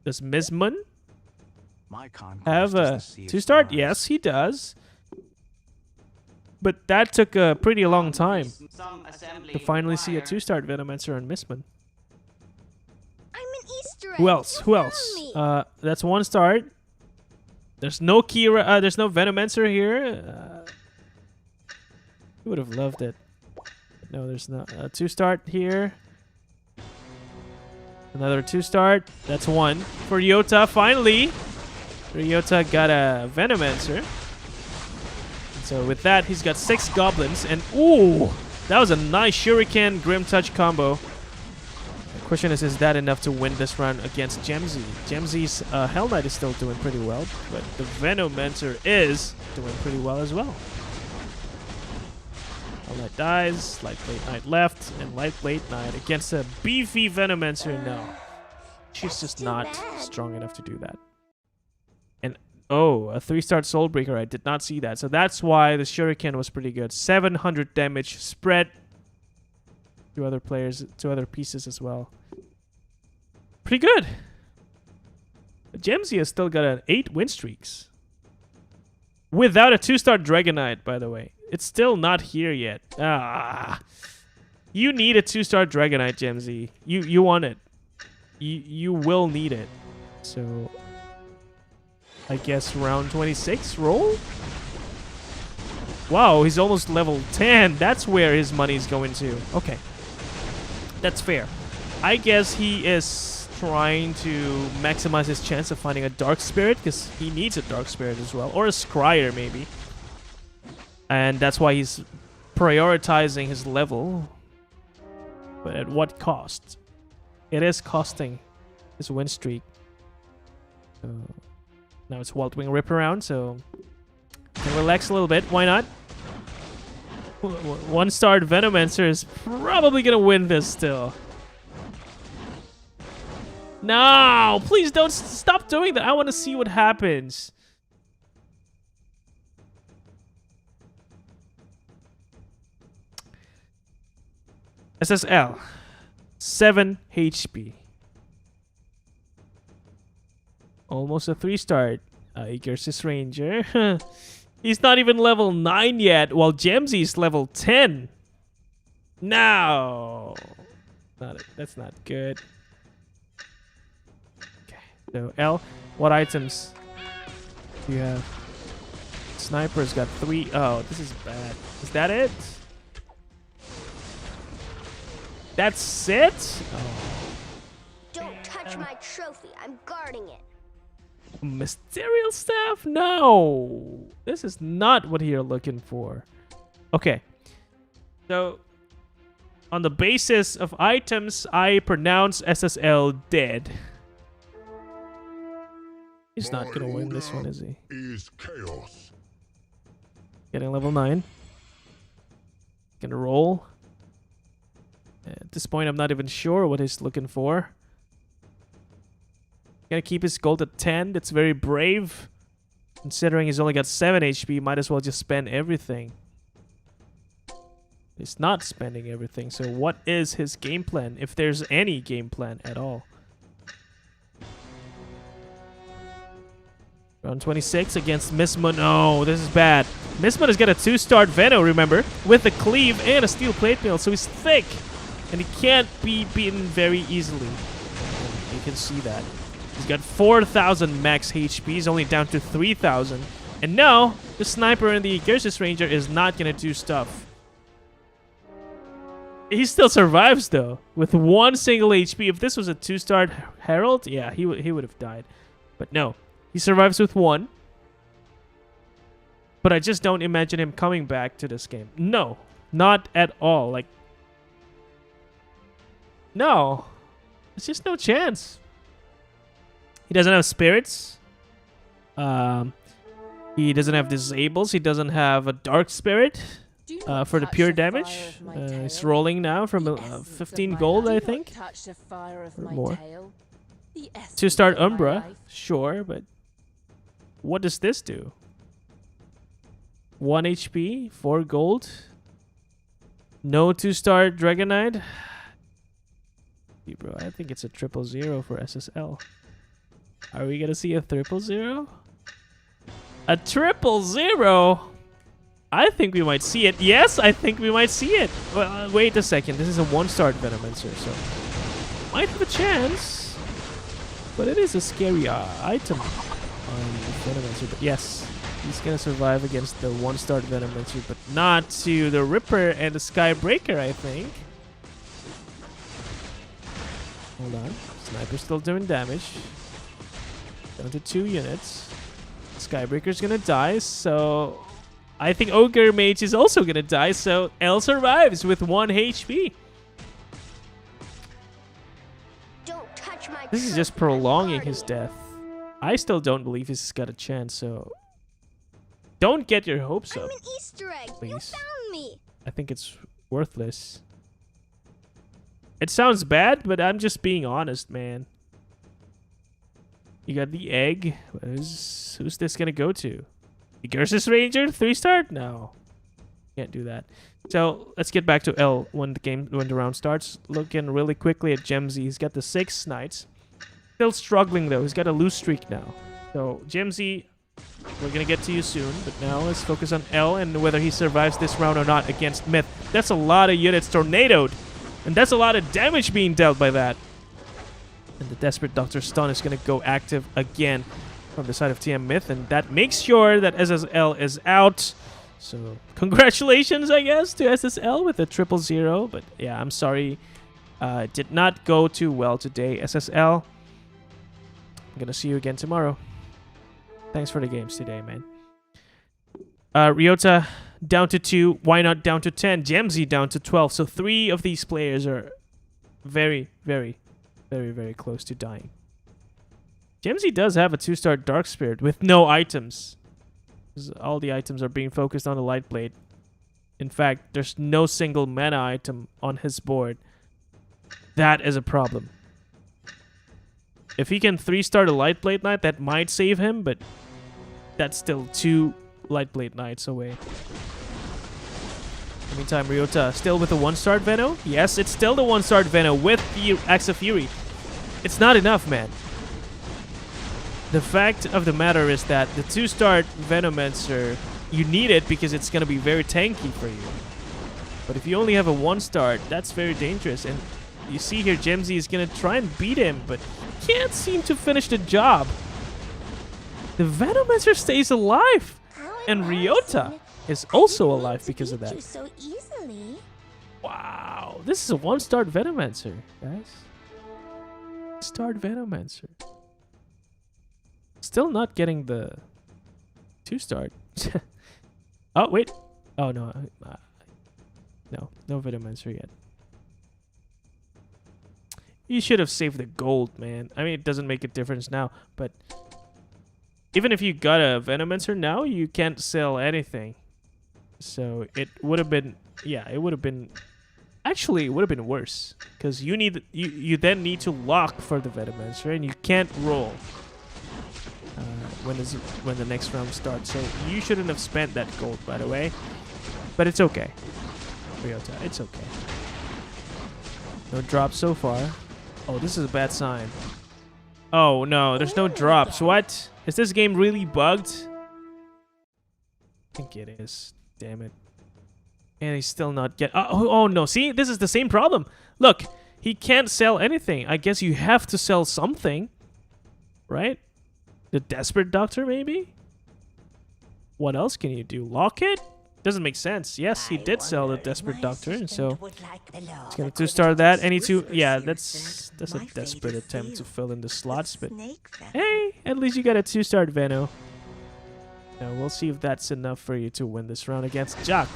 Does msmun have a 2-star? Yes, he does. But that took a pretty long time to finally see a 2-star Venomancer on msmun. Who else? Who else? That's 1 star. There's no Kira. There's no Venomancer here. I would have loved it. No, there's not. 2-star here. Another 2-star. That's 1 for Ryota. Finally, Ryota got a Venomancer. And so with that, he's got 6 goblins. And ooh, that was a nice Shuriken Grim Touch combo. Question is that enough to win this round against Jemzy? Jemzy's Hell Knight is still doing pretty well, but the Venomancer is doing pretty well as well. Hell Knight dies, Light Blade Knight left, and Light Blade Knight against a beefy Venomancer. No, she's just not strong enough to do that. And oh, a 3-star Soulbreaker, I did not see that. So that's why the Shuriken was pretty good. 700 damage spread to other players, to other pieces as well. Pretty good. Jemzy has still got an 8 win streaks. Without a 2-star Dragon Knight, by the way. It's still not here yet. Ah. You need a 2-star Dragon Knight, Jemzy. You want it. You will need it. So I guess round 26 roll? Wow, he's almost level 10. That's where his money's going to. Okay. That's fair. I guess he is trying to maximize his chance of finding a Dark Spirit, because he needs a Dark Spirit as well. Or a Scryer, maybe. And that's why he's prioritizing his level. But at what cost? It is costing his win streak. So now it's Wildwing Rip around, so can relax a little bit. Why not? 1-star Venomancer is probably gonna win this still. No, please don't stop doing that. I want to see what happens. SS.L. 7 HP. Almost a 3-star. Igursis Ranger. He's not even level 9 yet, while Jemzy's level 10. No. That's not good. Okay. So, L, what items do you have? Sniper's got 3. Oh, this is bad. Is that it? That's it? Oh. Don't touch my trophy. I'm guarding it. Mysterial Staff? No. This is not what you're looking for. Okay. So, on the basis of items, I pronounce SS.L dead. He's not gonna win this one, is he? Is chaos. Getting level 9. Gonna roll. At this point, I'm not even sure what he's looking for. Gonna keep his gold at 10. That's very brave. Considering he's only got 7 HP, might as well just spend everything. He's not spending everything. So what is his game plan, if there's any game plan at all? Round 26 against msmun. Oh, this is bad. msmun has got a 2-star Veno, remember? With a cleave and a steel plate mail, so he's thick. And he can't be beaten very easily. You can see that. He's got 4,000 max HP. He's only down to 3,000. And now, the sniper and the Gersis Ranger is not going to do stuff. He still survives, though, with 1 single HP. If this was a 2-star Herald, yeah, he would have died. But no, he survives with 1. But I just don't imagine him coming back to this game. No, not at all. Like, no, there's just no chance. He doesn't have spirits. He doesn't have disables. He doesn't have a dark spirit for the pure damage. He's rolling now from 15 gold, I think. Or more. 2-star Umbra, sure, but what does this do? 1 HP, 4 gold. No 2-star Dragonite. Bro, I think it's a 000 for SS.L. Are we gonna see a 000? A 000? I think we might see it. Yes, I think we might see it. Well, wait a second. This is a 1-star Venomancer, so might have a chance. But it is a scary item on the Venomancer. But yes, he's gonna survive against the 1-star Venomancer, but not to the Ripper and the Skybreaker, I think. Hold on. Sniper's still doing damage. Down to 2 units. Skybreaker's gonna die, so I think Ogre Mage is also gonna die, so L survives with 1 HP. Don't touch my This is just prolonging his death. I still don't believe he's got a chance, so don't get your hopes up. I'm an Easter egg. Please. You found me. I think it's worthless. It sounds bad, but I'm just being honest, man. You got the egg. Who's this gonna go to? The Gersis Ranger 3-star? No, can't do that. So let's get back to L when the round starts. Looking really quickly at Jemzy. He's got the 6 knights. Still struggling though. He's got a loose streak now. So Jemzy, we're gonna get to you soon. But now let's focus on L and whether he survives this round or not against Myth. That's a lot of units tornadoed, and that's a lot of damage being dealt by that. And the Desperate Dr. Stun is going to go active again from the side of TM Myth. And that makes sure that SS.L is out. So congratulations, I guess, to SS.L with a 000. But yeah, I'm sorry. It did not go too well today, SS.L. I'm going to see you again tomorrow. Thanks for the games today, man. Ryota down to 2. YNot down to 10. Jemzy down to 12. So 3 of these players are very, very close to dying. Jemzy does have a 2-star Dark Spirit with no items. All the items are being focused on the Light Blade. In fact, there's no single mana item on his board. That is a problem. If he can 3-star the Light Blade Knight, that might save him, but that's still 2 Light Blade Knights away. In the meantime, Ryota still with the 1-star Veno. Yes, it's still the 1-star Veno with the Axe of Fury. It's not enough, man. The fact of the matter is that the 2-star Venomancer, you need it because it's going to be very tanky for you. But if you only have a 1-star, that's very dangerous. And you see here, Jemzy is going to try and beat him, but can't seem to finish the job. The Venomancer stays alive. And Ryota is also alive because of that. So easily. Wow. This is a 1-star Venomancer, guys. Starred Venomancer. Still not getting the 2-star. Oh, wait. Oh, no. No Venomancer yet. You should have saved the gold, man. I mean, it doesn't make a difference now, but even if you got a Venomancer now, you can't sell anything. So it would have been, yeah, it would have been, actually, it would have been worse. Because you then need to lock for the Venomancer, and you can't roll when the next round starts. So you shouldn't have spent that gold, by the way. But it's okay. Ryota. It's okay. No drops so far. Oh, this is a bad sign. Oh no, there's no drops. What? Is this game really bugged? I think it is. Damn it. And he's still not get. Oh no! See, this is the same problem. Look, he can't sell anything. I guess you have to sell something, right? The Desperate Doctor, maybe. What else can you do? Lock it? Doesn't make sense. Yes, he did sell the Desperate Doctor, and so it's gonna 2-star that. Any two? Yeah, that's a desperate attempt to fill in the slots, but hey, at least you got a 2-star Veno. Now we'll see if that's enough for you to win this round against Jock.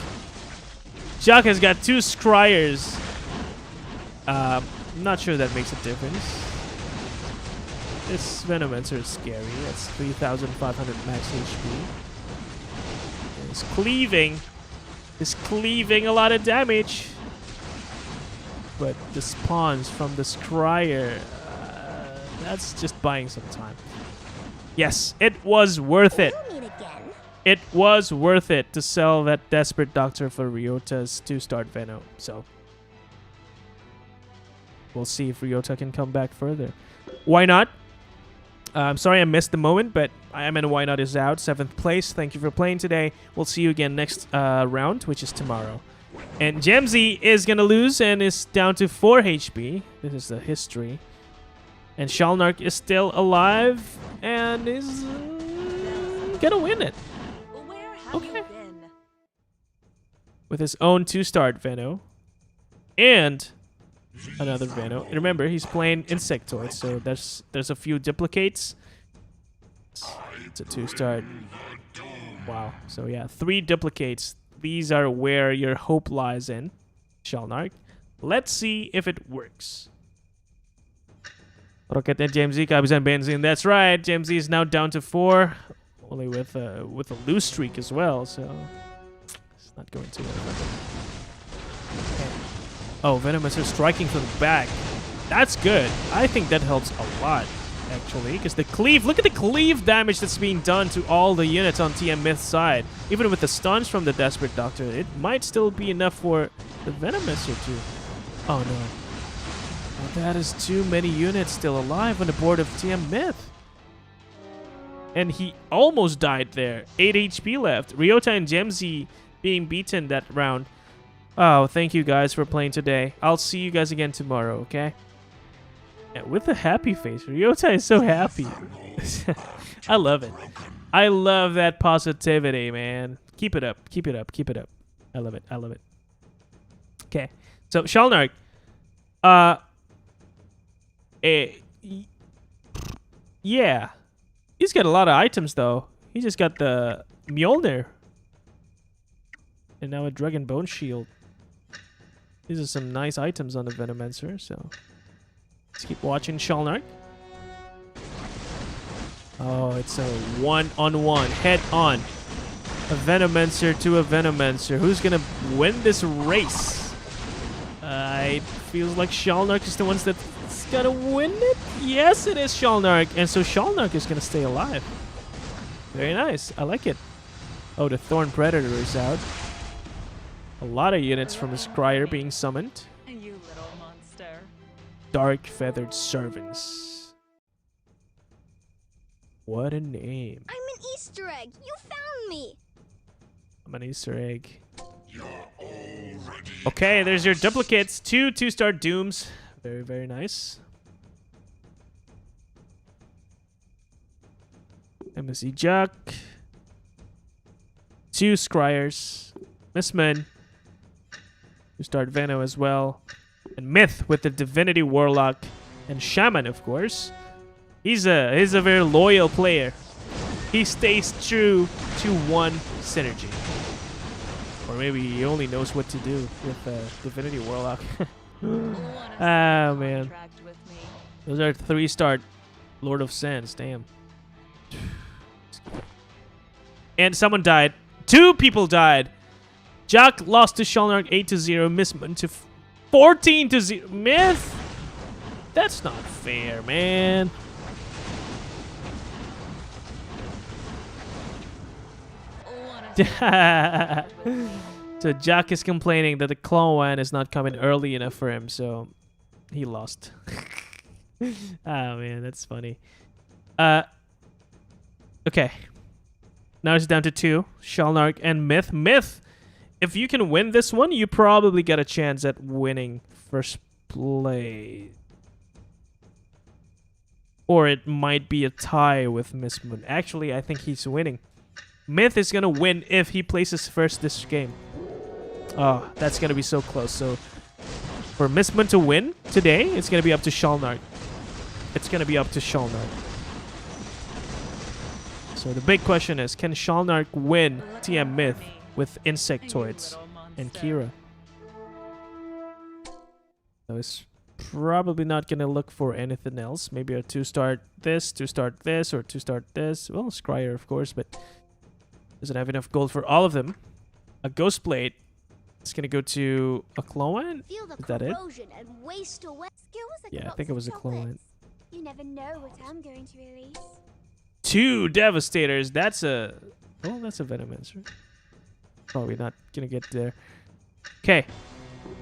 Jock has got 2 Scryers. I'm not sure that makes a difference. This Venomancer is scary. That's 3,500 max HP. It's cleaving. It's cleaving a lot of damage. But the spawns from the Scryer, that's just buying some time. Yes, it was worth it. It was worth it to sell that Desperate Doctor for Ryota's 2-star Veno. So we'll see if Ryota can come back further. YNot? I'm sorry I missed the moment, but YNot is out. 7th place. Thank you for playing today. We'll see you again next round, which is tomorrow. And Jemzy is going to lose and is down to 4 HP. This is the history. And Shalnark is still alive and is going to win it. Okay. With his own 2-star Veno. And another Veno. And remember, he's playing Insectoid, so there's a few duplicates. It's a 2-star. Wow. So yeah, 3 duplicates. These are where your hope lies in, Shalnark. Let's see if it works. Roketnya Jemzy, kehabisan benzin. That's right. Jemzy is now down to 4. Only with a loose streak as well, so it's not going to work. Okay. Oh, Venomancer striking from the back. That's good. I think that helps a lot, actually, because the cleave. Look at the cleave damage that's being done to all the units on TM Myth's side. Even with the stuns from the Desperate Doctor, it might still be enough for the Venomancer to. Oh no! Well, that is too many units still alive on the board of TM Myth. And he almost died there. 8 HP left. Ryota and Jemzy being beaten that round. Oh, thank you guys for playing today. I'll see you guys again tomorrow, okay? Yeah, with a happy face. Ryota is so happy. I love it. I love that positivity, man. Keep it up. Keep it up. Keep it up. I love it. I love it. Okay. So, Shalnark. Yeah. He's got a lot of items, though. He just got the Mjolnir. And now a Dragon Bone Shield. These are some nice items on the Venomancer, so let's keep watching Shalnark. Oh, it's a 1-on-1, head-on. A Venomancer to a Venomancer. Who's gonna win this race? It feels like Shalnark is the ones that's gonna win it. Yes, it is Shalnark, and so Shalnark is gonna stay alive. Very nice. I like it. Oh, the Thorn Predator is out. A lot of units from the Scryer being summoned. You little monster. Dark Feathered Servants. What a name. I'm an Easter egg. You found me. I'm an Easter egg. Okay, there's your duplicates. 2 2-star Dooms. Very, very nice. MSC Jack. 2 Scryers. msmun. 2-star Veno as well. And Myth with the Divinity Warlock. And Shaman, of course. He's a very loyal player. He stays true to one synergy. Or maybe he only knows what to do with Divinity Warlock. Oh, man. Those are 3-star Lord of Sands. Damn. And someone died. 2 people died. Jock lost to Shalnark 8-0. msmun to 14-0. Myth? That's not fair, man. So So Jack is complaining that the Clowan is not coming early enough for him, so he lost. Oh man, that's funny. Okay. Now it's down to 2. Shalnark and Myth. Myth, if you can win this one, you probably get a chance at winning first place. Or it might be a tie with msmun. Actually, I think he's winning. Myth is going to win if he places first this game. Oh, that's going to be so close. So for msmun to win today, it's going to be up to Shalnark. It's going to be up to Shalnark. So the big question is, can Shalnark win TM Myth with Insectoids and Kira? So it's probably not going to look for anything else. Maybe a 2-start this, 2-start this, or 2-start this. Well, Scryer, of course, but doesn't have enough gold for all of them. A Ghost Blade. It's going to go to a Clowan. Is that it? Yeah, I think it was a Clowan. You never know what I'm going to release. 2 Devastators. That's a... Oh, that's a Venomancer. Probably not going to get there. Okay.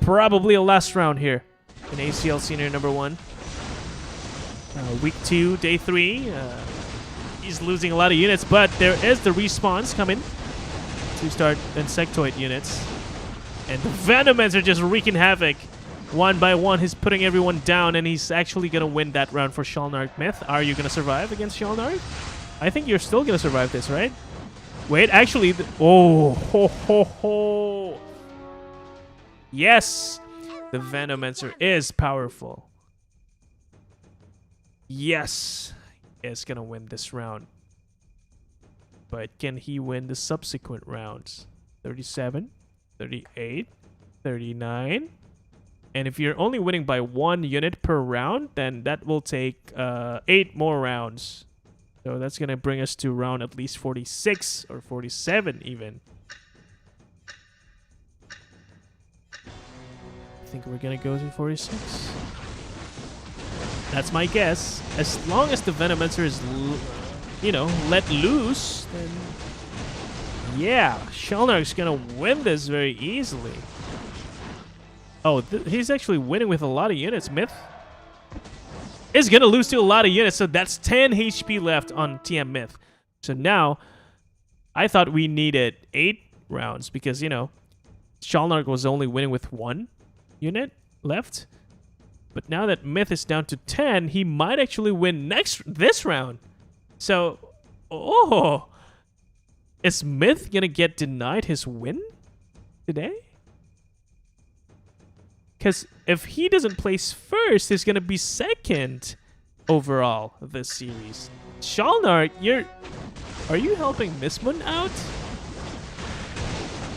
Probably a last round here in ACL Senior number 1. Week 2, day 3. He's losing a lot of units, but there is the respawns coming to start Insectoid units. And the Venomancer just wreaking havoc. One by one, he's putting everyone down, and he's actually going to win that round for Shalnark. Myth, are you going to survive against Shalnark? I think you're still going to survive this, right? Wait, actually... Oh, ho, ho, ho. Yes! The Venomancer is powerful. Yes! Is going to win this round. But can he win the subsequent rounds? 37, 38, 39... And if you're only winning by 1 unit per round, then that will take 8 more rounds. So that's going to bring us to round at least 46 or 47 even. I think we're going to go to 46. That's my guess. As long as the Venomancer is, let loose, then yeah, Shalnark's going to win this very easily. Oh, he's actually winning with a lot of units. Myth is going to lose to a lot of units, so that's 10 HP left on TM Myth. So now, I thought we needed 8 rounds because, Shalnark was only winning with 1 unit left. But now that Myth is down to 10, he might actually win this round. So, is Myth going to get denied his win today? Because if he doesn't place first, he's going to be second overall this series. Shalnark, are you helping msmun out?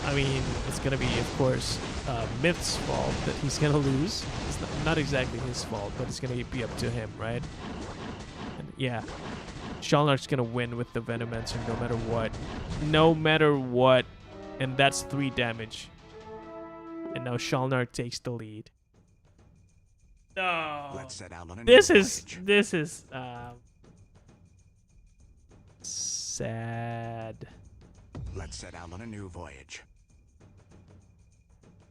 I mean, it's going to be, of course, Myth's fault that he's going to lose. It's not exactly his fault, but it's going to be up to him, right? And yeah, Shalnark's going to win with the Venomancer no matter what. No matter what. And that's 3 damage. And now Shalnark takes the lead. No. Let's set out on a This new is voyage. sad. Let's set out on a new voyage.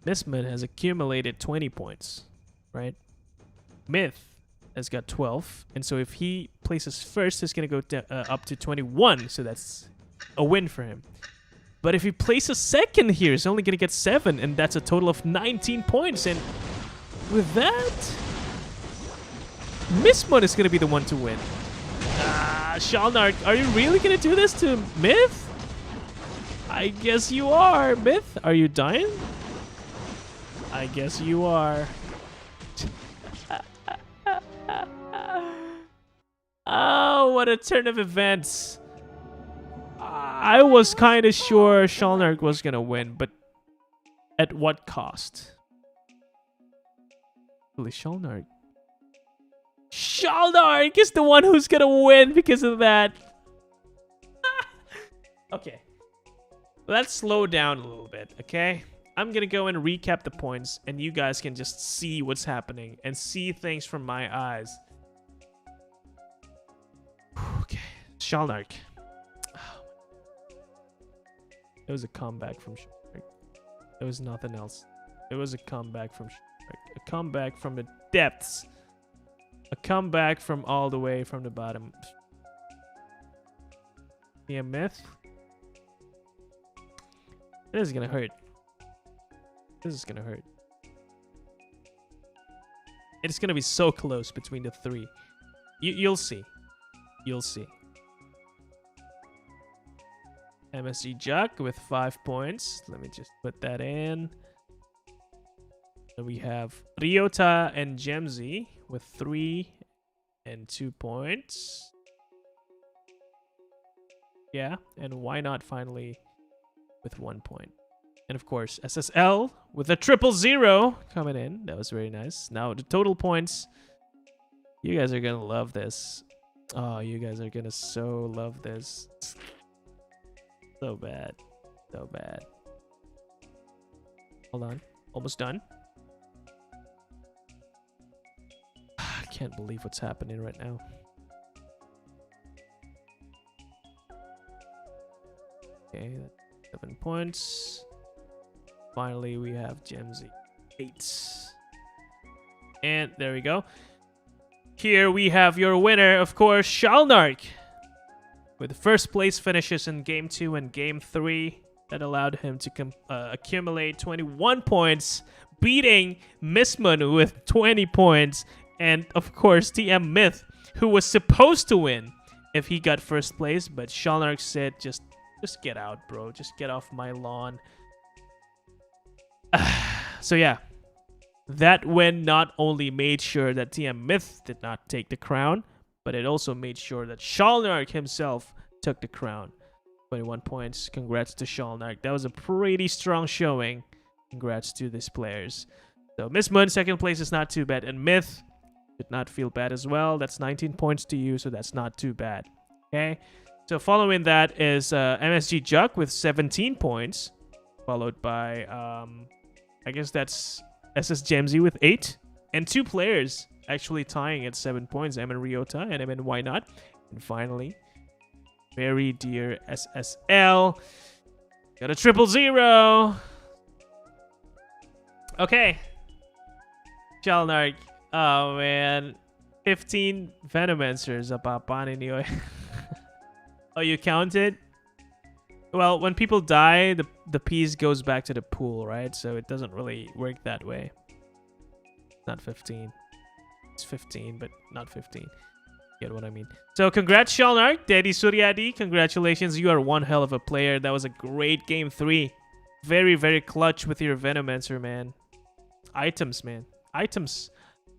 msmun has accumulated 20 points, right? Myth has got 12, and so if he places first, he's gonna go up to 21. So that's a win for him. But if he places second here, he's only going to get 7, and that's a total of 19 points. And with that, msmun is going to be the one to win. Shalnark, are you really going to do this to Myth? I guess you are. Myth, are you dying? I guess you are. Oh, what a turn of events. I was kind of sure Shalnark was going to win, but at what cost? Really, Shalnark is the one who's going to win because of that. Okay. Let's slow down a little bit, okay? I'm going to go and recap the points, and you guys can just see what's happening and see things from my eyes. Okay. Shalnark. It was a comeback from Shalnark. There was nothing else. It was a comeback from a comeback from the depths. A comeback from all the way from the bottom. Yeah, myth. This is gonna hurt. This is gonna hurt. It's gonna be so close between the three. You'll see. You'll see. MSG Jack with 5 points. Let me just put that in. Then we have Ryota and Jemzy with 3 and 2 points. Yeah, and YNot finally with 1 point. And of course, SS.L with a 000 coming in. That was very nice. Now the total points. You guys are gonna love this. Oh, you guys are gonna so love this. So bad. So bad. Hold on. Almost done. I can't believe what's happening right now. Okay, that's 7 points. Finally, we have Jemzy. 8. And there we go. Here we have your winner, of course, Shalnark. With first place finishes in Game 2 and Game 3. That allowed him to accumulate 21 points. Beating msmun with 20 points. And, of course, TM Myth, who was supposed to win if he got first place. But Shalnark said, just get out, bro. Just get off my lawn. So yeah, that win not only made sure that TM Myth did not take the crown, but it also made sure that Shalnark himself took the crown. 21 points. Congrats to Shalnark. That was a pretty strong showing. Congrats to these players. So msmun, second place is not too bad. And Myth did not feel bad as well. That's 19 points to you, so that's not too bad. Okay. So following that is MSG Juck with 17 points. Followed by, I guess that's SS.Jemzy with 8. And 2 players actually tying at 7 points. MN Ryota and MN YNot. And finally, very dear SS.L got a 000. Okay. Shalnark. Oh, man. 15 Venomancers. Apapani niyo. Oh, you counted? Well, when people die, the piece goes back to the pool, right? So it doesn't really work that way. Not 15. It's 15, but not 15. Get what I mean? So congrats, Shalnark. Daddy Suryadi, congratulations. You are one hell of a player. That was a great Game 3. Very, very clutch with your Venomancer, man. Items, man. Items.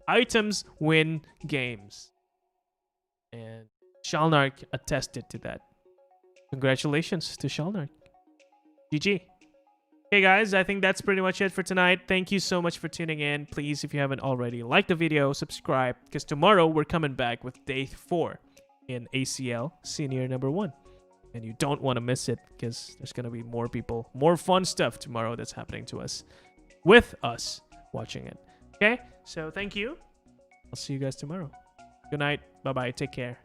Items win games. And Shalnark attested to that. Congratulations to Shalnark. GG. Okay, guys, I think that's pretty much it for tonight. Thank you so much for tuning in. Please, if you haven't already, like the video, subscribe, because tomorrow we're coming back with Day 4 in ACL Senior number 1. And you don't want to miss it, because there's going to be more people, more fun stuff tomorrow that's happening to us, with us watching it. Okay, so thank you. I'll see you guys tomorrow. Good night. Bye-bye. Take care.